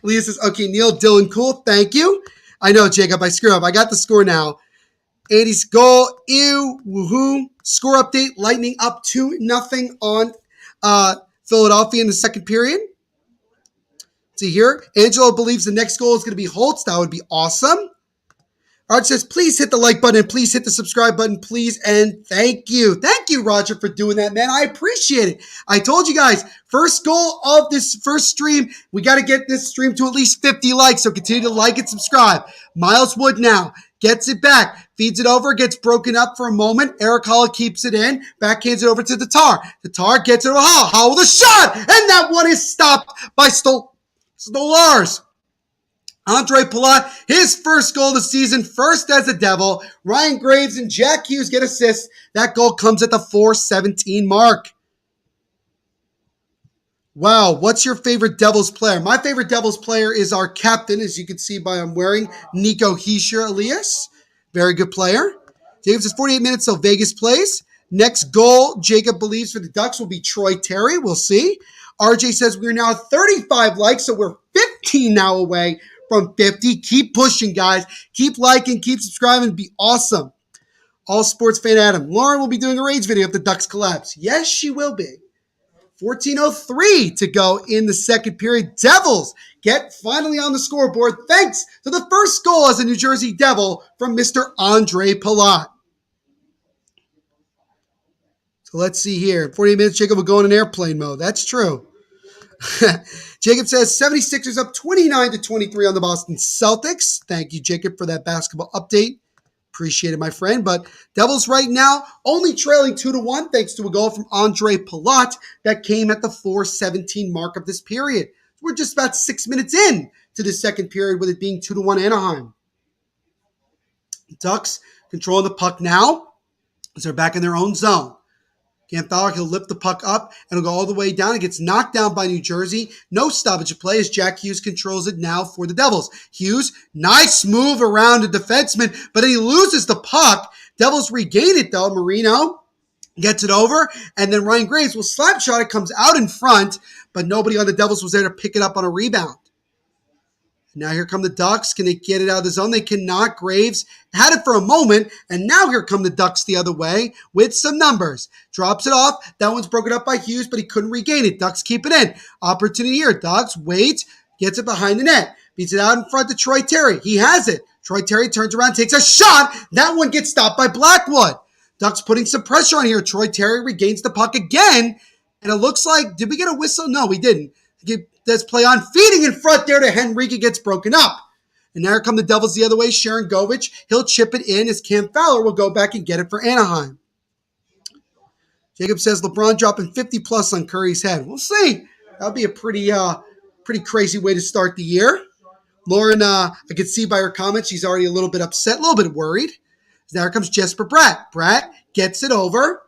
Leah says, okay, Neil, Dylan, cool. Thank you. I know, Jacob, I screwed up. I got the score now. Andy's goal. Ew. Woohoo. Score update. Lightning up 2-0 on Philadelphia in the second period. See here. Angelo believes the next goal is going to be Holtz. That would be awesome. Arch says, please hit the like button and please hit the subscribe button, please. And thank you. Thank you, Roger, for doing that, man. I appreciate it. I told you guys, first goal of this first stream, we got to get this stream to at least 50 likes. So continue to like and subscribe. Miles Wood now gets it back, feeds it over, gets broken up for a moment. Eric Hall keeps it in, backhands it over to Tatar. Tatar gets it to Hall. Hall with a shot, and that one is stopped by Stolarz. Andre Palat, his first goal of the season, first as a Devil. Ryan Graves and Jack Hughes get assists. That goal comes at the 4:17 mark. Wow, what's your favorite Devils player? My favorite Devils player is our captain, as you can see by I'm wearing, Nico Hischier Elias. Very good player. Jacob says 48 minutes till Vegas plays. Next goal, Jacob believes for the Ducks will be Troy Terry. We'll see. RJ says we're now 35 likes, so we're 15 now away from 50. Keep pushing, guys. Keep liking, keep subscribing. Be awesome. All sports fan Adam. Lauren will be doing a rage video if the Ducks collapse. Yes, she will be. 14:03 to go in the second period. Devils get finally on the scoreboard thanks to the first goal as a New Jersey Devil from Mr. Andre Palat. So let's see here. 48 minutes, Jacob will go in airplane mode. That's true. Jacob says 76ers up 29-23 on the Boston Celtics. Thank you, Jacob, for that basketball update. Appreciate it, my friend. But Devils right now only trailing 2-1 thanks to a goal from Andre Palat that came at the 4:17 mark of this period. We're just about 6 minutes in to the second period with it being 2-1 Anaheim. Ducks controlling the puck now as they're back in their own zone. Cam Fowler, he'll lift the puck up and it'll go all the way down. It gets knocked down by New Jersey. No stoppage of play as Jack Hughes controls it now for the Devils. Hughes, nice move around a defenseman, but then he loses the puck. Devils regain it though. Marino gets it over, and then Ryan Graves will slap shot. It comes out in front, but nobody on the Devils was there to pick it up on a rebound. Now here come the Ducks. Can they get it out of the zone? They cannot. Graves had it for a moment, and now here come the Ducks the other way with some numbers. Drops it off. That one's broken up by Hughes, but he couldn't regain it. Ducks keep it in. Opportunity here. Ducks wait, gets it behind the net. Beats it out in front to Troy Terry. He has it. Troy Terry turns around, takes a shot. That one gets stopped by Blackwood. Ducks putting some pressure on here. Troy Terry regains the puck again, and it looks like, did we get a whistle? No, we didn't. Let's play on, feeding in front there to Henrique, gets broken up. And there come the Devils the other way. Sharon Govich, he'll chip it in as Cam Fowler will go back and get it for Anaheim. Jacob says LeBron dropping 50 plus on Curry's head. We'll see. That'll be a pretty crazy way to start the year. Lauren, I could see by her comments, she's already a little bit upset, a little bit worried. There comes Jesper Bratt. Bratt gets it over.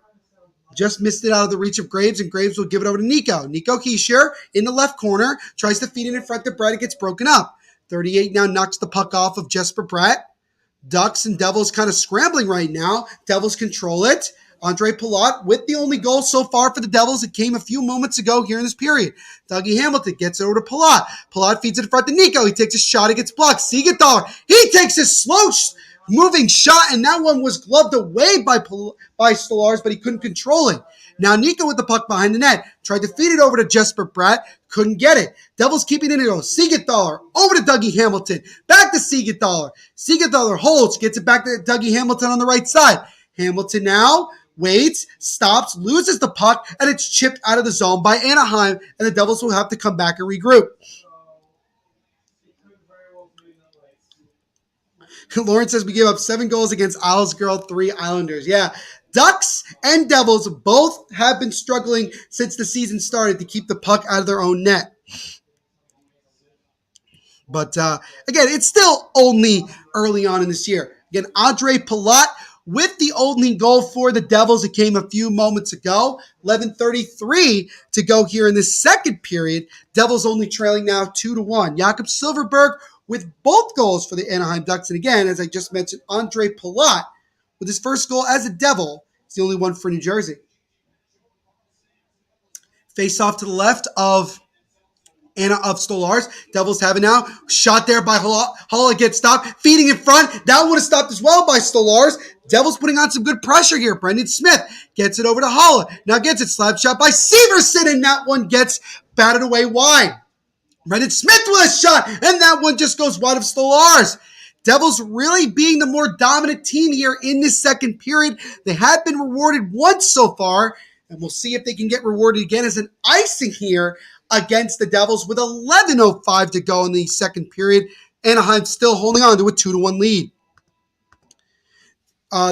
Just missed it out of the reach of Graves, and Graves will give it over to Nico. Nico Hischier in the left corner, tries to feed it in front to Bratt. It gets broken up. 38 now knocks the puck off of Jesper Bratt. Ducks and Devils kind of scrambling right now. Devils control it. Andre Palat with the only goal so far for the Devils. It came a few moments ago here in this period. Dougie Hamilton gets it over to Palat. Palat feeds it in front to Nico. He takes a shot. It gets blocked. Siegenthaler, he takes a slow moving shot, and that one was gloved away by Stolarz, but he couldn't control it. Now Nico with the puck behind the net. Tried to feed it over to Jesper Bratt. Couldn't get it. Devils keeping it in. Siegenthaler over to Dougie Hamilton. Back to Siegenthaler. Siegenthaler holds. Gets it back to Dougie Hamilton on the right side. Hamilton now waits, stops, loses the puck, and it's chipped out of the zone by Anaheim, and the Devils will have to come back and regroup. Lawrence says we gave up 7 goals against Isles Girl, 3 Islanders. Yeah, Ducks and Devils both have been struggling since the season started to keep the puck out of their own net. But again, it's still only early on in this year. Again, Andre Palat with the only goal for the Devils. It came a few moments ago. 11:33 to go here in this second period. Devils only trailing now 2-1. Jakob Silfverberg with both goals for the Anaheim Ducks. And again, as I just mentioned, Andre Palat with his first goal as a Devil. It's the only one for New Jersey. Face off to the left of Stolarz. Devils have it now. Shot there by Holla gets stopped. Feeding in front. That one is stopped as well by Stolarz. Devils putting on some good pressure here. Brendan Smith gets it over to Holla. Now gets it slap shot by Severson, and that one gets batted away wide. Brendan Smith with a shot, and that one just goes wide of Stolarz. Devils really being the more dominant team here in this second period. They have been rewarded once so far, and we'll see if they can get rewarded again as an icing here against the Devils with 11:05 to go in the second period. Anaheim still holding on to a 2-1 lead.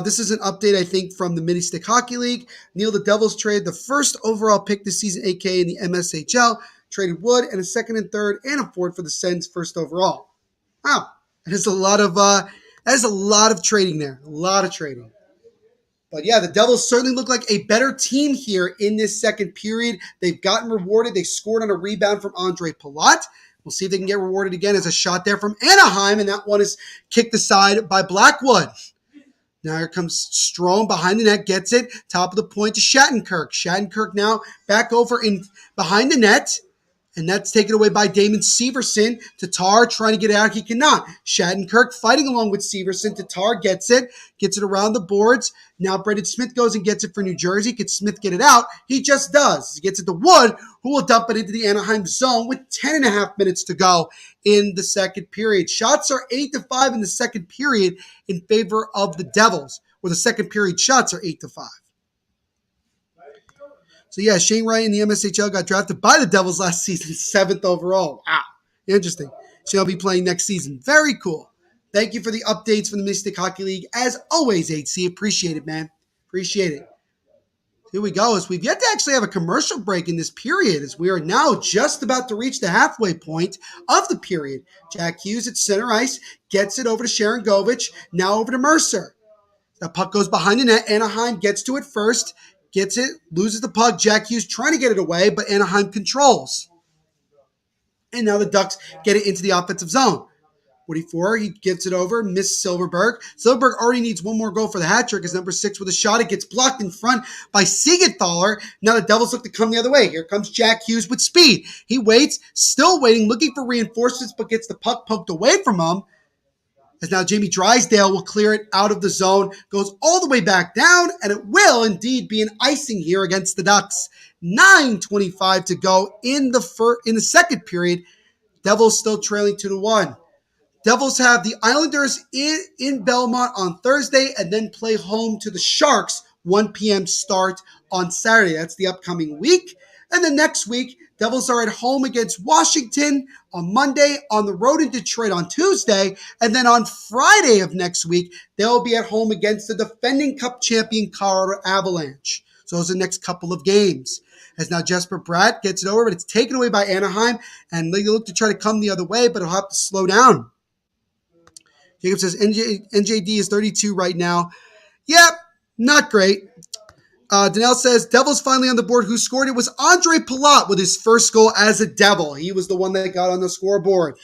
This is an update, I think, from the Mini Stick Hockey League. Neil, the Devils traded the first overall pick this season, aka in the MSHL. Traded Wood and a second and third and a fourth for the Sens first overall. Wow, that is a lot of trading there. A lot of trading. But yeah, the Devils certainly look like a better team here in this second period. They've gotten rewarded. They scored on a rebound from Andre Palat. We'll see if they can get rewarded again as a shot there from Anaheim, and that one is kicked aside by Blackwood. Now here comes Strome behind the net, gets it, top of the point to Shattenkirk. Shattenkirk now back over in behind the net, and that's taken away by Damon Severson. Tatar trying to get out, he cannot. Shattenkirk fighting along with Severson. Tatar gets it around the boards. Now Brendan Smith goes and gets it for New Jersey. Can Smith get it out? He just does. He gets it to Wood, who will dump it into the Anaheim zone with 10.5 minutes to go in the second period. Shots are 8-5 in the second period in favor of the Devils, where the second period shots are 8-5. So yeah, Shane Wright in the MSHL got drafted by the Devils last season, 7th overall. Wow, interesting. She'll be playing next season. Very cool. Thank you for the updates from the Mystic Hockey League. As always, HC, appreciate it, man. Appreciate it. Here we go. As we've yet to actually have a commercial break in this period, as we are now just about to reach the halfway point of the period. Jack Hughes at center ice gets it over to Sharon Govich, now over to Mercer. The puck goes behind the net. Anaheim gets to it first. Gets it, loses the puck. Jack Hughes trying to get it away, but Anaheim controls. And now the Ducks get it into the offensive zone. 44, he gives it over, missed Silverberg. Silverberg already needs one more goal for the hat trick as number 6 with a shot. It gets blocked in front by Siegenthaler. Now the Devils look to come the other way. Here comes Jack Hughes with speed. He waits, still waiting, looking for reinforcements, but gets the puck poked away from him. As now Jamie Drysdale will clear it out of the zone, goes all the way back down, and it will indeed be an icing here against the Ducks. 9:25 to go in the second period. Devils still trailing 2-1. Devils have the Islanders in Belmont on Thursday and then play home to the Sharks, 1 p.m. start on Saturday. That's the upcoming week. And then next week, Devils are at home against Washington on Monday, on the road in Detroit on Tuesday, and then on Friday of next week, they'll be at home against the defending Cup champion Colorado Avalanche. So those are the next couple of games. As now Jesper Bratt gets it over, but it's taken away by Anaheim, and they look to try to come the other way, but it'll have to slow down. Jacob says NJD is 32 right now. Yep, not great. Danelle says, Devils finally on the board. Who scored it was Andre Palat with his first goal as a Devil. He was the one that got on the scoreboard.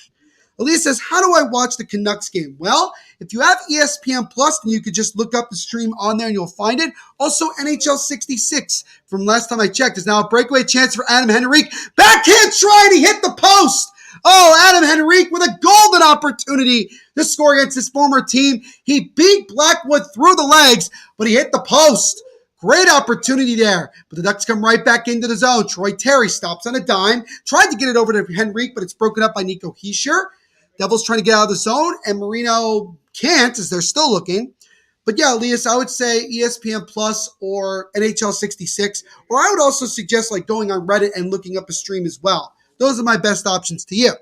Elise says, how do I watch the Canucks game? Well, if you have ESPN Plus, then you could just look up the stream on there and you'll find it. Also, NHL 66 from last time I checked is now a breakaway chance for Adam Henrique. Backhand try, he hit the post. Oh, Adam Henrique with a golden opportunity to score against his former team. He beat Blackwood through the legs, but he hit the post. Great opportunity there. But the Ducks come right back into the zone. Troy Terry stops on a dime. Tried to get it over to Henrique, but it's broken up by Nico Hischier. Devils trying to get out of the zone, and Marino can't as they're still looking. But yeah, Elias, I would say ESPN Plus or NHL 66. Or I would also suggest like going on Reddit and looking up a stream as well. Those are my best options to you.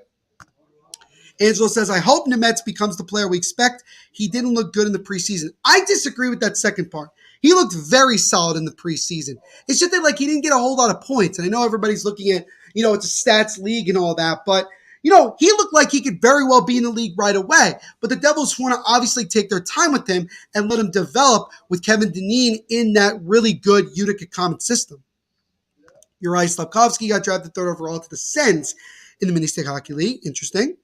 Angelo says, I hope Nemeth becomes the player we expect. He didn't look good in the preseason. I disagree with that second part. He looked very solid in the preseason. It's just that like he didn't get a whole lot of points. And I know everybody's looking at, it's a stats league and all that. But, he looked like he could very well be in the league right away. But the Devils want to obviously take their time with him and let him develop with Kevin Dineen in that really good Utica Common system. Uri Slavkovsky got drafted 3rd overall to the Sens in the Mini Stick Hockey League. Interesting.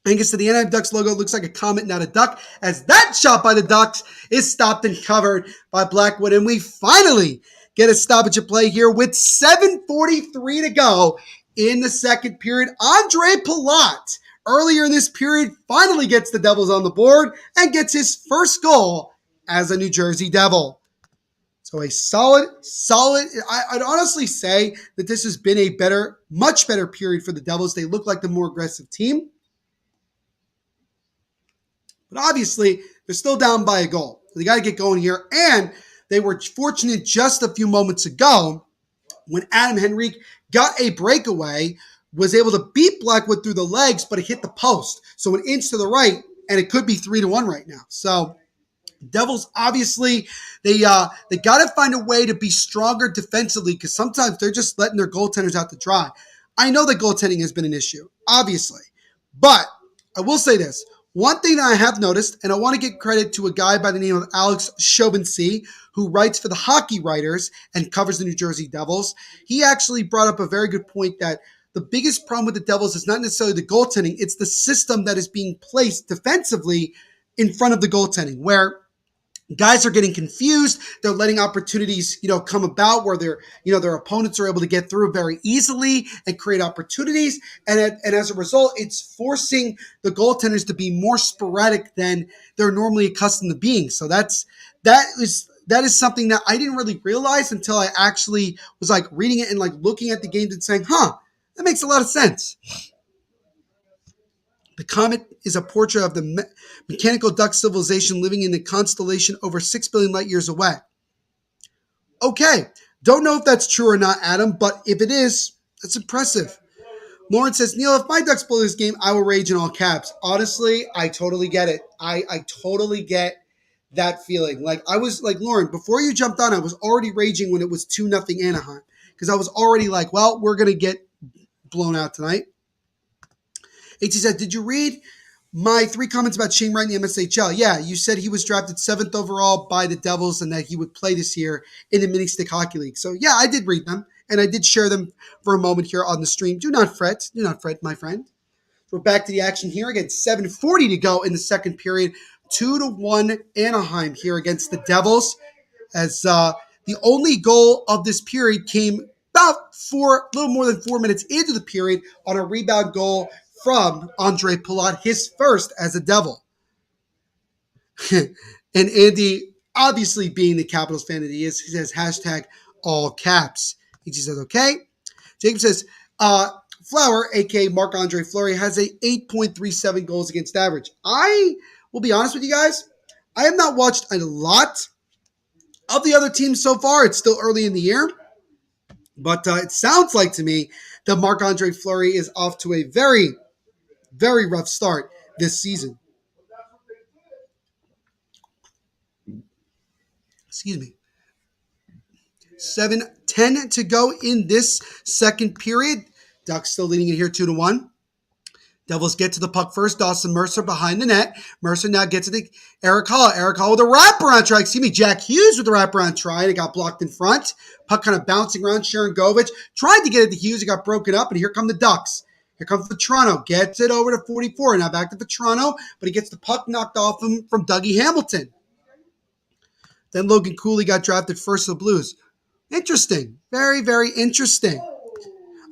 Angus to the Anaheim Ducks logo looks like a comet, not a duck, as that shot by the Ducks is stopped and covered by Blackwood. And we finally get a stoppage of play here with 7:43 to go in the second period. Andre Palat, earlier in this period, finally gets the Devils on the board and gets his first goal as a New Jersey Devil. So a solid, I'd honestly say that this has been a much better period for the Devils. They look like the more aggressive team. But obviously, they're still down by a goal. So they got to get going here. And they were fortunate just a few moments ago when Adam Henrique got a breakaway, was able to beat Blackwood through the legs, but it hit the post. So an inch to the right, and it could be 3-1 right now. So Devils, obviously, they got to find a way to be stronger defensively because sometimes they're just letting their goaltenders out to dry. I know that goaltending has been an issue, obviously. But I will say this. One thing that I have noticed, and I want to give credit to a guy by the name of Alex Chauvency, who writes for the Hockey Writers and covers the New Jersey Devils. He actually brought up a very good point that the biggest problem with the Devils is not necessarily the goaltending, it's the system that is being placed defensively in front of the goaltending, where guys are getting confused. They're letting opportunities, come about where their opponents are able to get through very easily and create opportunities. And as a result, it's forcing the goaltenders to be more sporadic than they're normally accustomed to being. So that is something that I didn't really realize until I actually was like reading it and like looking at the games and saying, that makes a lot of sense. The comet is a portrait of the mechanical duck civilization living in a constellation over 6 billion light years away. Okay, don't know if that's true or not, Adam, but if it is, that's impressive. Lauren says, Neil, if my Ducks blow this game, I will rage in all caps. Honestly, I totally get it. I totally get that feeling. Like I was like, Lauren, before you jumped on, I was already raging when it was 2-0 Anaheim because I was already like, well, we're going to get blown out tonight. HC said, did you read my 3 comments about Shane Wright in the MSHL? Yeah, you said he was drafted 7th overall by the Devils and that he would play this year in the Mini Stick Hockey League. So yeah, I did read them and I did share them for a moment here on the stream. Do not fret, my friend. We're back to the action here again. 7:40 to go in the second period. 2-1 Anaheim here against the Devils. As the only goal of this period came a little more than 4 minutes into the period on a rebound goal from Andre Palat, his first as a Devil. And Andy, obviously being the Capitals fan that he says hashtag all caps. He just says, okay. Jacob says, Flower, a.k.a. Marc-Andre Fleury, has a 8.37 goals against average. I will be honest with you guys. I have not watched a lot of the other teams so far. It's still early in the year. But it sounds like to me that Marc-Andre Fleury is off to a very, very rough start this season. Excuse me. 7:10 to go in this second period. Ducks still leading it here 2-1. Devils get to the puck first. Dawson Mercer behind the net. Mercer now gets to the Eric Hall. Eric Hall with a wraparound try. Excuse me, Jack Hughes with the wraparound try. And it got blocked in front. Puck kind of bouncing around. Sharon Govich tried to get it to Hughes. It got broken up. And here come the Ducks. Here comes Vetrano. Gets it over to 44. Now back to Vetrano. But he gets the puck knocked off him from Dougie Hamilton. Then Logan Cooley got drafted first to the Blues. Interesting. Very, very interesting.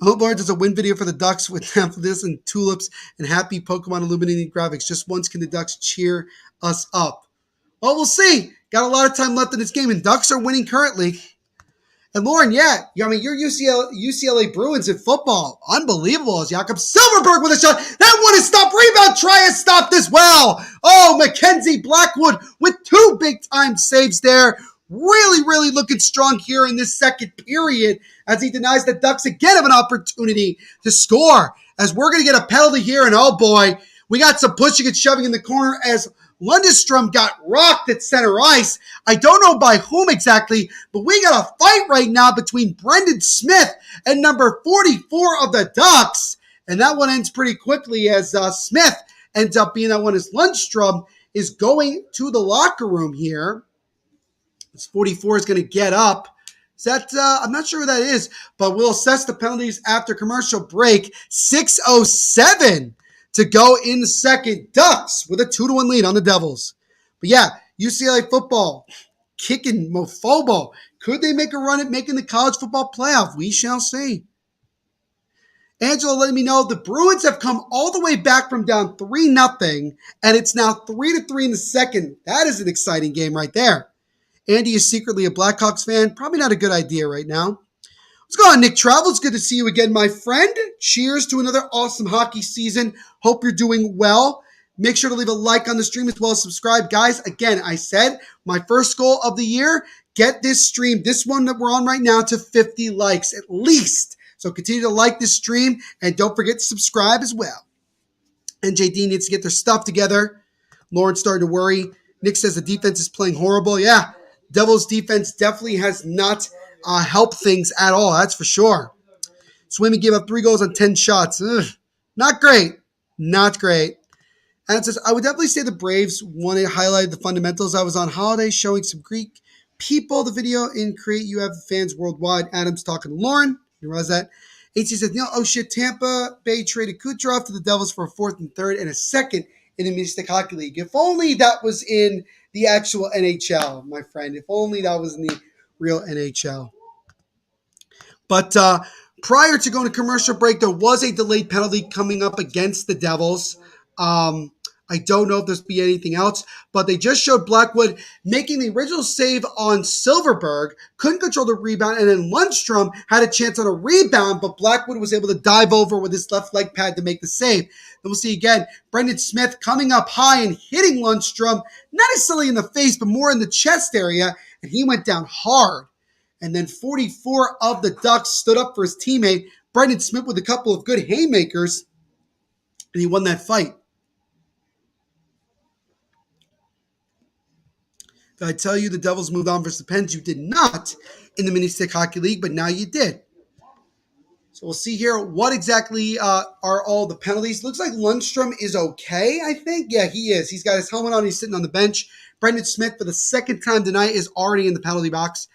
I hope Lawrence does a win video for the Ducks with daffodils and tulips and happy Pokemon illuminating graphics. Just once can the Ducks cheer us up. Well, we'll see. Got a lot of time left in this game, and Ducks are winning currently. And Lauren, your UCLA Bruins in football. Unbelievable as Jakob Silfverberg with a shot. That one is stopped. Rebound try is stopped as well. Oh, Mackenzie Blackwood with 2 big-time saves there. Really, really looking strong here in this second period as he denies the Ducks again of an opportunity to score. As we're going to get a penalty here, and oh boy, we got some pushing and shoving in the corner as Lundestrom got rocked at center ice. I don't know by whom exactly, but we got a fight right now between Brendan Smith and number 44 of the Ducks. And that one ends pretty quickly as Smith ends up being that one as Lundstrom is going to the locker room here. This 44 is going to get up. Is that, I'm not sure who that is, but we'll assess the penalties after commercial break. 6:07 to go in the second. Ducks with a 2-1 lead on the Devils. But yeah, UCLA football, kicking Mofobo. Could they make a run at making the college football playoff? We shall see. Angela letting me know the Bruins have come all the way back from down 3-0, and it's now 3-3 in the second. That is an exciting game right there. Andy is secretly a Blackhawks fan. Probably not a good idea right now. What's going on, Nick Travel? It's good to see you again, my friend. Cheers to another awesome hockey season. Hope you're doing well. Make sure to leave a like on the stream as well as subscribe. Guys, again, I said my first goal of the year, get this stream, this one that we're on right now, to 50 likes at least. So continue to like this stream and don't forget to subscribe as well. NJD needs to get their stuff together. Lauren's starting to worry. Nick says the defense is playing horrible. Yeah. Devils defense definitely has not helped things at all. That's for sure. Swimmy gave up 3 goals on 10 shots. Ugh, not great. Not great. And it says, I would definitely say the Braves want to highlight the fundamentals. I was on holiday showing some Greek people the video in Create. You have fans worldwide. Adam's talking to Lauren. You realize that? HC says, oh shit, Tampa Bay traded Kucherov to the Devils for a 4th and 3rd and a 2nd in the Mystic Hockey League. If only that was in the actual NHL, my friend. If only that was in the real NHL. But prior to going to commercial break, there was a delayed penalty coming up against the Devils. I don't know if there's be anything else, but they just showed Blackwood making the original save on Silfverberg, couldn't control the rebound, and then Lundstrom had a chance on a rebound, but Blackwood was able to dive over with his left leg pad to make the save. Then we'll see again, Brendan Smith coming up high and hitting Lundstrom, not necessarily in the face, but more in the chest area, and he went down hard. And then 44 of the Ducks stood up for his teammate, Brendan Smith, with a couple of good haymakers, and he won that fight. Did I tell you the Devils moved on versus the Pens? You did not in the Mini Stick Hockey League, but now you did. So we'll see here what exactly are all the penalties. Looks like Lundstrom is okay, I think. Yeah, he is. He's got his helmet on. He's sitting on the bench. Brendan Smith, for the second time tonight, is already in the penalty box.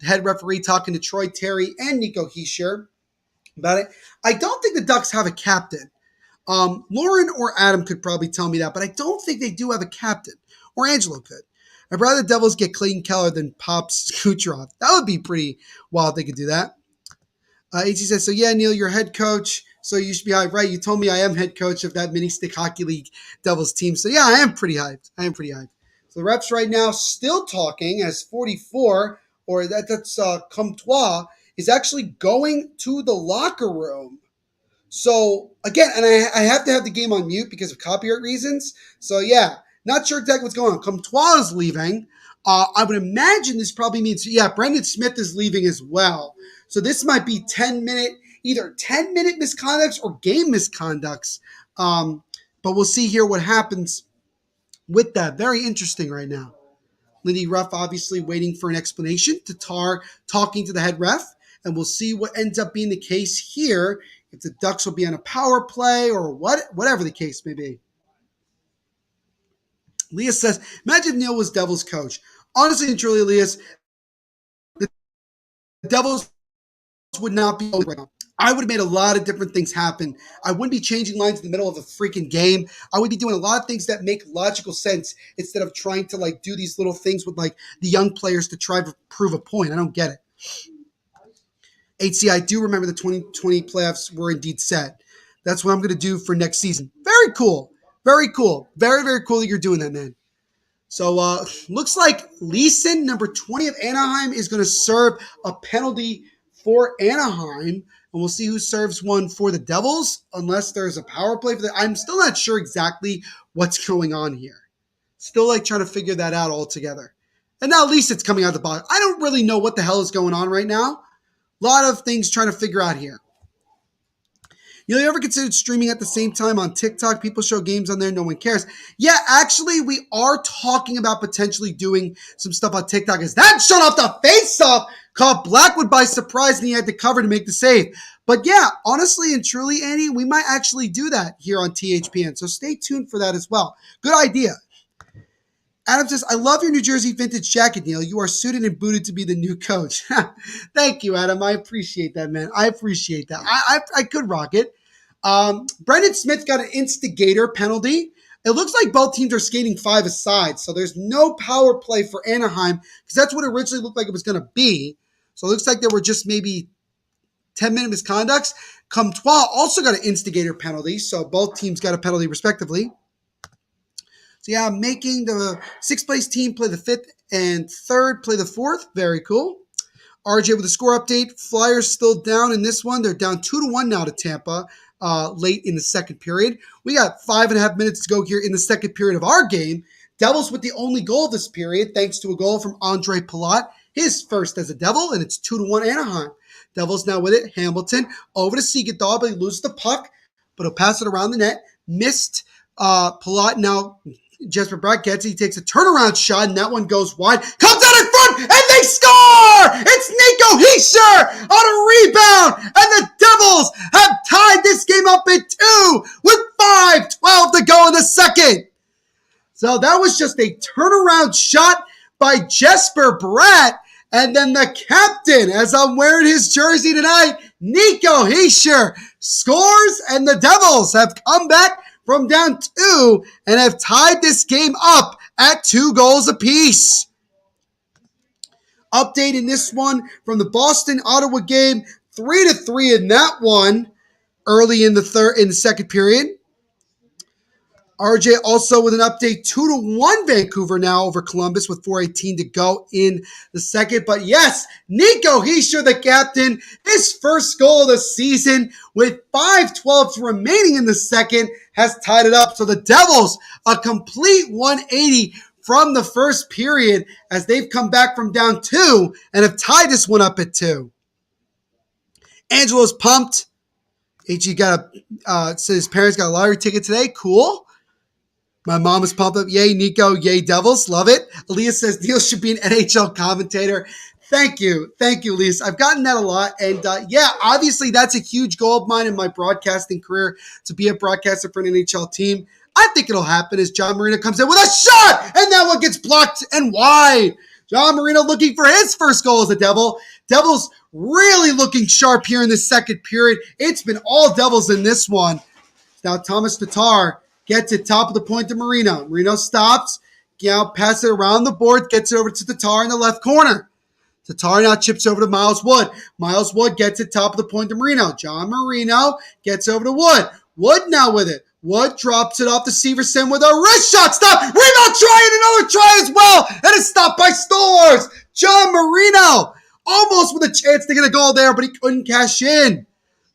Head referee talking to Troy Terry and Nico Hischier about it. I don't think the Ducks have a captain. Lauren or Adam could probably tell me that, but I don't think they do have a captain. Or Angelo could. I'd rather the Devils get Clayton Keller than Pops Kucherov. That would be pretty wild if they could do that. HC says, so yeah, Neil, you're head coach, so you should be hyped. Right, you told me I am head coach of that mini stick hockey league Devils team. So yeah, I am pretty hyped. So the reps right now still talking as 44, or that's Comtois, is actually going to the locker room. So again, and I have to have the game on mute because of copyright reasons. So yeah, not sure exactly what's going on. Comtois is leaving. I would imagine this probably means, yeah, Brendan Smith is leaving as well. So this might be either 10-minute misconducts or game misconducts. But we'll see here what happens with that. Very interesting right now. Lindy Ruff obviously waiting for an explanation. Tatar talking to the head ref. And we'll see what ends up being the case here. If the Ducks will be on a power play or whatever the case may be. Leah says, imagine if Neil was Devils coach. Honestly and truly, Elias, the Devils would not be right now. I would have made a lot of different things happen. I wouldn't be changing lines in the middle of a freaking game. I would be doing a lot of things that make logical sense instead of trying to do these little things with the young players to try to prove a point. I don't get it. HC, I do remember the 2020 playoffs were indeed set. That's what I'm going to do for next season. Very cool. Very cool. Very, very cool that you're doing that, man. So looks like Leeson, number 20 of Anaheim, is going to serve a penalty for Anaheim. And we'll see who serves one for the Devils, unless there's a power play for that. I'm still not sure exactly what's going on here. Still trying to figure that out altogether. And now Leeson's coming out the box. I don't really know what the hell is going on right now. A lot of things trying to figure out here. You ever considered streaming at the same time on TikTok? People show games on there. No one cares. Yeah, actually, we are talking about potentially doing some stuff on TikTok. As that shut off the face-off, caught Blackwood by surprise, and he had to cover to make the save. But yeah, honestly and truly, Andy, we might actually do that here on THPN. So stay tuned for that as well. Good idea. Adam says, I love your New Jersey vintage jacket, Neil. You are suited and booted to be the new coach. Thank you, Adam. I appreciate that, man. I appreciate that. I could rock it. Brendan Smith got an instigator penalty. It looks like both teams are skating 5 aside, so there's no power play for Anaheim because that's what it originally looked like it was going to be. So it looks like there were just maybe 10-minute misconducts. Comtois also got an instigator penalty, so both teams got a penalty respectively. So yeah, making the 6th place team play the 5th and 3rd play the 4th. Very cool. RJ with a score update. Flyers still down in this one. They're down 2-1 now to Tampa late in the second period. We got 5.5 minutes to go here in the second period of our game. Devils with the only goal this period, thanks to a goal from Andre Palat, his first as a Devil, and it's 2-1 Anaheim. Devils now with it. Hamilton over to Seagadal, but he loses the puck, but he'll pass it around the net. Missed Palat now. Jesper Bratt gets it. He takes a turnaround shot, and that one goes wide. Comes out in front, and they score! It's Nico Hischier on a rebound, and the Devils have tied this game up at 2 with 5:12 to go in the second. So that was just a turnaround shot by Jesper Bratt, and then the captain, as I'm wearing his jersey tonight, Nico Hischier, scores, and the Devils have come back from down 2 and have tied this game up at 2 goals apiece. Update in this one from the Boston-Ottawa game, 3-3 in that one early in the second period. RJ also with an update, 2-1 Vancouver now over Columbus with 4:18 to go in the second. But yes, Nico Hischier, the captain, his first goal of the season with 5:12 remaining in the second has tied it up. So the Devils, a complete 180 from the first period as they've come back from down 2 and have tied this one up at 2. Angelo's pumped. HG said his parents got a lottery ticket today. Cool. My mom is pumped up. Yay, Nico. Yay, Devils. Love it. Elias says Neil should be an NHL commentator. Thank you. Thank you, Elias. I've gotten that a lot. And yeah, obviously that's a huge goal of mine in my broadcasting career to be a broadcaster for an NHL team. I think it'll happen as John Marino comes in with a shot. And that one gets blocked and wide. John Marino looking for his first goal as a Devil. Devils really looking sharp here in the second period. It's been all Devils in this one. Now Thomas Tatar gets it top of the point to Marino. Marino stops, passes it around the board, gets it over to Tatar in the left corner. Tatar now chips over to Miles Wood. Miles Wood gets it top of the point to Marino. John Marino gets over to Wood. Wood now with it. Wood drops it off to Severson with a wrist shot. Stop! Rebound try and another try as well. And it's stopped by Stores. John Marino almost with a chance to get a goal there, but he couldn't cash in.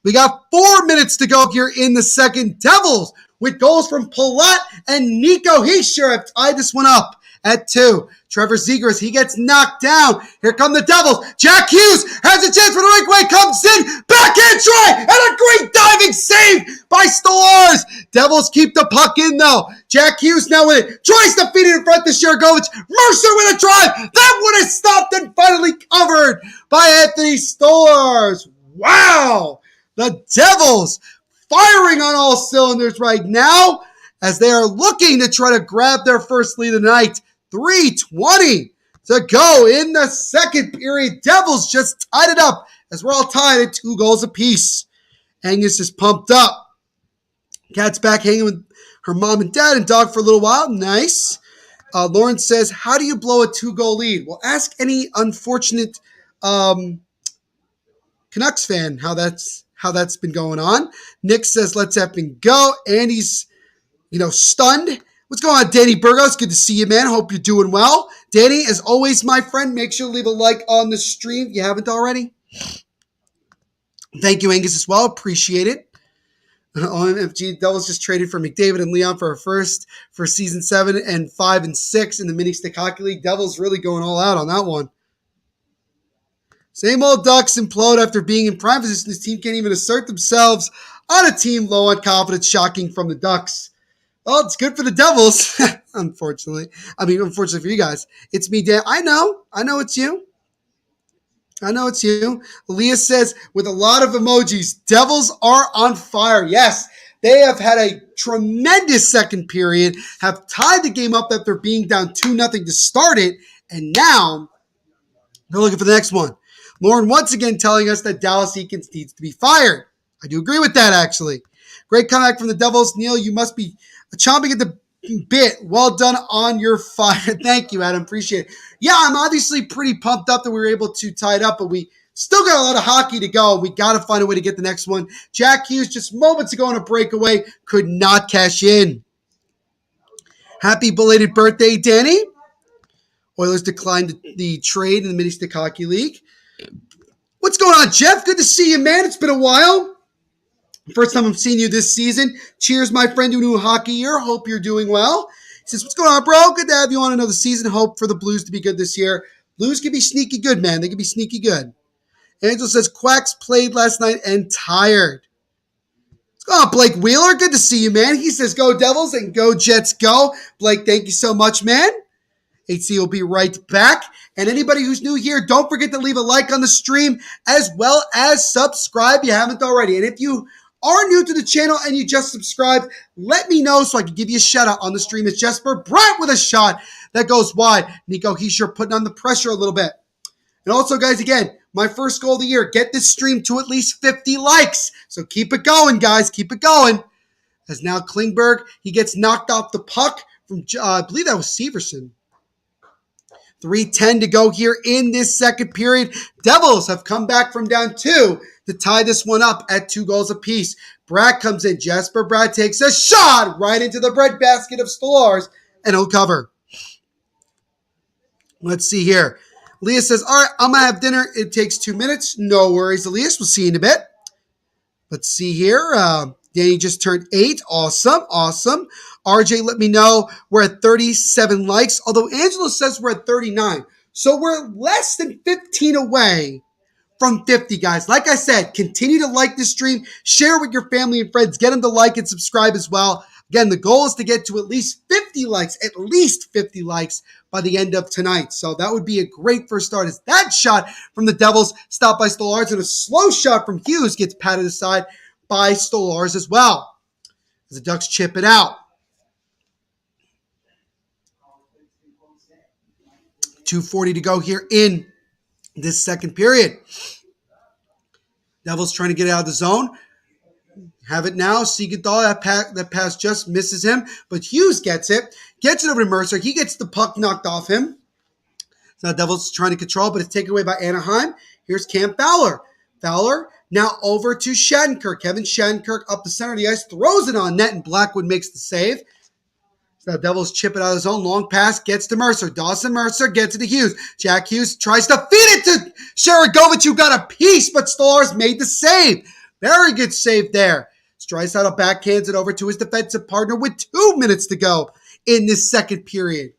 We got 4 minutes to go here in the second. Devils with goals from Palat and Nico Hischier have tied this one up at 2. Trevor Zegras, he gets knocked down. Here come the Devils. Jack Hughes has a chance for the right way, comes in, backhand try, and a great diving save by Stolarz. Devils keep the puck in though. Jack Hughes now with it, tries to feed it in front to Shergovich. Mercer with a drive. That one is stopped and finally covered by Anthony Stolarz. Wow! The Devils firing on all cylinders right now as they are looking to try to grab their first lead of the night. 3:20 to go in the second period. Devils just tied it up as we're all tied at 2 goals apiece. Angus is pumped up. Kat's back hanging with her mom and dad and dog for a little while. Nice. Lauren says, how do you blow a 2-goal lead? Well, ask any unfortunate Canucks fan how that's been going on. Nick says, let's effing go. Andy's, stunned. What's going on, Danny Burgos? Good to see you, man. Hope you're doing well. Danny, as always, my friend, make sure to leave a like on the stream if you haven't already. Thank you, Angus, as well. Appreciate it. OMFG, Devils just traded for McDavid and Leon for a first for season 7 and 5 and 6 in the mini stick hockey league. Devils really going all out on that one. Same old Ducks implode after being in prime position. This team can't even assert themselves on a team low on confidence. Shocking from the Ducks. Well, it's good for the Devils, unfortunately. Unfortunately for you guys. It's me, Dan. I know it's you. Leah says, with a lot of emojis, Devils are on fire. Yes, they have had a tremendous second period, have tied the game up after being down 2-0 to start it, and now they're looking for the next one. Lauren once again telling us that Dallas Eakins needs to be fired. I do agree with that, actually. Great comeback from the Devils. Neil, you must be chomping at the bit. Well done on your fire. Thank you, Adam. Appreciate it. Yeah, I'm obviously pretty pumped up that we were able to tie it up, but we still got a lot of hockey to go. We got to find a way to get the next one. Jack Hughes just moments ago on a breakaway could not cash in. Happy belated birthday, Danny. Oilers declined the trade in the Mini Stick Hockey League. What's going on, Jeff? Good to see you, man. It's been a while. First time I'm seeing you this season. Cheers, my friend, to a new hockey year. Hope you're doing well. He says, what's going on, bro? Good to have you on another season. Hope for the Blues to be good this year. Blues can be sneaky good, man. They can be sneaky good. Angel says, Quacks played last night and tired. What's going on, Blake Wheeler? Good to see you, man. He says, go Devils and go Jets go. Blake, thank you so much, man. HC will be right back. And anybody who's new here, don't forget to leave a like on the stream as well as subscribe if you haven't already. And if you are new to the channel and you just subscribed, let me know so I can give you a shout out on the stream. It's Jesper Brandt with a shot that goes wide. Nico Hischier putting on the pressure a little bit. And also, guys, again, my first goal of the year, get this stream to at least 50 likes. So keep it going, guys. Keep it going. As now Klingberg, he gets knocked off the puck from, I believe that was Severson. 3:10 to go here in this second period. Devils have come back from down 2 to tie this one up at 2 goals apiece. Brad comes in. Jesper Brad takes a shot right into the breadbasket of Stolarz, and he'll cover. Let's see here. Leah says, all right, I'm going to have dinner. It takes 2 minutes. No worries, Elias. We'll see you in a bit. Let's see here. Danny just turned 8. Awesome. RJ, let me know. We're at 37 likes, although Angela says we're at 39. So we're less than 15 away from 50, guys. Like I said, continue to like this stream, share with your family and friends, get them to like and subscribe as well. Again, the goal is to get to at least 50 likes by the end of tonight. So that would be a great first start. As that shot from the Devils stopped by Stolarz, and a slow shot from Hughes gets patted aside by Stolarz as well. As the Ducks chip it out. 2:40 to go here in this second period. Devils trying to get out of the zone. Have it now. Siegenthaler, that pass just misses him, but Hughes gets it over to Mercer. He gets the puck knocked off him. So now Devils trying to control, but it's taken away by Anaheim. Here's Cam Fowler. Fowler now over to Shattenkirk. Kevin Shattenkirk up the center of the ice, throws it on net, and Blackwood makes the save. So now Devils chip it out of his own. Long pass gets to Mercer. Dawson Mercer gets it to Hughes. Jack Hughes tries to feed it to Sharagovich, who got a piece, but Stolarz made the save. Very good save there. Draisaitl backhands it over to his defensive partner with 2 minutes to go in this second period.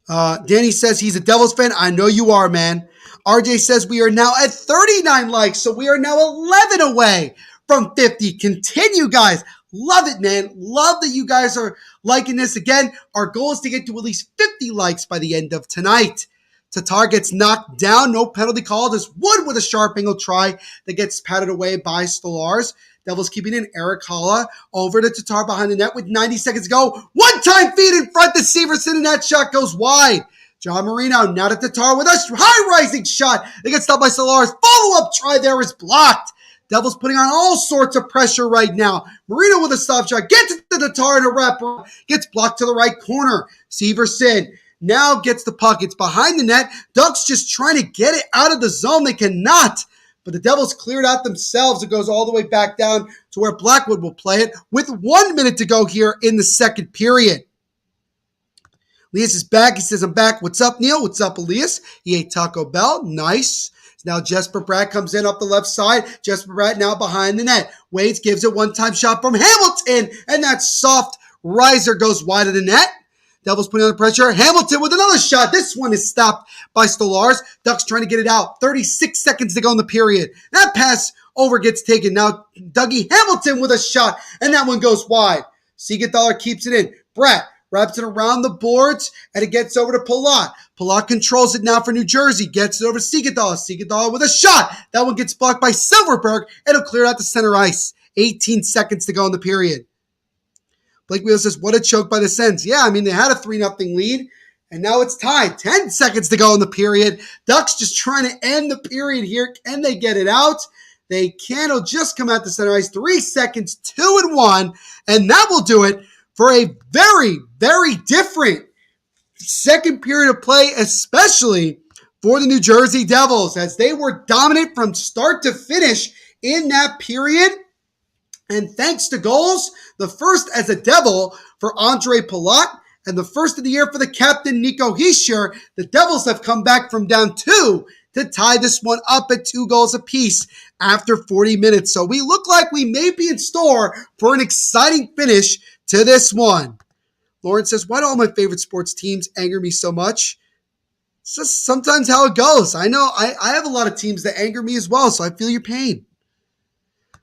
Danny says he's a Devils fan. I know you are, man. RJ says we are now at 39 likes, so we are now 11 away from 50. Continue, guys. Love it, man. Love that you guys are liking this. Again, our goal is to get to at least 50 likes by the end of tonight. Tatar gets knocked down. No penalty called as Wood with a sharp angle try that gets patted away by Stolarz. Devils keeping in Eric Haula over to Tatar behind the net with 90 seconds to go. One-time feed in front to Severson, and that shot goes wide. John Marino now to Tatar with a high-rising shot. They get stopped by Stolarz. Follow-up try there is blocked. Devils putting on all sorts of pressure right now. Marino with a stop shot. Gets to the Tatar in a wrap. Gets blocked to the right corner. Severson now gets the puck. It's behind the net. Ducks just trying to get it out of the zone. They cannot. But the Devils cleared out themselves. It goes all the way back down to where Blackwood will play it with 1 minute to go here in the second period. Elias is back. He says, I'm back. What's up, Neil? What's up, Elias? He ate Taco Bell. Nice. Now Jesper Bratt comes in up the left side. Jesper Bratt now behind the net. Waits gives it one-time shot from Hamilton, and that soft riser goes wide of the net. Devils putting on the pressure. Hamilton with another shot. This one is stopped by Stolarz. Ducks trying to get it out. 36 seconds to go in the period. That pass over gets taken. Now Dougie Hamilton with a shot, and that one goes wide. Siegenthaler keeps it in. Bratt wraps it around the boards, and it gets over to Palat. Palat controls it now for New Jersey. Gets it over to Siegenthaler. Siegenthaler with a shot. That one gets blocked by Silverberg, and it'll clear out the center ice. 18 seconds to go in the period. Blake Wheeler says, what a choke by the Sens. Yeah, I mean, they had a 3-0 lead, and now it's tied. 10 seconds to go in the period. Ducks just trying to end the period here. Can they get it out? They can. It'll just come out the center ice. 3 seconds, 2-1, and that will do it for a very, very different second period of play, especially for the New Jersey Devils, as they were dominant from start to finish in that period. And thanks to goals, the first as a Devil for Andre Palat, and the first of the year for the captain, Nico Hischier, the Devils have come back from down 2 to tie this one up at 2 goals apiece after 40 minutes. So we look like we may be in store for an exciting finish to this one. Lauren says, why do all my favorite sports teams anger me so much? It's just sometimes how it goes. I know I have a lot of teams that anger me as well, so I feel your pain.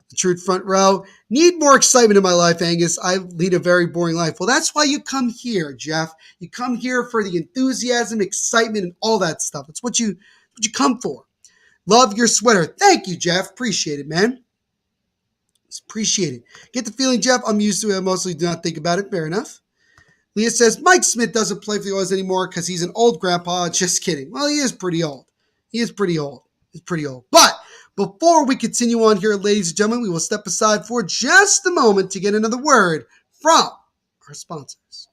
The Truth Front Row. Need more excitement in my life, Angus. I lead a very boring life. Well, that's why you come here, Jeff. You come here for the enthusiasm, excitement, and all that stuff. That's what you come for. Love your sweater. Thank you, Jeff. Appreciate it, man. Appreciate it. Get the feeling, Jeff. I'm used to it. I mostly do not think about it. Fair enough. Leah says, Mike Smith doesn't play for the Oilers anymore because he's an old grandpa. Just kidding. Well, he is pretty old. He's pretty old. But before we continue on here, ladies and gentlemen, we will step aside for just a moment to get another word from our sponsors.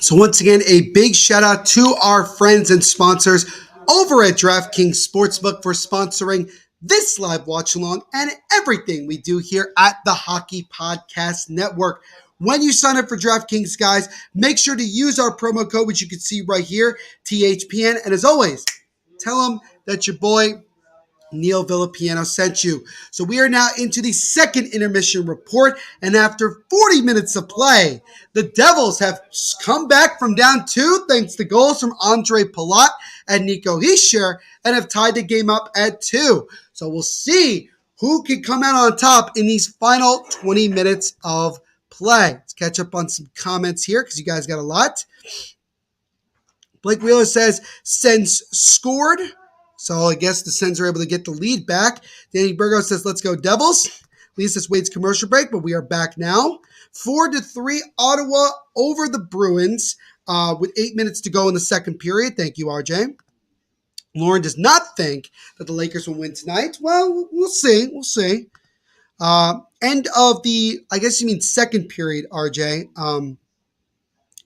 So once again, a big shout out to our friends and sponsors over at DraftKings Sportsbook for sponsoring this live watch along and everything we do here at the Hockey Podcast Network. When you sign up for DraftKings, guys, make sure to use our promo code, which you can see right here, THPN. And as always, tell them that your boy Neil Villapiano sent you. So we are now into the second intermission report, and after 40 minutes of play, the Devils have come back from down 2 thanks to goals from Andre Palat and Nico Hischier, and have tied the game up at 2. So we'll see who can come out on top in these final 20 minutes of play. Let's catch up on some comments here because you guys got a lot. Blake Wheeler says, Sens scored. So I guess the Sens are able to get the lead back. Danny Burgos says, let's go Devils. Lee says, Wade's commercial break, but we are back now. 4-3 Ottawa over the Bruins with 8 minutes to go in the second period. Thank you, RJ. Lauren does not think that the Lakers will win tonight. Well, we'll see. We'll see. End of the, I guess you mean second period, RJ. In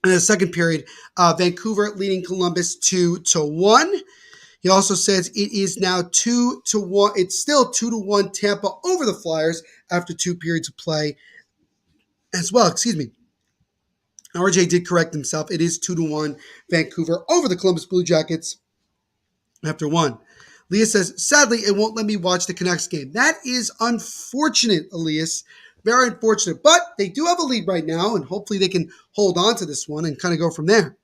the second period, Vancouver leading Columbus 2-1. He also says it is now 2-1. It's still 2-1 Tampa over the Flyers after 2 periods of play as well. Excuse me. RJ did correct himself. It is 2-1 Vancouver over the Columbus Blue Jackets after 1. Leah says, sadly, it won't let me watch the Canucks game. That is unfortunate, Elias. Very unfortunate. But they do have a lead right now, and hopefully they can hold on to this one and kind of go from there.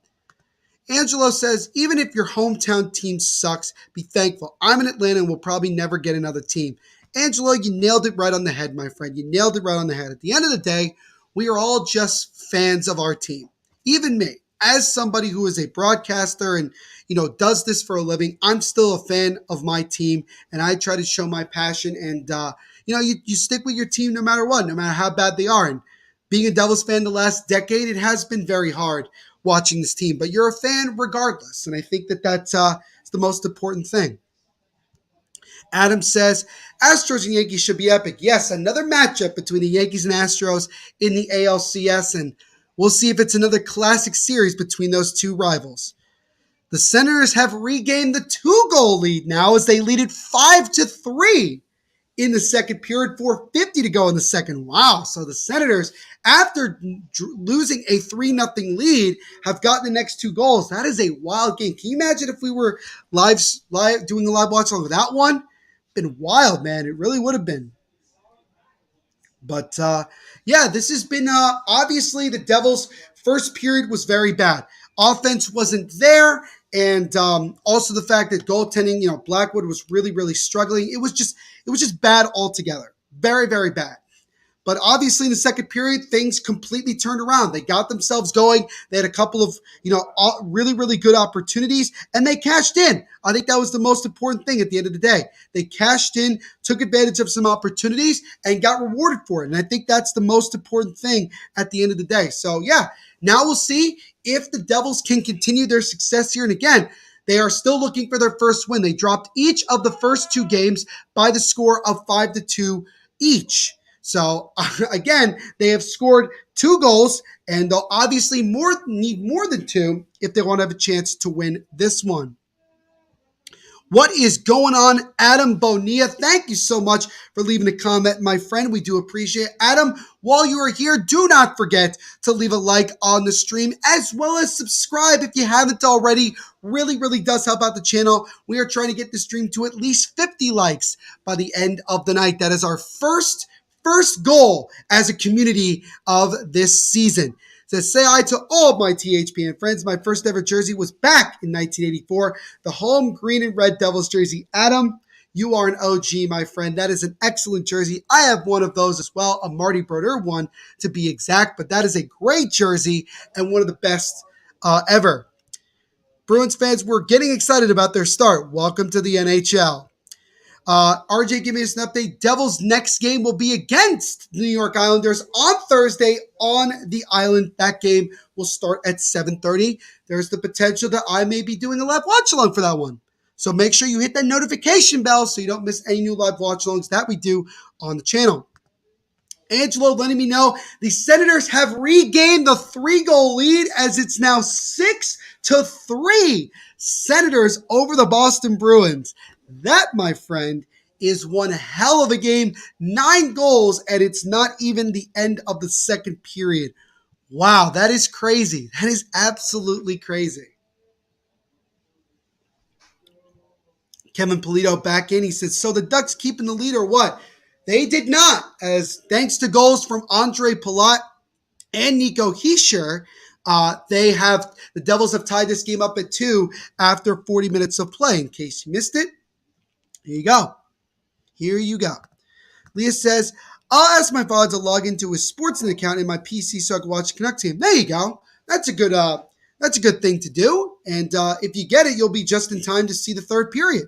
Angelo says, even if your hometown team sucks, be thankful. I'm in Atlanta and will probably never get another team. Angelo, you nailed it right on the head, my friend. You nailed it right on the head. At the end of the day, we are all just fans of our team. Even me, as somebody who is a broadcaster and, does this for a living, I'm still a fan of my team, and I try to show my passion. And, you stick with your team no matter what, no matter how bad they are. And being a Devils fan the last decade, it has been very hard watching this team, but you're a fan regardless. And I think that that's the most important thing. Adam says, Astros and Yankees should be epic. Yes, another matchup between the Yankees and Astros in the ALCS, and we'll see if it's another classic series between those two rivals. The Senators have regained the 2-goal lead now as they lead it 5-3 in the second period, 4:50 to go in the second. Wow. So the Senators, after losing a 3-0 lead, have gotten the next 2 goals. That is a wild game. Can you imagine if we were live doing a live watch along with that one? Been wild, man. It really would have been. But this has been obviously the Devils' first period was very bad. Offense wasn't there. And also the fact that goaltending, Blackwood was really, really struggling. It was just bad altogether. Very, very bad. But obviously in the second period, things completely turned around. They got themselves going. They had a couple of, really, really good opportunities, and they cashed in. I think that was the most important thing at the end of the day. They cashed in, took advantage of some opportunities, and got rewarded for it. And I think that's the most important thing at the end of the day. So, now we'll see if the Devils can continue their success here. And again, they are still looking for their first win. They dropped each of the first 2 games by the score of 5-2 each. So, again, they have scored 2 goals, and they'll obviously need more than 2 if they want to have a chance to win this one. What is going on, Adam Bonilla? Thank you so much for leaving a comment, my friend. We do appreciate it. Adam, while you are here, do not forget to leave a like on the stream as well as subscribe if you haven't already. Really, really does help out the channel. We are trying to get the stream to at least 50 likes by the end of the night. That is our first goal as a community of this season. Says, say hi to all of my THPN friends. My first ever jersey was back in 1984. The home green and red Devils jersey. Adam, you are an OG, my friend. That is an excellent jersey. I have one of those as well, a Marty Brodeur one to be exact, but that is a great jersey and one of the best ever. Bruins fans were getting excited about their start. Welcome to the NHL. RJ, give me us an update. Devils' next game will be against the New York Islanders on Thursday on the island. That game will start at 7:30. There's the potential that I may be doing a live watch along for that one. So make sure you hit that notification bell so you don't miss any new live watch alongs that we do on the channel. Angelo letting me know the Senators have regained the 3-goal lead as it's now 6-3. Senators over the Boston Bruins. That, my friend, is one hell of a game. 9 goals, and it's not even the end of the second period. Wow, that is crazy. That is absolutely crazy. Kevin Polito back in. He says, so the Ducks keeping the lead or what? They did not, as thanks to goals from Andre Palat and Nico Hischier, the Devils have tied this game up at 2 after 40 minutes of play. In case you missed it, here you go. Here you go. Leah says, I'll ask my father to log into his Sportsnet account in my PC so I can watch the Canucks game. There you go. That's a good thing to do. And if you get it, you'll be just in time to see the third period.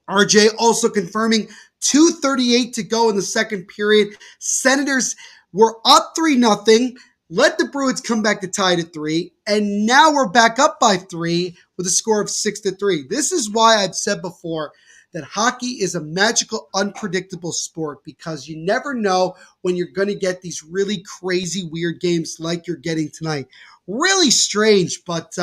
RJ also confirming 2:38 to go in the second period. Senators were up 3-0, let the Bruins come back to tie it at 3, and now we're back up by 3 with a score of 6-3. This is why I've said before that hockey is a magical, unpredictable sport because you never know when you're going to get these really crazy, weird games like you're getting tonight. Really strange, but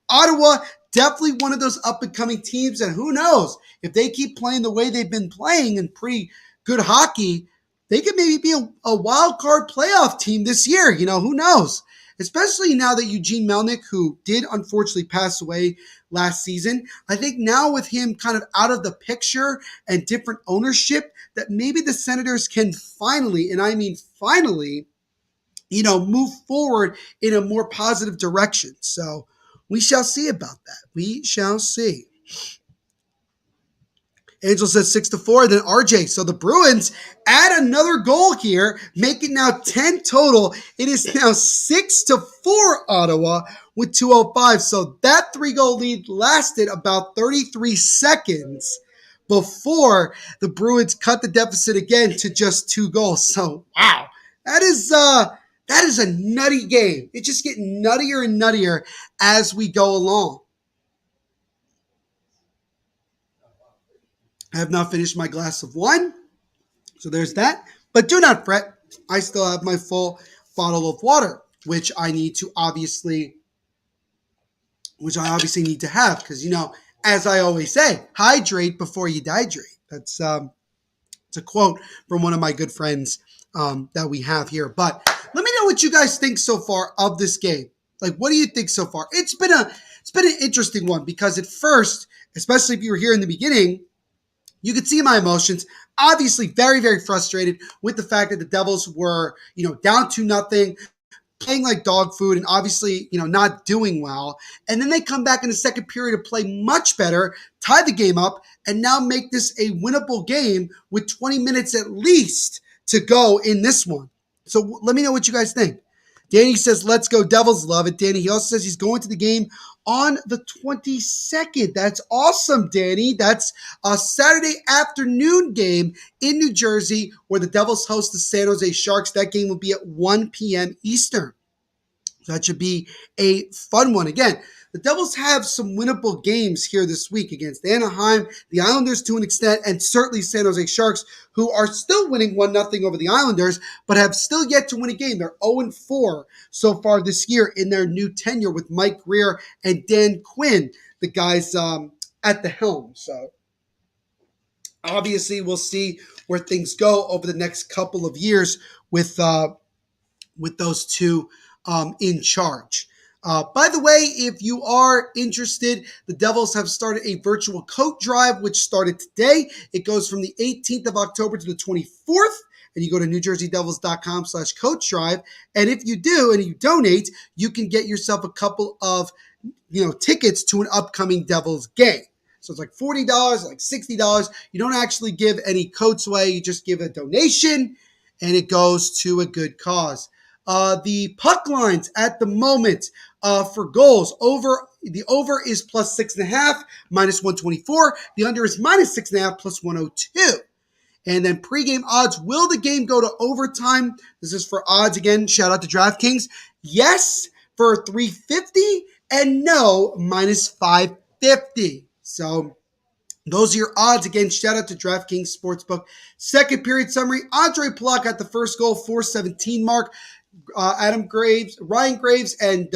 Ottawa, definitely one of those up-and-coming teams, and who knows, if they keep playing the way they've been playing and pretty good hockey, they could maybe be a wild card playoff team this year. Who knows? Especially now that Eugene Melnyk, who did unfortunately pass away last season, I think now with him kind of out of the picture and different ownership, that maybe the Senators can finally, and I mean finally, move forward in a more positive direction. So we shall see about that. We shall see. Angel says 6-4, then RJ. So the Bruins add another goal here, making now 10 total. It is now 6-4 Ottawa with 2:05. So that 3-goal lead lasted about 33 seconds before the Bruins cut the deficit again to just 2 goals. So wow, that is a nutty game. It's just getting nuttier and nuttier as we go along. I have not finished my glass of wine, so there's that. But do not fret. I still have my full bottle of water, which I obviously need to have because, as I always say, hydrate before you dihydrate. That's it's a quote from one of my good friends that we have here. But let me know what you guys think so far of this game. Like, what do you think so far? It's been an interesting one because at first, especially if you were here in the beginning, you could see my emotions. Obviously, very, very frustrated with the fact that the Devils were, down 2-0, playing like dog food, and obviously, not doing well. And then they come back in the second period to play much better, tie the game up, and now make this a winnable game with 20 minutes at least to go in this one. So let me know what you guys think. Danny says, let's go Devils. Love it, Danny. He also says he's going to the game on the 22nd. That's awesome, Danny. That's a Saturday afternoon game in New Jersey where the Devils host the San Jose Sharks. That game will be at 1 p.m. Eastern. So that should be a fun one. Again, the Devils have some winnable games here this week against Anaheim, the Islanders to an extent, and certainly San Jose Sharks, who are still winning 1-0 over the Islanders, but have still yet to win a game. They're 0-4 so far this year in their new tenure with Mike Greer and Dan Quinn, the guys at the helm. So obviously we'll see where things go over the next couple of years with those two in charge. By the way, if you are interested, the Devils have started a virtual coat drive, which started today. It goes from the 18th of October to the 24th, and you go to NewJerseyDevils.com/coach drive. And if you do, and you donate, you can get yourself a couple of, tickets to an upcoming Devils game. So it's like $40, like $60. You don't actually give any coats away. You just give a donation, and it goes to a good cause. The puck lines at the moment for goals, the over is plus 6.5, minus 124. The under is minus 6.5, plus 102. And then pregame odds, will the game go to overtime? This is for odds again. Shout out to DraftKings. Yes, for 350, and no, minus 550. So Those are your odds. Again, shout out to DraftKings Sportsbook. Second period summary, Andre Plak at the first goal, 4:17 mark. Ryan Graves, and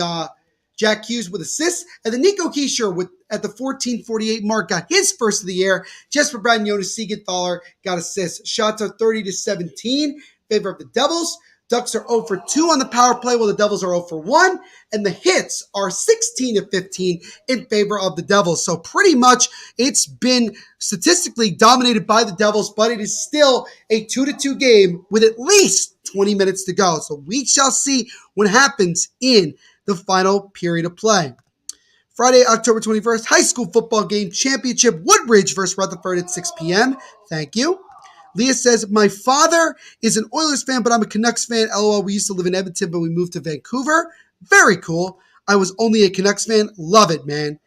Jack Hughes with assists. And then Nico Keisher at the 14:48 mark got his first of the year. Jesper Braden, Jonas Siegenthaler got assists. Shots are 30-17 in favor of the Devils. Ducks are 0 for 2 on the power play, while the Devils are 0 for 1. And the hits are 16-15 in favor of the Devils. So pretty much it's been statistically dominated by the Devils, but it is still a 2-2 game with at least 20 minutes to go. So we shall see what happens in the final period of play. Friday, October 21st, high school football game championship, Woodbridge versus Rutherford at 6 p.m. Thank you. Leah says, my father is an Oilers fan, but I'm a Canucks fan. LOL, we used to live in Edmonton, but we moved to Vancouver. Very cool. I was only a Canucks fan. Love it, man.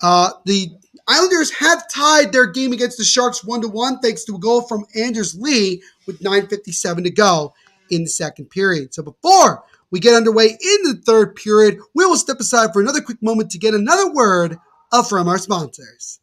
The Islanders have tied their game against the Sharks 1-1 thanks to a goal from Anders Lee with 9:57 to go in the second period. So before we get underway in the third period, we will step aside for another quick moment to get another word from our sponsors.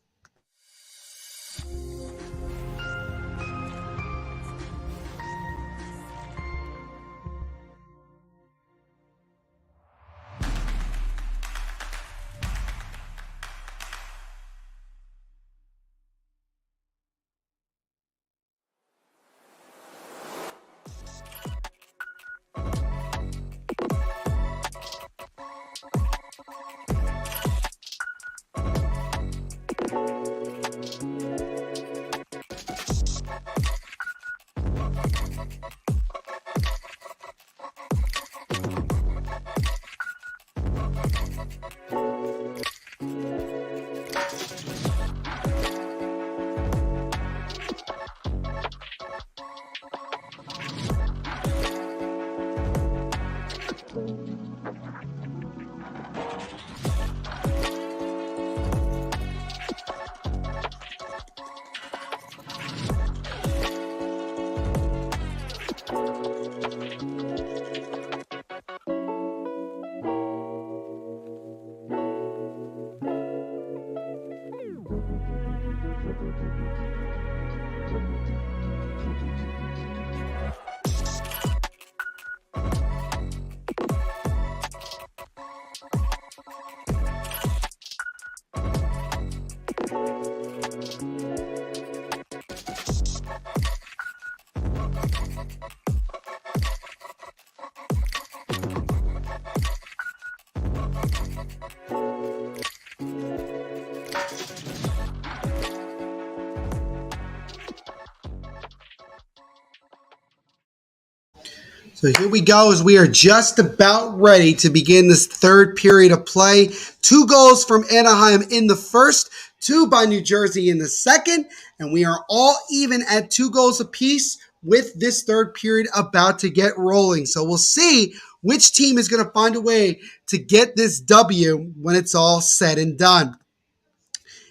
So here we go as we are just about ready to begin this third period of play. 2 goals from Anaheim in the first, 2 by New Jersey in the second, and we are all even at 2 goals apiece with this third period about to get rolling. So we'll see which team is going to find a way to get this W when it's all said and done.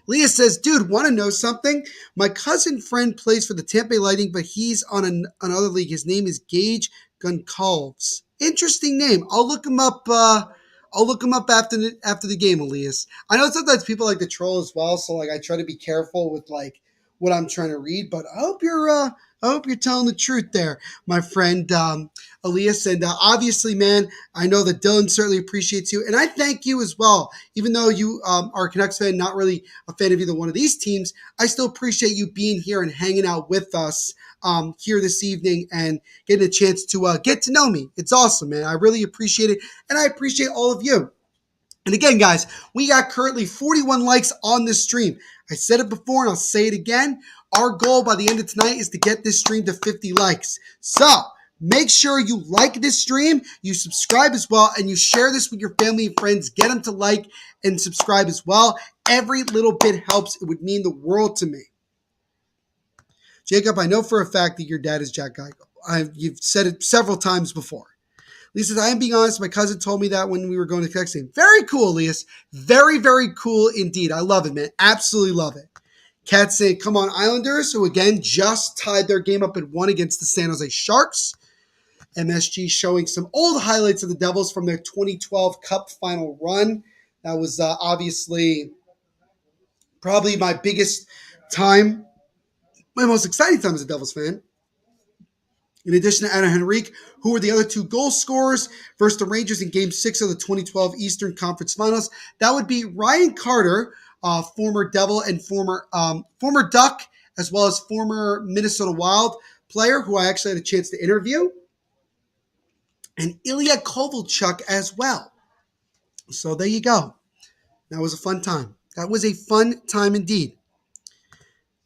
Leah says, dude, want to know something? My cousin friend plays for the Tampa Bay Lightning, but he's on another league. His name is Gage Goncalves. Interesting name. I'll look him up. I'll look him up after the game, Elias. I know sometimes people like to troll as well, so like I try to be careful with like what I'm trying to read. But I hope you're telling the truth there, my friend Elias. And obviously, man, I know that Dylan certainly appreciates you, and I thank you as well. Even though you are a Canucks fan, not really a fan of either one of these teams, I still appreciate you being here and hanging out with us here this evening and getting a chance to get to know me. It's awesome, man. I really appreciate it, and I appreciate all of you. And again, guys, we got currently 41 likes on this stream. I said it before and I'll say it again. Our goal by the end of tonight is to get this stream to 50 likes. So make sure you like this stream, you subscribe as well, and you share this with your family and friends. Get them to like and subscribe as well. Every little bit helps. It would mean the world to me. Jacob, I know for a fact that your dad is Jack Eichel. You've said it several times before. Lisa says, I am being honest, my cousin told me that when we were going to Canucks game. Very cool, Elias. Very, very cool indeed. I love it, man. Absolutely love it. Kat saying, come on, Islanders, who again just tied their game up at 1 against the San Jose Sharks. MSG showing some old highlights of the Devils from their 2012 Cup final run. That was obviously probably my biggest time, my most exciting time as a Devils fan. In addition to Anna Henrique, who were the other two goal scorers versus the Rangers in Game 6 of the 2012 Eastern Conference Finals, that would be Ryan Carter, former Devil and former Duck, as well as former Minnesota Wild player, who I actually had a chance to interview, and Ilya Kovalchuk as well. So there you go. That was a fun time. That was a fun time indeed.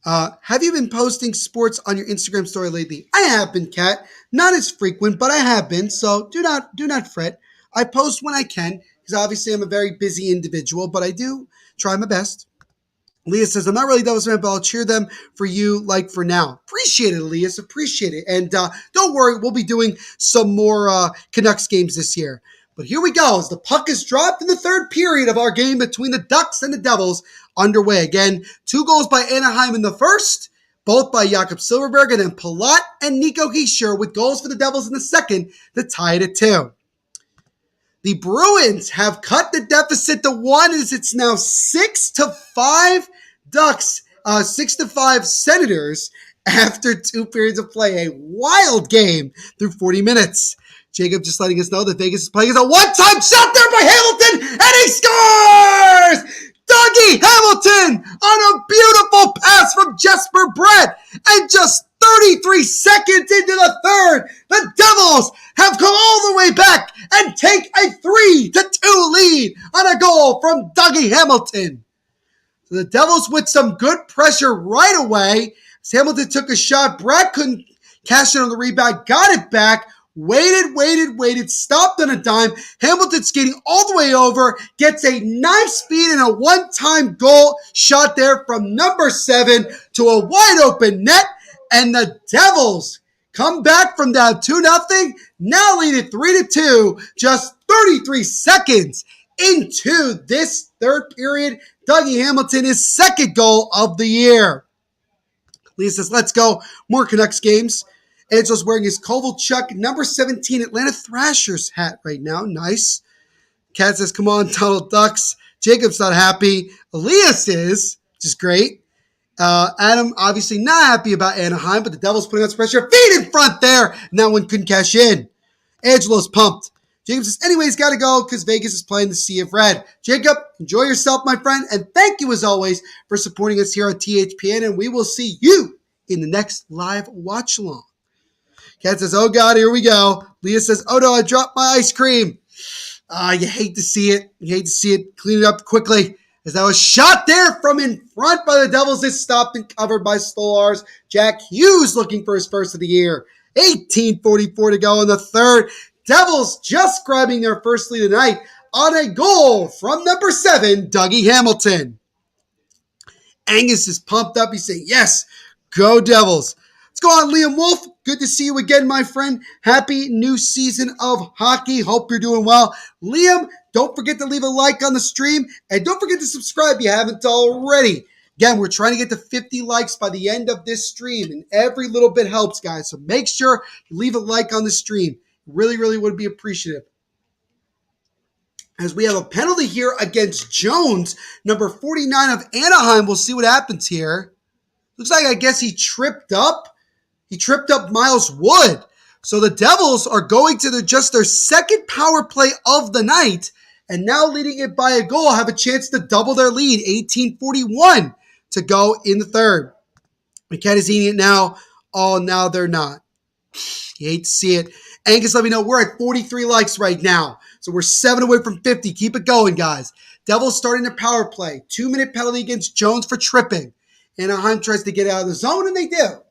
Have you been posting sports on your Instagram story lately? I have been, Kat. Not as frequent, but I have been. So do not fret. I post when I can, because obviously I'm a very busy individual, but I do try my best. Leah says, I'm not really Devils fan, but I'll cheer them for you, like for now. Appreciate it, Elias. Appreciate it. And don't worry, we'll be doing some more Canucks games this year. But here we go, as the puck is dropped in the third period of our game between the Ducks and the Devils underway. Again, 2 goals by Anaheim in the first, both by Jakob Silfverberg, and then Palat and Nico Hischier with goals for the Devils in the second to tie it at 2. The Bruins have cut the deficit to 1 as it's now 6-5 Ducks, 6-5 Senators after 2 periods of play. A wild game through 40 minutes. Jacob just letting us know that Vegas is playing as a one-time shot there by Hamilton, and he scores! Dougie Hamilton on a beautiful pass from Jesper Brett, and just 33 seconds into the third, the Devils have come all the way back and take a 3-2 lead on a goal from Dougie Hamilton. So the Devils with some good pressure right away. As Hamilton took a shot, Brett couldn't cash it on the rebound, got it back, waited, stopped on a dime. Hamilton skating all the way over, gets a 9-speed and a one-time goal shot there from number 7 to a wide open net. And the Devils come back from down 2-0, now lead it 3-2, just 33 seconds into this third period. Dougie Hamilton, his second goal of the year. Lee says, let's go. More Canucks games. Angelo's wearing his Kovalchuk number 17 Atlanta Thrashers hat right now. Nice. Kat says, come on, Donald Ducks. Jacob's not happy. Elias is, which is great. Adam, obviously not happy about Anaheim, but the Devils putting on some pressure. Feet in front there. And that one couldn't cash in. Angelo's pumped. Jacob says, anyways, got to go because Vegas is playing the Sea of Red. Jacob, enjoy yourself, my friend. And thank you, as always, for supporting us here on THPN. And we will see you in the next live watch-along. Kat says, oh, God, here we go. Leah says, oh, no, I dropped my ice cream. You hate to see it. You hate to see it. Clean it up quickly. As that was shot there from in front by the Devils. It's stopped and covered by Stolarz. Jack Hughes looking for his first of the year. 18:44 to go in the third. Devils just grabbing their first lead tonight on a goal from number 7, Dougie Hamilton. Angus is pumped up. He's saying, yes, go Devils. Let's go on, Liam Wolf. Good to see you again, my friend. Happy new season of hockey. Hope you're doing well. Liam, don't forget to leave a like on the stream. And don't forget to subscribe if you haven't already. Again, we're trying to get to 50 likes by the end of this stream. And every little bit helps, guys. So make sure you leave a like on the stream. Really would be appreciative. As we have a penalty here against Jones, number 49 of Anaheim. We'll see what happens here. Looks like, I guess he tripped up. He tripped up Miles Wood. So the Devils are going to just their second power play of the night, and now leading it by a goal, have a chance to double their lead. 18:41 to go in the third. McKenna is eating it now. Oh, now they're not. You hate to see it. Angus, let me know. We're at 43 likes right now. So we're 7 away from 50. Keep it going, guys. Devils starting the power play. 2-minute penalty against Jones for tripping. Anaheim tries to get out of the zone, and they do.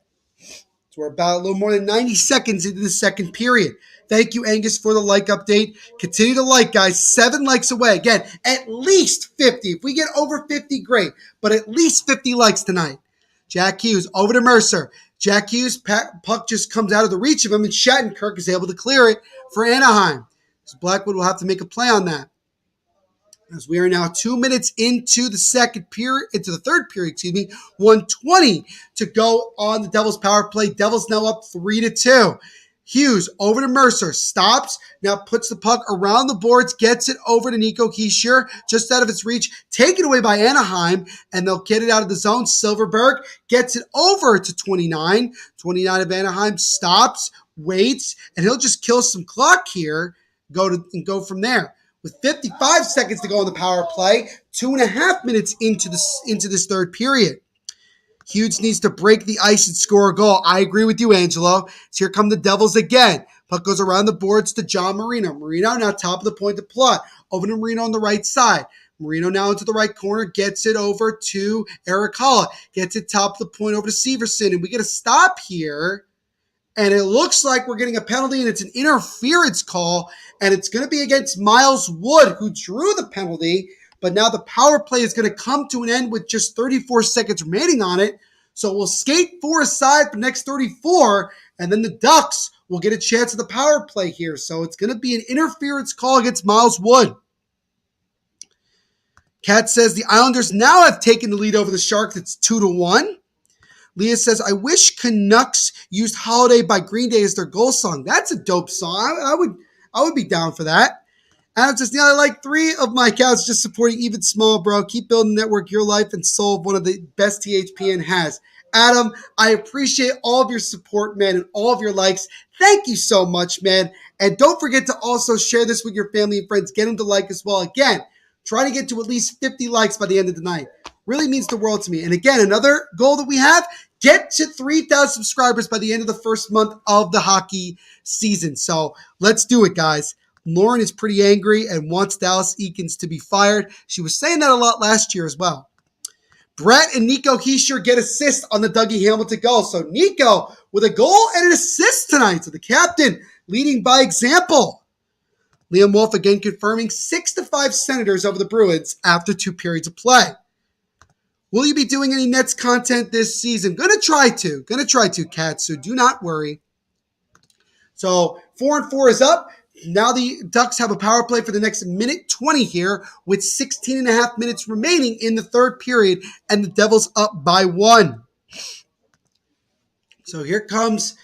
So we're about a little more than 90 seconds into the second period. Thank you, Angus, for the like update. Continue to like, guys. 7 likes away. Again, at least 50. If we get over 50, great. But at least 50 likes tonight. Jack Hughes over to Mercer. Jack Hughes, puck just comes out of the reach of him, and Shattenkirk is able to clear it for Anaheim. So Blackwood will have to make a play on that. As we are now 2 minutes into the third period, 1:20 to go on the Devils power play. Devils now up 3-2. Hughes over to Mercer, stops, now puts the puck around the boards, gets it over to Nico Hischier, just out of its reach, taken away by Anaheim, and they'll get it out of the zone. Silverberg gets it over to 29. 29 of Anaheim stops, waits, and he'll just kill some clock here, go from there. With 55 seconds to go on the power play, 2.5 minutes into this third period. Hughes needs to break the ice and score a goal. I agree with you, Angelo. So here come the Devils again. Puck goes around the boards to John Marino. Marino now top of the point to plot. Over to Marino on the right side. Marino now into the right corner, gets it over to Eric Haula. Gets it top of the point over to Severson. And we get a stop here. And it looks like we're getting a penalty, and it's an interference call. And it's going to be against Miles Wood, who drew the penalty. But now the power play is going to come to an end with just 34 seconds remaining on it. So we'll skate 4 aside for the next 34, and then the Ducks will get a chance at the power play here. So it's going to be an interference call against Miles Wood. Kat says the Islanders now have taken the lead over the Sharks. It's 2-1. Leah says, I wish Canucks used Holiday by Green Day as their goal song. That's a dope song. I would be down for that. Adam says, I like 3 of my accounts just supporting even small, bro. Keep building the network, your life, and soul of one of the best THPN has. Adam, I appreciate all of your support, man, and all of your likes. Thank you so much, man. And don't forget to also share this with your family and friends. Get them to like as well. Again, try to get to at least 50 likes by the end of the night. Really means the world to me. And again, another goal that we have, get to 3,000 subscribers by the end of the first month of the hockey season. So let's do it, guys. Lauren is pretty angry and wants Dallas Eakins to be fired. She was saying that a lot last year as well. Brett and Nico Hischier get assists on the Dougie Hamilton goal. So Nico with a goal and an assist tonight. So the captain leading by example. Liam Wolf again confirming 6-5 Senators over the Bruins after 2 periods of play. Will you be doing any Nets content this season? Gonna try to, Kat, so do not worry. So 4-4 is up. Now the Ducks have a power play for the next minute 20 here with 16.5 minutes remaining in the third period, and the Devils up by 1. So here comes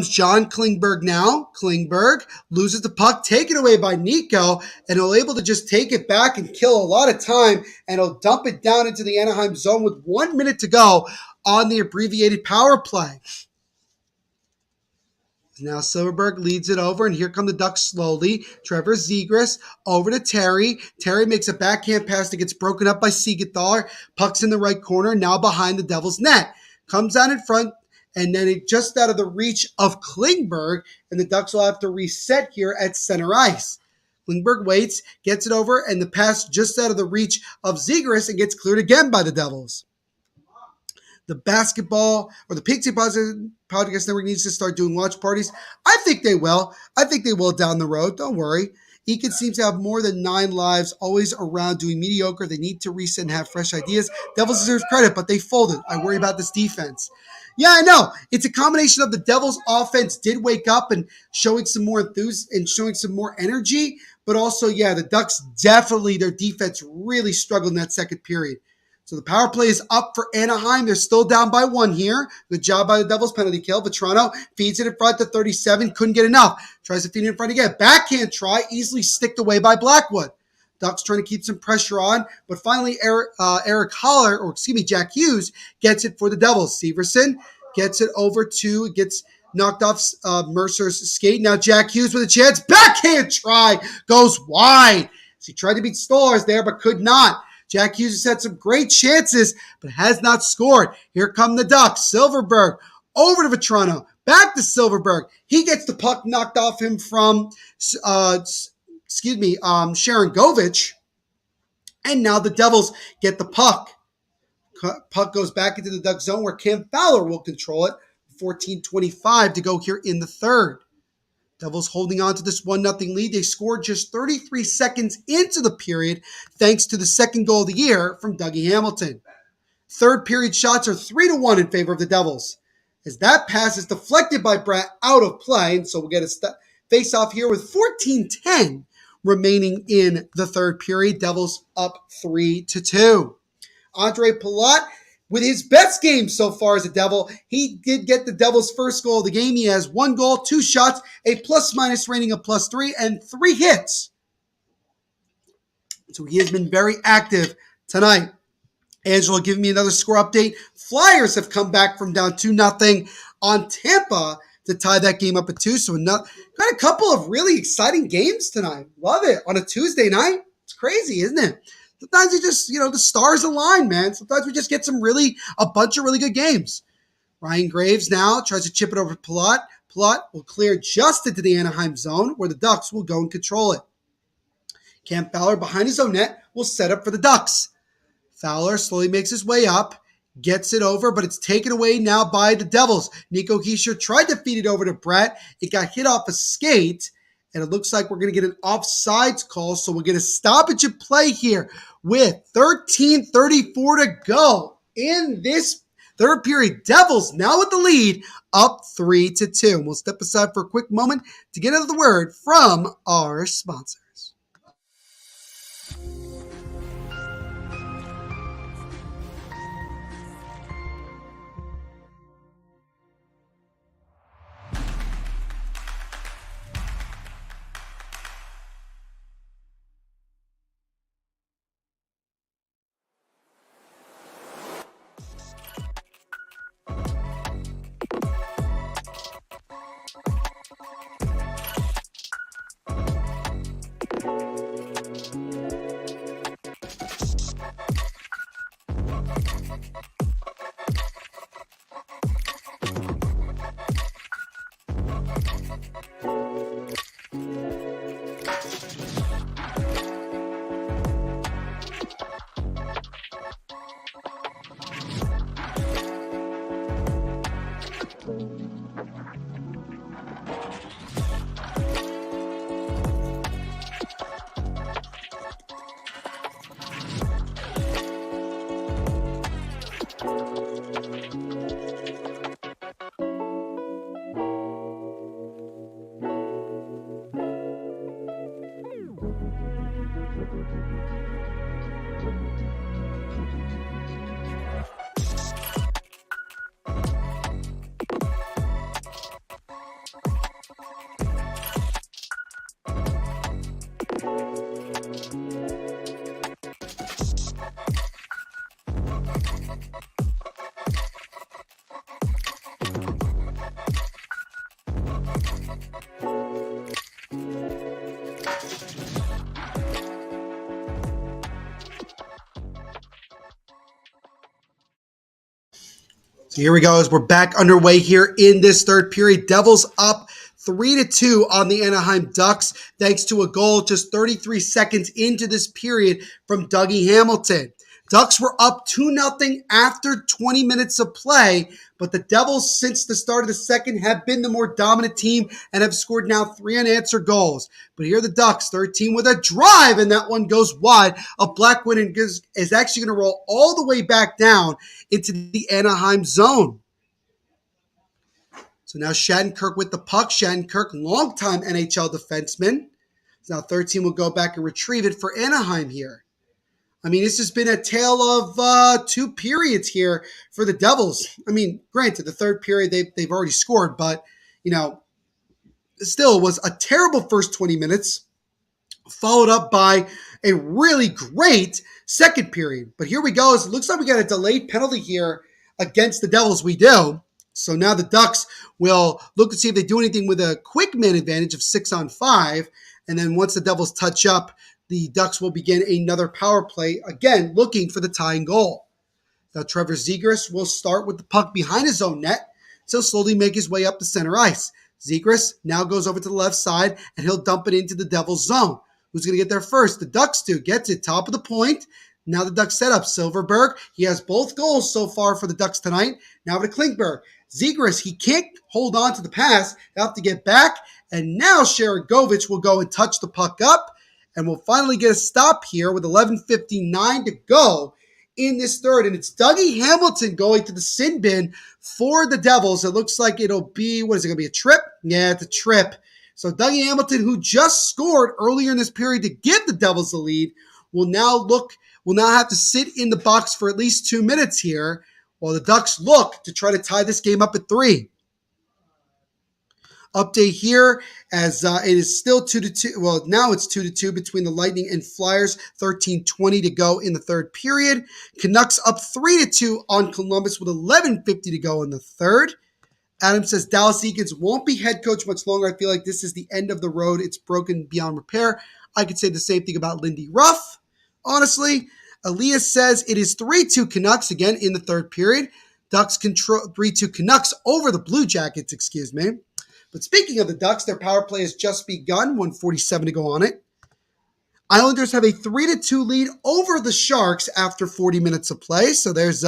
John Klingberg now. Klingberg loses the puck, taken away by Nico, and he'll able to just take it back and kill a lot of time, and he'll dump it down into the Anaheim zone with 1 minute to go on the abbreviated power play. Now Silverberg leads it over, and here come the Ducks slowly. Trevor Zegras over to Terry. Terry makes a backhand pass that gets broken up by Siegenthaler. Puck's in the right corner, now behind the Devils' net. Comes out in front, and then it just out of the reach of Klingberg, and the Ducks will have to reset here at center ice. Klingberg waits, gets it over, and the pass just out of the reach of Zegras and gets cleared again by the Devils. The basketball or the Pixie Podcast Network needs to start doing watch parties. I think they will. I think they will down the road. Don't worry. Eakin seems to have more than 9 lives, always around doing mediocre. They need to reset and have fresh ideas. Devils deserve credit, but they folded. I worry about this defense. Yeah, I know. It's a combination of the Devils' offense did wake up and showing some more enthusiasm and showing some more energy, but also, yeah, the Ducks definitely, their defense really struggled in that second period. So the power play is up for Anaheim. They're still down by 1 here. Good job by the Devils, penalty kill. Vetrano feeds it in front to 37. Couldn't get enough. Tries to feed it in front again. Backhand try. Easily sticked away by Blackwood. Ducks trying to keep some pressure on. But finally, Jack Hughes gets it for the Devils. Severson gets it over to, gets knocked off Mercer's skate. Now Jack Hughes with a chance. Backhand try. Goes wide. So he tried to beat Stolarz there, but could not. Jack Hughes has had some great chances, but has not scored. Here come the Ducks. Silverberg over to Vetrano. Back to Silverberg. He gets the puck knocked off him from, Sharangovich. And now the Devils get the puck. Puck goes back into the Duck zone where Cam Fowler will control it. 14:25 to go here in the third. Devils holding on to this 1-0 lead. They scored just 33 seconds into the period thanks to the second goal of the year from Dougie Hamilton. Third period shots are 3-1 in favor of the Devils. As that pass is deflected by Bratt out of play, and so we'll get a face-off here with 14:10 remaining in the third period. Devils up 3-2. Andre Palat with his best game so far as a Devil. He did get the Devils' first goal of the game. He has 1 goal, 2 shots, a plus-minus rating of +3, and 3 hits. So he has been very active tonight. Angelo giving me another score update. Flyers have come back from down 2-0 on Tampa to tie that game up at 2. So got a couple of really exciting games tonight. Love it. On a Tuesday night. It's crazy, isn't it? Sometimes you just, the stars align, man. Sometimes we just get a bunch of really good games. Ryan Graves now tries to chip it over to Palat. Palat will clear just into the Anaheim zone where the Ducks will go and control it. Cam Fowler behind his own net will set up for the Ducks. Fowler slowly makes his way up, gets it over, but it's taken away now by the Devils. Nico Hischier tried to feed it over to Brett. It got hit off a skate, and it looks like we're going to get an offsides call, so we'll get a stoppage of play here with 13:34 to go in this third period. Devils now with the lead, up 3-2. We'll step aside for a quick moment to get another word from our sponsors. So here we go as we're back underway here in this third period. Devils up 3-2 on the Anaheim Ducks thanks to a goal just 33 seconds into this period from Dougie Hamilton. Ducks were up 2-0 after 20 minutes of play, but the Devils, since the start of the second, have been the more dominant team and have scored now 3 unanswered goals. But here are the Ducks, 13 with a drive, and that one goes wide. A black win and is actually going to roll all the way back down into the Anaheim zone. So now Shattenkirk with the puck. Shattenkirk, longtime NHL defenseman. So now 13 will go back and retrieve it for Anaheim here. I mean, this has been a tale of 2 periods here for the Devils. I mean, granted, the third period they've already scored, but, still was a terrible first 20 minutes, followed up by a really great second period. But here we go. It looks like we got a delayed penalty here against the Devils. We do. So now the Ducks will look to see if they do anything with a quick man advantage of 6-on-5. And then once the Devils touch up, the Ducks will begin another power play, again, looking for the tying goal. Now, Trevor Zegras will start with the puck behind his own net, so he'll slowly make his way up the center ice. Zegras now goes over to the left side, and he'll dump it into the Devils' zone. Who's going to get there first? The Ducks do. Gets it, top of the point. Now the Ducks set up. Silverberg, he has both goals so far for the Ducks tonight. Now to Klingberg. Zegras, he can't hold on to the pass. He'll have to get back, and now Sharangovich will go and touch the puck up. And we'll finally get a stop here with 11:59 to go in this third. And it's Dougie Hamilton going to the sin bin for the Devils. It looks like it'll be, what is it going to be, a trip? Yeah, it's a trip. So Dougie Hamilton, who just scored earlier in this period to give the Devils the lead, will now have to sit in the box for at least 2 minutes here. while the Ducks look to try to tie this game up at 3. Update here as it is still 2-2. Well, now it's 2-2 between the Lightning and Flyers. 13:20 to go in the third period. Canucks up 3-2 on Columbus with 11:50 to go in the third. Adam says Dallas Eakins won't be head coach much longer. I feel like this is the end of the road. It's broken beyond repair. I could say the same thing about Lindy Ruff, honestly. Elias says it is 3-2 Canucks again in the third period. Ducks control 3-2 Canucks over the Blue Jackets, excuse me. But speaking of the Ducks, their power play has just begun. 1:47 to go on it. Islanders have a 3-2 lead over the Sharks after 40 minutes of play. So there's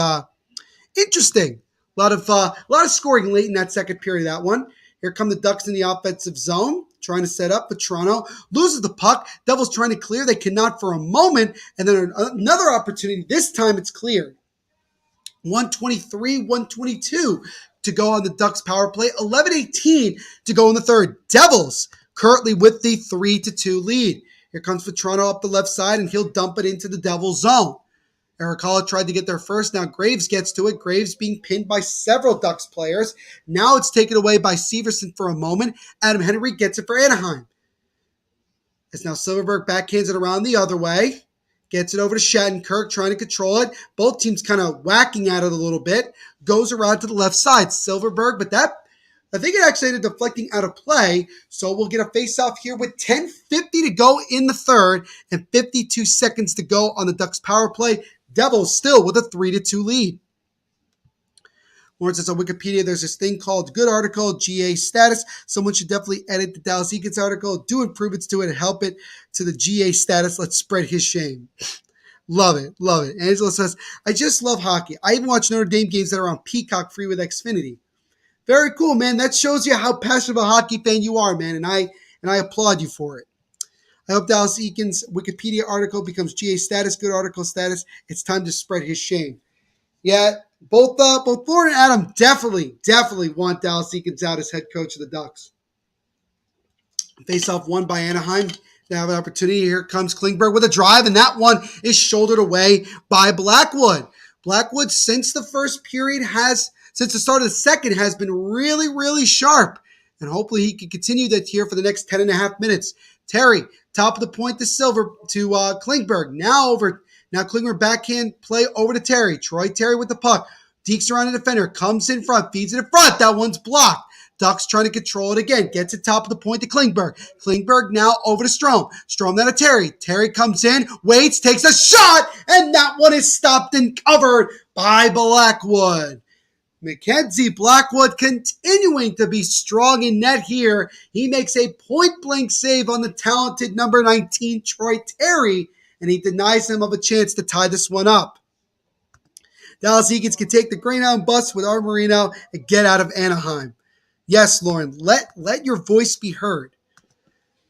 interesting. A lot of scoring late in that second period, that one. Here come the Ducks in the offensive zone, trying to set up, but Toronto loses the puck. Devils trying to clear. They cannot for a moment. And then another opportunity. This time it's cleared. 1:23, 1:22 to go on the Ducks power play. 11:18 to go in the third. Devils currently with the 3-2 lead. Here comes Toronto up the left side, and he'll dump it into the Devils zone. Eric Hall tried to get there first. Now Graves gets to it. Graves being pinned by several Ducks players. Now it's taken away by Severson for a moment. Adam Henry gets it for Anaheim. As now Silverberg backhands it around the other way. Gets it over to Shattenkirk, trying to control it. Both teams kind of whacking at it a little bit. Goes around to the left side. Silverberg, but I think it actually ended up deflecting out of play. So we'll get a face-off here with 10:50 to go in the third and 52 seconds to go on the Ducks power play. Devils still with a 3-2 lead. Lawrence says on Wikipedia, there's this thing called good article, GA status. Someone should definitely edit the Dallas Eakins article, do improvements to it, and help it to the GA status. Let's spread his shame. Love it, love it. Angela says, I just love hockey. I even watch Notre Dame games that are on Peacock free with Xfinity. Very cool, man. That shows you how passionate of a hockey fan you are, man, and I applaud you for it. I hope Dallas Eakins' Wikipedia article becomes GA status, good article status. It's time to spread his shame. Yeah, both Lauren and Adam definitely want Dallas Eakins out as head coach of the Ducks. Face-off won by Anaheim. They have an opportunity. Here comes Klingberg with a drive, and that one is shouldered away by Blackwood. Blackwood, since the start of the second, has been really, really sharp. And hopefully he can continue that here for the next 10.5 minutes. Terry, top of the point to Klingberg. Now Klingberg backhand play over to Terry. Troy Terry with the puck. Deeks around the defender. Comes in front. Feeds it in front. That one's blocked. Ducks trying to control it again. Gets it top of the point to Klingberg. Klingberg now over to Strome. Strome now to Terry. Terry comes in, waits, takes a shot, and that one is stopped and covered by Blackwood. Mackenzie Blackwood continuing to be strong in net here. He makes a point-blank save on the talented number 19, Troy Terry, and he denies him of a chance to tie this one up. Dallas Eakins can take the Greyhound bus with our Marino and get out of Anaheim. Yes, Lauren, let your voice be heard.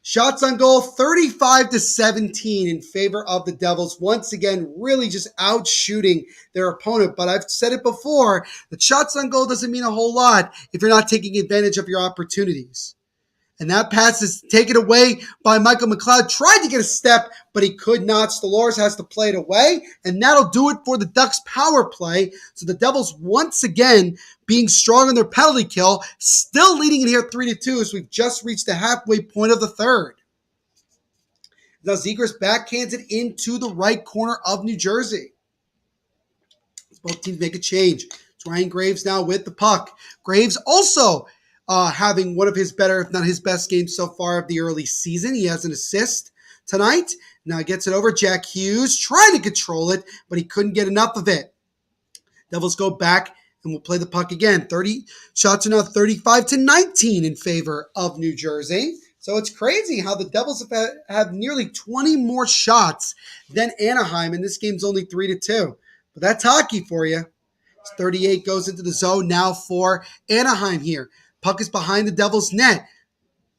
Shots on goal, 35-17 in favor of the Devils. Once again, really just out-shooting their opponent. But I've said it before, that shots on goal doesn't mean a whole lot if you're not taking advantage of your opportunities. And that pass is taken away by Michael McLeod. Tried to get a step, but he could not. Stolores has to play it away, and that'll do it for the Ducks' power play. So the Devils once again being strong on their penalty kill, still leading it here 3-2 as we've just reached the halfway point of the third. Now Zegras backhands it into the right corner of New Jersey. Both teams make a change. It's Ryan Graves now with the puck. Graves also having one of his better, if not his best games so far of the early season. He has an assist tonight. Now he gets it over. Jack Hughes trying to control it, but he couldn't get enough of it. Devils go back and will play the puck again. 30 shots are now 35-19 in favor of New Jersey. So it's crazy how the Devils have nearly 20 more shots than Anaheim, and this game's only 3-2. But that's hockey for you. 38 goes into the zone now for Anaheim here. Puck is behind the Devils' net.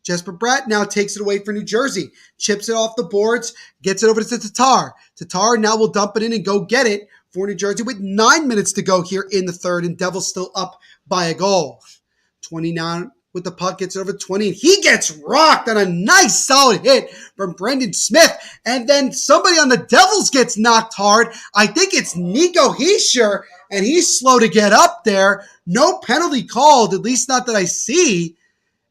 Jesper Bratt now takes it away for New Jersey. Chips it off the boards, gets it over to Tatar. Tatar now will dump it in and go get it for New Jersey with 9 minutes to go here in the third, and Devils still up by a goal. 29 with the puck, gets it over 20, and he gets rocked on a nice solid hit from Brendan Smith. And then somebody on the Devils gets knocked hard. I think it's Nico Hischier, and he's slow to get up there. No penalty called, at least not that I see.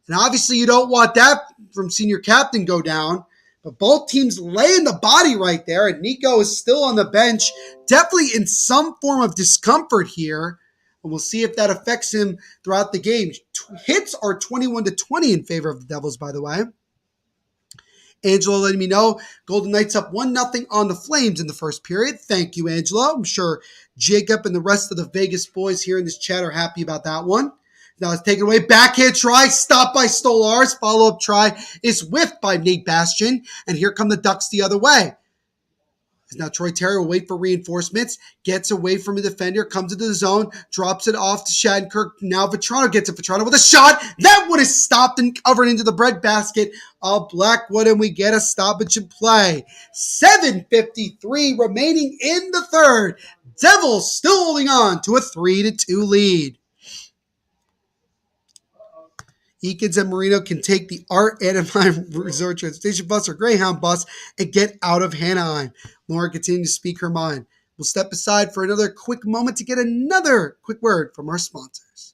And obviously you don't want that from senior captain go down. But both teams laying the body right there, and Nico is still on the bench, definitely in some form of discomfort here. And we'll see if that affects him throughout the game. Hits are 21-20 in favor of the Devils, by the way. Angelo letting me know Golden Knights up 1-0 on the Flames in the first period. Thank you, Angelo. I'm sure Jacob and the rest of the Vegas boys here in this chat are happy about that one. Now it's taken away. Backhand try. Stopped by Stolarz. Follow-up try is whiffed by Nate Bastian. And here come the Ducks the other way. Now Troy Terry will wait for reinforcements, gets away from a defender, comes into the zone, drops it off to Shattenkirk. Now Vetrano gets it. Vetrano with a shot. That one is stopped and covered into the breadbasket of Blackwood, and we get a stoppage in play. 7:53 remaining in the third. Devils still holding on to a 3-2 lead. Eakins and Marino can take the Anaheim Resort Transportation bus or Greyhound bus and get out of Anaheim. Lauren continues to speak her mind. We'll step aside for another quick moment to get another quick word from our sponsors.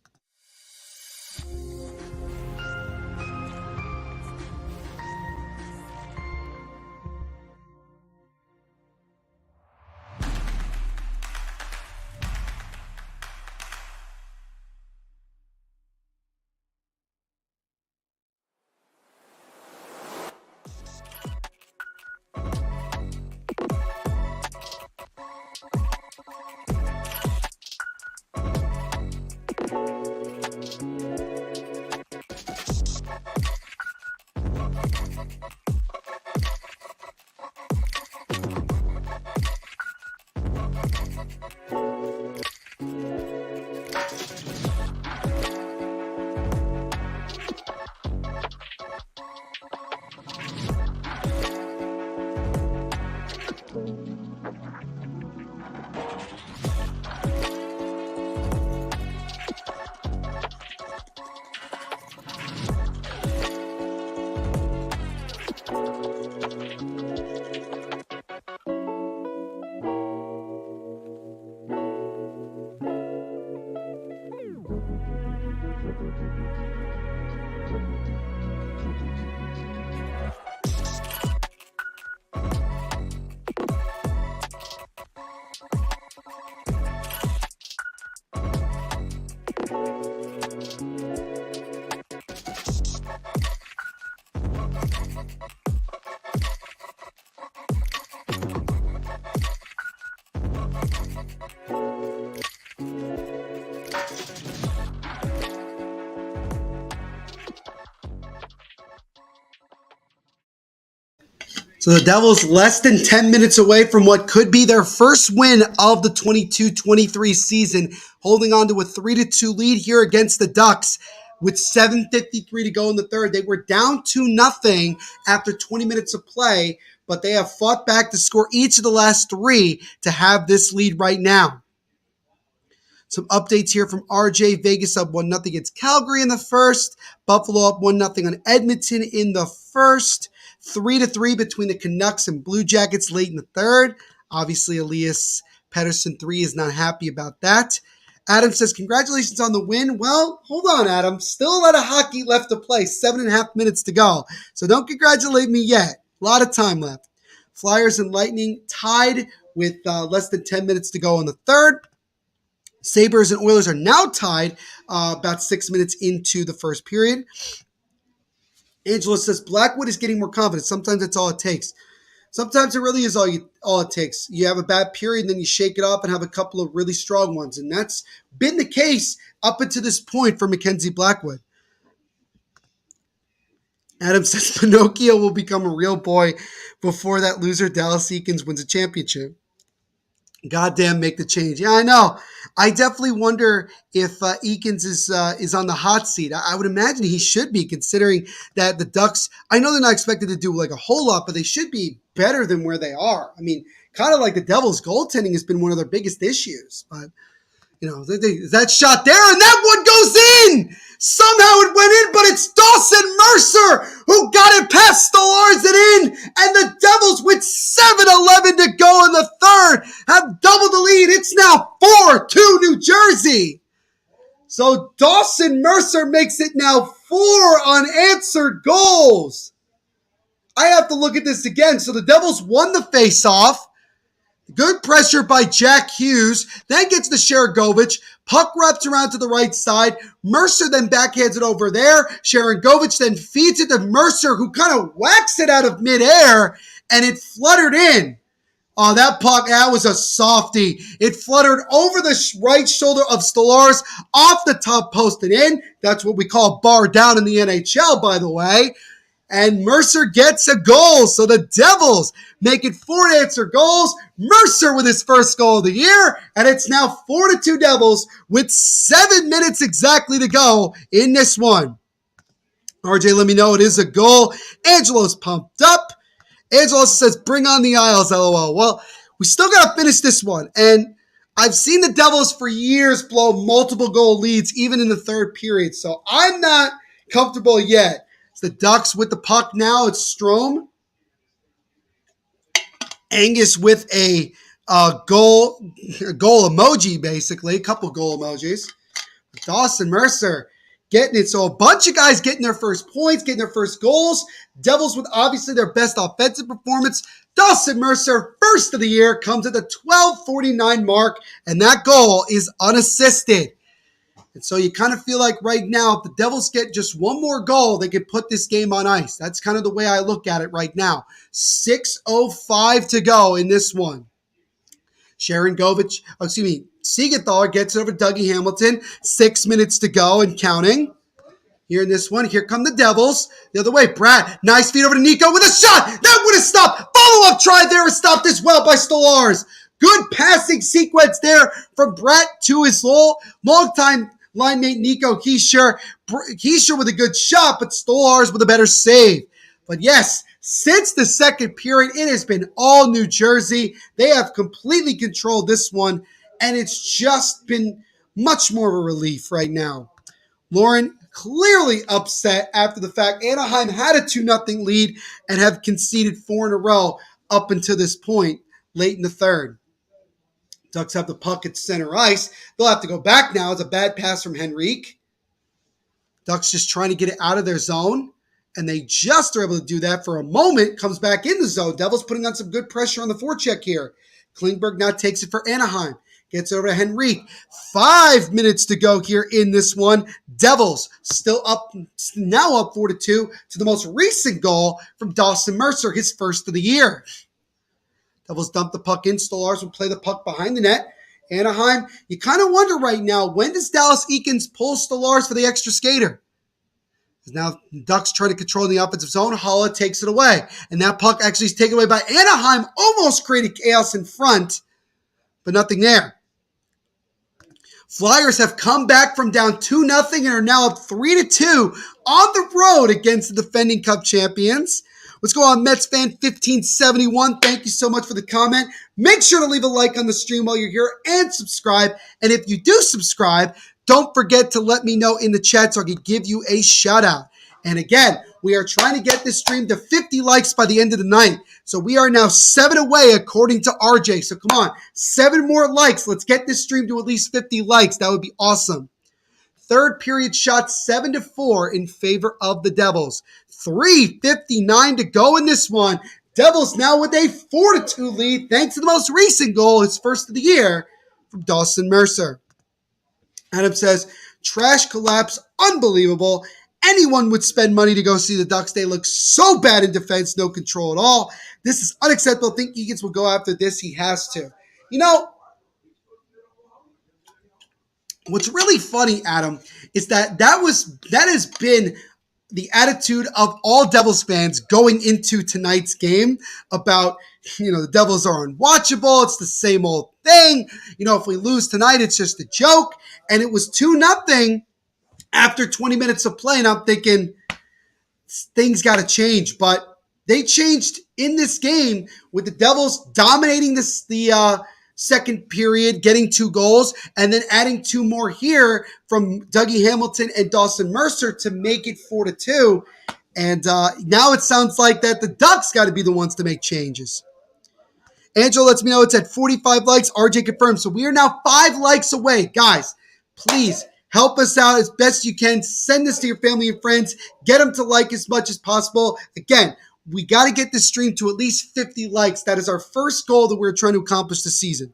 So the Devils less than 10 minutes away from what could be their first win of the 22-23 season, holding on to a 3-2 lead here against the Ducks with 7:53 to go in the third. They were down 2-0 after 20 minutes of play, but they have fought back to score each of the last three to have this lead right now. Some updates here from RJ. Vegas up 1-0 against Calgary in the first. Buffalo up 1-0 on Edmonton in the first. 3-3 between the Canucks and Blue Jackets late in the third. Obviously, Elias Pettersson 3 is not happy about that. Adam says, congratulations on the win. Well, hold on, Adam. Still a lot of hockey left to play. 7.5 minutes to go. So don't congratulate me yet. A lot of time left. Flyers and Lightning tied with less than 10 minutes to go in the third. Sabres and Oilers are now tied about 6 minutes into the first period. Angela says, Blackwood is getting more confident. Sometimes that's all it takes. Sometimes it really is all it takes. You have a bad period, and then you shake it off and have a couple of really strong ones. And that's been the case up until this point for Mackenzie Blackwood. Adam says, Pinocchio will become a real boy before that loser Dallas Eakins wins a championship. Goddamn, make the change. Yeah, I know. I definitely wonder if Eakins is on the hot seat. I would imagine he should be, considering that the Ducks, I know they're not expected to do like a whole lot, but they should be better than where they are. I mean, kind of like the Devils, goaltending has been one of their biggest issues. But, that shot there, and that one goes in. Somehow it went in, but it's Dawson Mercer who got it past Stolarz and in, and the Devils with 7:11 to go in the third have doubled the lead. It's now 4-2 New Jersey. So Dawson Mercer makes it now 4 unanswered goals. I have to look at this again. So the Devils won the faceoff. Good pressure by Jack Hughes. Then gets to Sharangovich. Puck wraps around to the right side. Mercer then backhands it over there. Sharangovich then feeds it to Mercer, who kind of whacks it out of midair, and it fluttered in. Oh, that puck, that was a softie. It fluttered over the right shoulder of Stolarz, off the top post and in. That's what we call bar down in the NHL, by the way. And Mercer gets a goal. So the Devils make it 4 unanswered goals. Mercer with his first goal of the year. And it's now 4-2 Devils with 7 minutes exactly to go in this one. RJ, let me know it is a goal. Angelo's pumped up. Angelo says, bring on the Isles, LOL. Well, we still got to finish this one. And I've seen the Devils for years blow multiple goal leads, even in the third period. So I'm not comfortable yet. It's the Ducks with the puck now. It's Strome. Angus with a goal emoji, basically. A couple goal emojis. Dawson Mercer getting it. So a bunch of guys getting their first points, getting their first goals. Devils with obviously their best offensive performance. Dawson Mercer, first of the year, comes at the 12:49 mark, and that goal is unassisted. And so you kind of feel like right now, if the Devils get just one more goal, they could put this game on ice. That's kind of the way I look at it right now. 6:05 to go in this one. Siegenthaler gets it over Dougie Hamilton. 6 minutes to go and counting. Here in this one, here come the Devils. The other way, Brad. Nice feed over to Nico with a shot. That would have stopped. Follow-up try there and stopped as well by Stolarz. Good passing sequence there from Brad to his long-time line mate Nico Hischier. Hischier with a good shot, but Stolarz with a better save. But yes, since the second period, it has been all New Jersey. They have completely controlled this one, and it's just been much more of a relief right now. Lauren clearly upset after the fact Anaheim had a 2-0 lead and have conceded 4 in a row up until this point, late in the third. Ducks have the puck at center ice. They'll have to go back now. It's a bad pass from Henrique. Ducks just trying to get it out of their zone, and they just are able to do that for a moment. Comes back in the zone. Devils putting on some good pressure on the forecheck here. Klingberg now takes it for Anaheim. Gets over to Henrique. 5 minutes to go here in this one. Devils still up, now up 4-2 to the most recent goal from Dawson Mercer, his first of the year. Devils dump the puck in. Stolarz will play the puck behind the net. Anaheim, you kind of wonder right now, when does Dallas Eakins pull Stolarz for the extra skater? Now Ducks try to control the offensive zone. Holla takes it away. And that puck actually is taken away by Anaheim. Almost created chaos in front, but nothing there. Flyers have come back from down 2-0 and are now up 3-2 on the road against the defending Cup champions. What's going on, Mets fan 1571? Thank you so much for the comment. Make sure to leave a like on the stream while you're here and subscribe. And if you do subscribe, don't forget to let me know in the chat so I can give you a shout out. And again, we are trying to get this stream to 50 likes by the end of the night. So we are now 7 away according to RJ. So come on, 7 more likes. Let's get this stream to at least 50 likes. That would be awesome. Third period shot 7-4 in favor of the Devils. 3:59 to go in this one. Devils now with a 4-2 lead thanks to the most recent goal, his first of the year, from Dawson Mercer. Adam says, trash collapse, unbelievable. Anyone would spend money to go see the Ducks. They look so bad in defense, no control at all. This is unacceptable. I think Eakins will go after this. He has to. You know, what's really funny, Adam, is that has been the attitude of all Devils fans going into tonight's game about, the Devils are unwatchable. It's the same old thing. If we lose tonight, it's just a joke. And it was 2-0 after 20 minutes of play. And I'm thinking things got to change. But they changed in this game with the Devils dominating the second period, getting 2 goals, and then adding 2 more here from Dougie Hamilton and Dawson Mercer to make it 4-2. And now it sounds like that the Ducks got to be the ones to make changes. Angelo lets me know it's at 45 likes. RJ confirms. So we are now 5 likes away. Guys, please help us out as best you can. Send this to your family and friends. Get them to like as much as possible. Again, we got to get this stream to at least 50 likes. That is our first goal that we're trying to accomplish this season.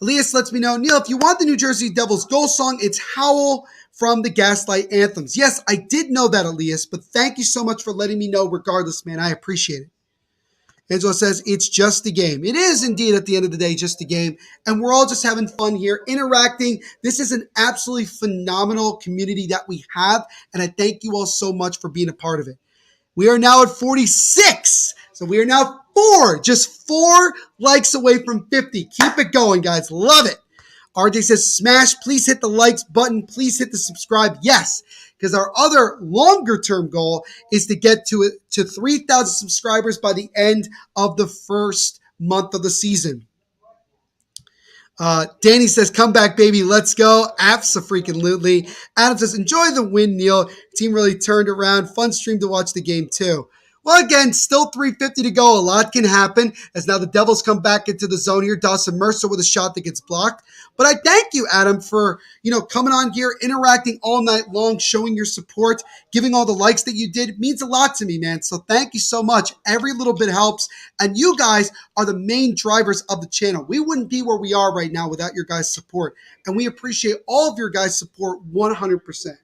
Elias lets me know, Neil, if you want the New Jersey Devils goal song, it's Howl from the Gaslight Anthems. Yes, I did know that, Elias, but thank you so much for letting me know regardless, man. I appreciate it. Angelo says, it's just a game. It is indeed at the end of the day just a game, and we're all just having fun here, interacting. This is an absolutely phenomenal community that we have, and I thank you all so much for being a part of it. We are now at 46, so we are now just 4 likes away from 50. Keep it going, guys. Love it. RJ says, smash, please hit the likes button. Please hit the subscribe. Yes, because our other longer-term goal is to get to 3,000 subscribers by the end of the first month of the season. Danny says, come back, baby. Let's go. Abso-freaking-lutely. Adam says, enjoy the win, Neil. Team really turned around. Fun stream to watch the game, too. Well, again, still 3:50 to go. A lot can happen as now the Devils come back into the zone here. Dawson Mercer with a shot that gets blocked. But I thank you, Adam, for coming on here, interacting all night long, showing your support, giving all the likes that you did. It means a lot to me, man. So thank you so much. Every little bit helps. And you guys are the main drivers of the channel. We wouldn't be where we are right now without your guys' support. And we appreciate all of your guys' support 100%.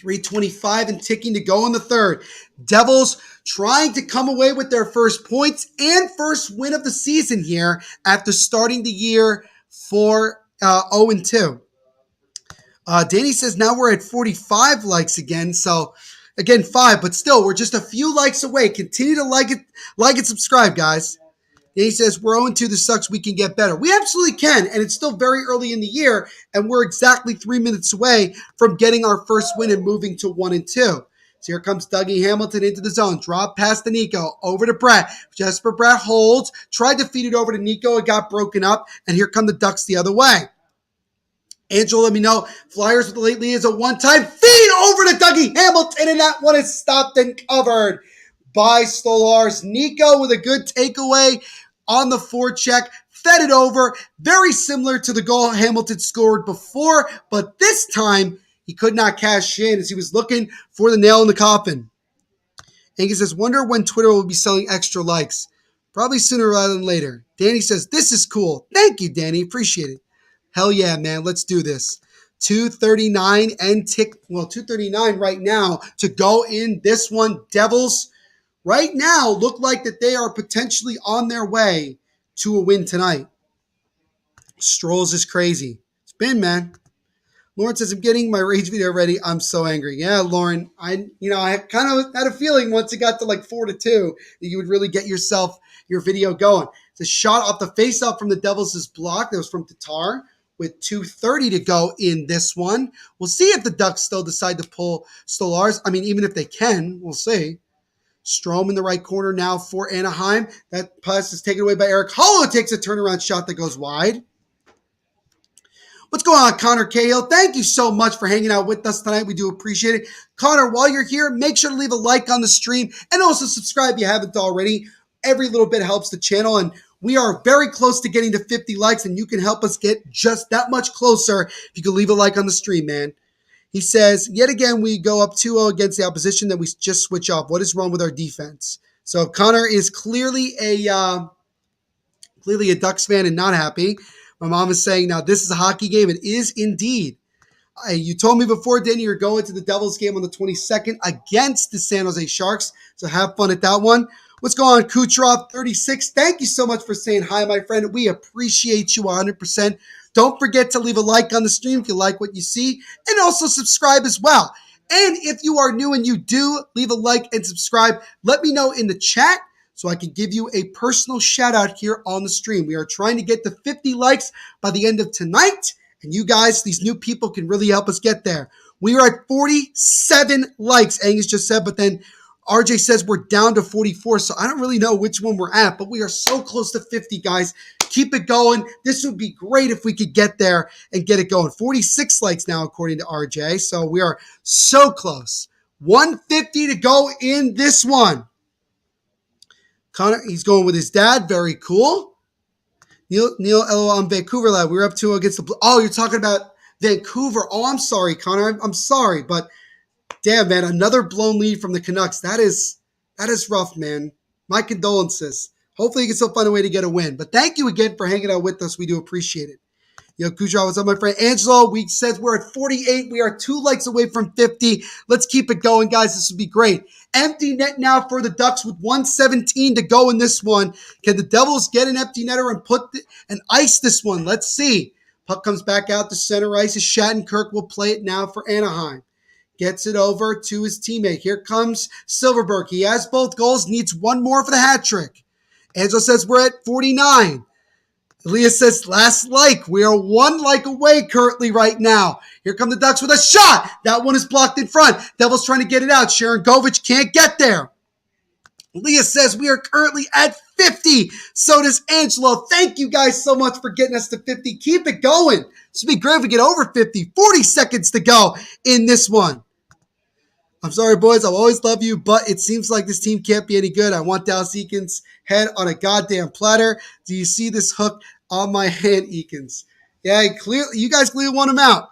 3:25 and ticking to go in the third. Devils trying to come away with their first points and first win of the season here after starting the year for 0-2. Danny says now we're at 45 likes again. So again, 5, but still we're just a few likes away. Continue to like and subscribe, guys. He says, we're 0-2, this sucks, we can get better. We absolutely can, and it's still very early in the year, and we're exactly 3 minutes away from getting our first win and moving to 1-2. So here comes Dougie Hamilton into the zone. Drop past to Nico, over to Brett. Jesper Brett holds, tried to feed it over to Nico, it got broken up, and here come the Ducks the other way. Angelo, let me know. Flyers with the late lead is a one-time feed over to Dougie Hamilton, and that one is stopped and covered by Stolarz. Nico with a good takeaway on the forecheck, fed it over, very similar to the goal Hamilton scored before, but this time he could not cash in as he was looking for the nail in the coffin. Angus says, wonder when Twitter will be selling extra likes. Probably sooner rather than later. Danny says, this is cool. Thank you, Danny. Appreciate it. Hell yeah, man. Let's do this. 2:39 and 2:39 right now to go in this one. Devils right now look like that they are potentially on their way to a win tonight. Strolls is crazy. It's been, man. Lauren says, I'm getting my rage video ready. I'm so angry. Yeah, Lauren, I kind of had a feeling once it got to like 4-2 that you would really get your video going. It's a shot off the face-off from the Devils is blocked. That was from Tatar with 2:30 to go in this one. We'll see if the Ducks still decide to pull Stolarz. I mean, even if they can, we'll see. Strome in the right corner now for Anaheim. That pass is taken away by Eric Hollow. Takes a turnaround shot that goes wide. What's going on, Connor Cahill? Thank you so much for hanging out with us tonight. We do appreciate it. Connor, while you're here, make sure to leave a like on the stream and also subscribe if you haven't already. Every little bit helps the channel, and we are very close to getting to 50 likes, and you can help us get just that much closer if you can leave a like on the stream, man. He says, yet again, we go up 2-0 against the opposition, then we just switch off. What is wrong with our defense? So Connor is clearly a Ducks fan and not happy. My mom is saying, now this is a hockey game. It is indeed. You told me before, Danny, you're going to the Devils game on the 22nd against the San Jose Sharks. So have fun at that one. What's going on, Kucherov 36? Thank you so much for saying hi, my friend. We appreciate you 100%. Don't forget to leave a like on the stream if you like what you see, and also subscribe as well. And if you are new and you do leave a like and subscribe, let me know in the chat so I can give you a personal shout out here on the stream. We are trying to get to 50 likes by the end of tonight, and you guys, these new people, can really help us get there. We are at 47 likes, Angus just said, but then RJ says we're down to 44, so I don't really know which one we're at, but we are so close to 50, guys. Keep it going. This would be great if we could get there and get it going. 46 likes now, according to RJ, so we are so close. 150 to go in this one. Connor, he's going with his dad. Very cool. Neil, LOL on Vancouver lad. We were up 2 against the. Oh, you're talking about Vancouver. Oh, I'm sorry, Connor. I'm sorry, but damn, man, another blown lead from the Canucks. That is rough, man. My condolences. Hopefully, you can still find a way to get a win. But thank you again for hanging out with us. We do appreciate it. Yo, Kujar, what's up, my friend? Angelo, we said we're at 48. We are 2 likes away from 50. Let's keep it going, guys. This would be great. Empty net now for the Ducks with 1:17 to go in this one. Can the Devils get an empty netter and ice this one? Let's see. Puck comes back out to center ice. Shattenkirk will play it now for Anaheim. Gets it over to his teammate. Here comes Silverberg. He has both goals. Needs one more for the hat trick. Angelo says we're at 49. Elias says, last like. We are 1 like away currently right now. Here come the Ducks with a shot. That one is blocked in front. Devils trying to get it out. Sharon Govich can't get there. Elias says we are currently at 50. So does Angelo. Thank you guys so much for getting us to 50. Keep it going. This would be great if we get over 50. 40 seconds to go in this one. I'm sorry, boys. I'll always love you, but it seems like this team can't be any good. I want Dallas Eakins' head on a goddamn platter. Do you see this hook on my hand, Eakins? Yeah, you guys clearly want him out.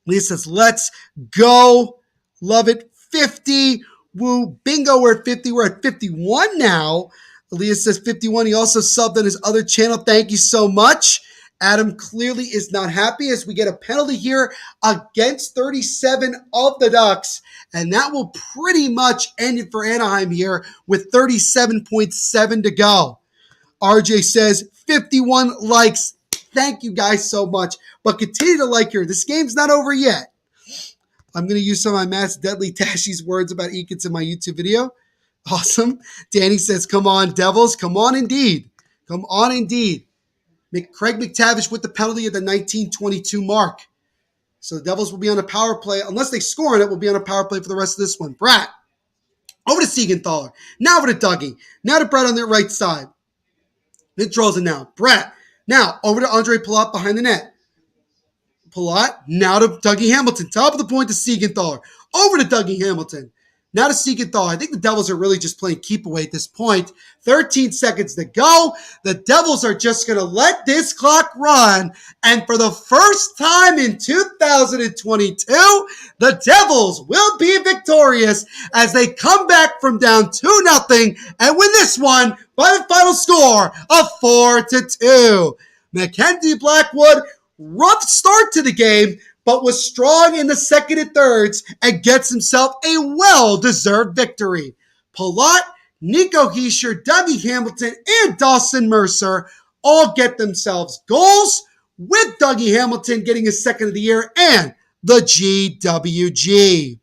Lisa says, let's go. Love it. 50. Woo. Bingo, we're at 50. We're at 51 now. Elias says 51. He also subbed on his other channel. Thank you so much. Adam clearly is not happy as we get a penalty here against 37 of the Ducks. And that will pretty much end it for Anaheim here with 37.7 to go. RJ says 51 likes. Thank you guys so much. But continue to like here. This game's not over yet. I'm going to use some of my Matt's Deadly Tashy's words about Eakins in my YouTube video. Awesome. Danny says, come on, Devils. Come on, indeed. Come on, indeed. Craig McTavish with the penalty at the 19:22 mark. So the Devils will be on a power play. Unless they score on it, will be on a power play for the rest of this one. Bratt. Over to Siegenthaler. Now over to Dougie. Now to Bratt on their right side. It draws it now. Bratt. Now over to Andre Palat behind the net. Palat. Now to Dougie Hamilton. Top of the point to Siegenthaler. Over to Dougie Hamilton. Now to Siegenthaler. I think the Devils are really just playing keep away at this point. 13 seconds to go. The Devils are just going to let this clock run. And for the first time in 2022, the Devils will be victorious as they come back from down 2-0 and win this one by the final score of 4-2. Mackenzie Blackwood, rough start to the game, but was strong in the second and thirds and gets himself a well-deserved victory. Palat, Nico Hischier, Dougie Hamilton, and Dawson Mercer all get themselves goals, with Dougie Hamilton getting his second of the year and the GWG.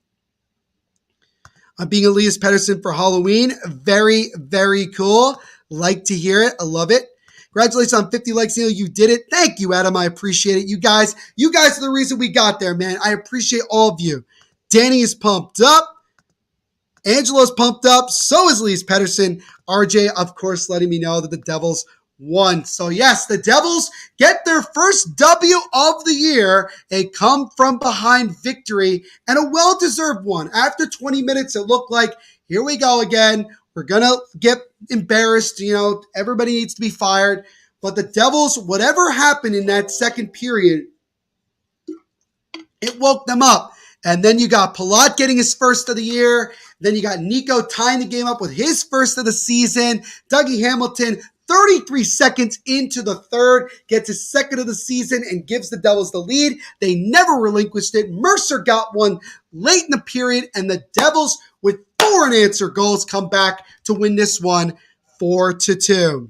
I'm being Elias Pettersson for Halloween. Very, very cool. Like to hear it. I love it. Congratulations on 50 likes, Neil. You did it. Thank you, Adam. I appreciate it. You guys are the reason we got there, man. I appreciate all of you. Danny is pumped up. Angelo's pumped up. So is Elias Pettersson. RJ, of course, letting me know that the Devils won. So, yes, the Devils get their first W of the year, a come-from-behind victory, and a well-deserved one. After 20 minutes, it looked like, here we go again. We're going to get embarrassed. You know, everybody needs to be fired. But the Devils, whatever happened in that second period, it woke them up. And then you got Palat getting his first of the year. Then you got Nico tying the game up with his first of the season. Dougie Hamilton, 33 seconds into the third, gets his second of the season and gives the Devils the lead. They never relinquished it. Mercer got one late in the period, and the Devils, with 4 unanswered goals, come back to win this one 4-2.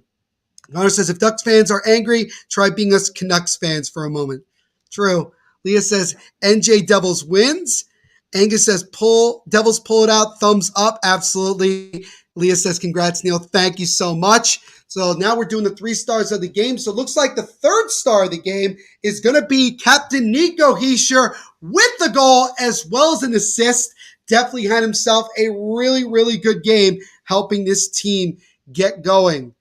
Connor says, if Ducks fans are angry, try being us Canucks fans for a moment. True. Leah says, NJ Devils wins. Angus says, Devils pull it out. Thumbs up. Absolutely. Leah says, congrats, Neil. Thank you so much. So now we're doing the 3 stars of the game. So it looks like the 3rd star of the game is going to be Captain Nico Hischier with the goal as well as an assist. definitely had himself a really, really good game helping this team get going.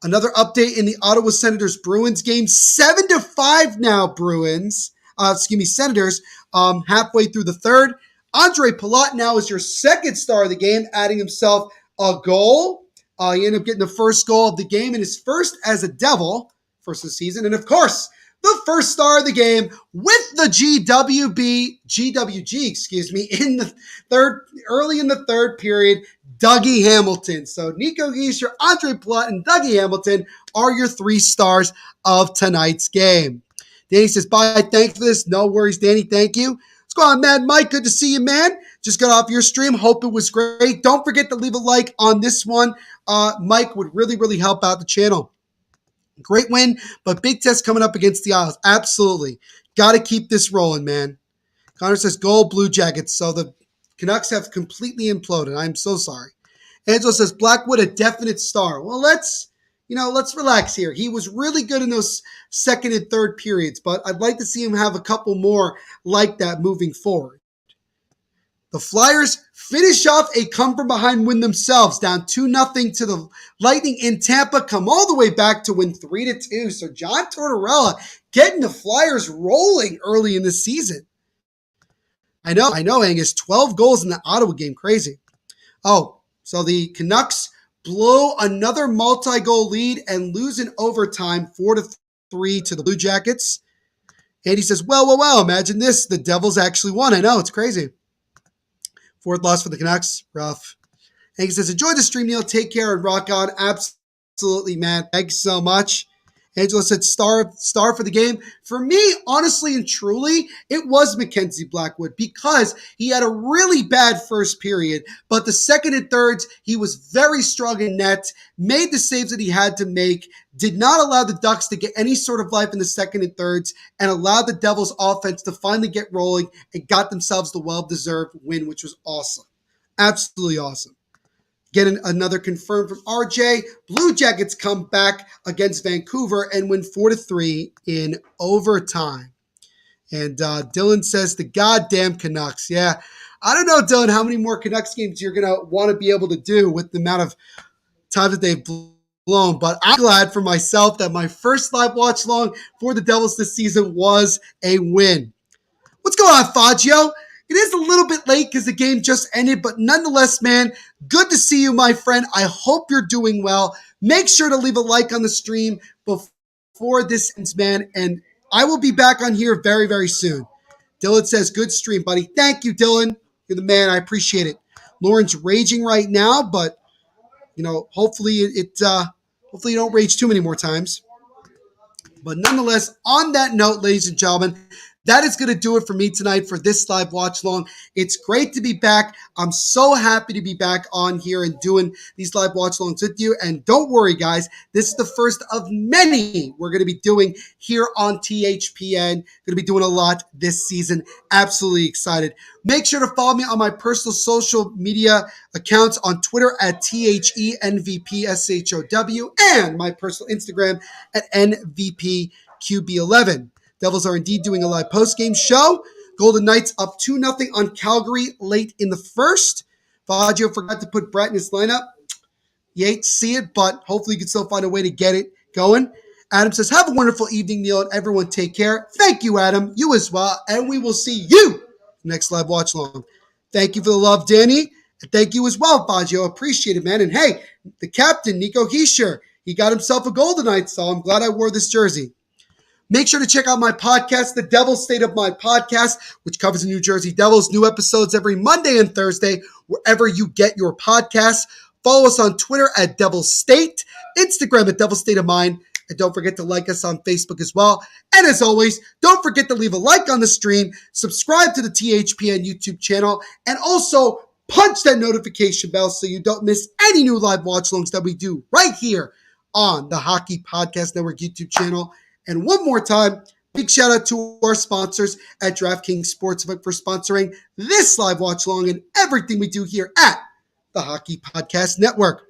Another update in the Ottawa Senators Bruins game, 7-5 now, Senators, halfway through the third. Andre Palat now is your second star of the game, adding himself a goal. He ended up getting the first goal of the game and his first as a Devil, first of the season. And of course, the first star of the game with the GWG, early in the third period, Dougie Hamilton. So Nico Hischier, Andre Palat, and Dougie Hamilton are your 3 stars of tonight's game. Danny says, bye, thanks for this. No worries, Danny, thank you. What's going on, Mad Mike? Good to see you, man. Just got off your stream. Hope it was great. Don't forget to leave a like on this one. Mike would really, really help out the channel. Great win, but big test coming up against the Isles. Absolutely. Got to keep this rolling, man. Connor says, goal, Blue Jackets. So the Canucks have completely imploded. I'm so sorry. Angelo says, Blackwood, a definite star. Well, let's relax here. He was really good in those second and third periods, but I'd like to see him have a couple more like that moving forward. The Flyers finish off a come-from-behind win themselves, down 2-0 to the Lightning in Tampa, come all the way back to win 3-2. So John Tortorella getting the Flyers rolling early in the season. I know, Angus, 12 goals in the Ottawa game, crazy. Oh, so the Canucks blow another multi-goal lead and lose in overtime 4-3 to the Blue Jackets. Andy says, well, imagine this. The Devils actually won. I know, it's crazy. 4th loss for the Canucks. Rough. And he says, enjoy the stream, Neil. Take care and rock on. Absolutely, man. Thanks so much. Angela said, star for the game. For me, honestly and truly, it was Mackenzie Blackwood because he had a really bad first period, but the second and thirds, he was very strong in net, made the saves that he had to make, did not allow the Ducks to get any sort of life in the second and thirds, and allowed the Devils offense to finally get rolling and got themselves the well-deserved win, which was awesome. Absolutely awesome. Getting another confirmed from RJ. Blue Jackets come back against Vancouver and win 4-3 in overtime. And Dylan says the goddamn Canucks. Yeah, I don't know, Dylan, how many more Canucks games you're going to want to be able to do with the amount of time that they've blown. But I'm glad for myself that my first live watch long for the Devils this season was a win. What's going on, Faggio? It is a little bit late because the game just ended, but nonetheless, man, good to see you, my friend. I hope you're doing well. Make sure to leave a like on the stream before this ends, man, and I will be back on here very, very soon. Dylan says, good stream, buddy. Thank you, Dylan. You're the man. I appreciate it. Lauren's raging right now, but, hopefully hopefully you don't rage too many more times. But nonetheless, on that note, ladies and gentlemen, that is going to do it for me tonight for this live watch long. It's great to be back. I'm so happy to be back on here and doing these live watch longs with you. And don't worry, guys. This is the first of many we're going to be doing here on THPN. Going to be doing a lot this season. Absolutely excited. Make sure to follow me on my personal social media accounts on Twitter at THENVPSHOW and my personal Instagram at NVPQB11. Devils are indeed doing a live post-game show. Golden Knights up 2-0 on Calgary late in the first. Faggio forgot to put Brett in his lineup. You hate to see it, but hopefully you can still find a way to get it going. Adam says, have a wonderful evening, Neil, and everyone take care. Thank you, Adam. You as well. And we will see you next live watch long. Thank you for the love, Danny. And thank you as well, Faggio. Appreciate it, man. And hey, the captain, Nico Hischier, he got himself a Golden Knight, so I'm glad I wore this jersey. Make sure to check out my podcast, The Devil's State of My Podcast, which covers the New Jersey Devils. New episodes every Monday and Thursday, wherever you get your podcasts. Follow us on Twitter at Devil's State, Instagram at Devil's State of Mind, and don't forget to like us on Facebook as well. And as always, don't forget to leave a like on the stream, subscribe to the THPN YouTube channel, and also punch that notification bell so you don't miss any new live watch-alongs that we do right here on the Hockey Podcast Network YouTube channel. And one more time, big shout out to our sponsors at DraftKings Sportsbook for sponsoring this live watch long and everything we do here at the Hockey Podcast Network.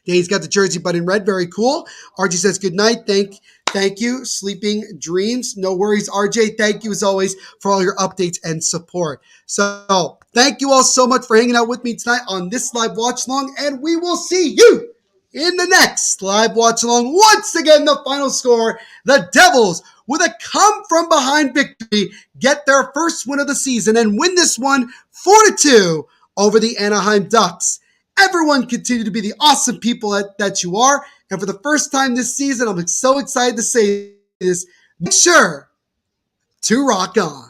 Danny's got the jersey button red. Very cool. RG says good night. Thank Thank you, Sleeping Dreams. No worries, RJ. Thank you, as always, for all your updates and support. So, thank you all so much for hanging out with me tonight on this live watch along, and we will see you in the next live watch along. Once again, the final score: the Devils, with a come-from-behind victory, get their first win of the season and win this one 4-2 over the Anaheim Ducks. Everyone continue to be the awesome people that you are. And for the first time this season, I'm so excited to say this. Make sure to rock on.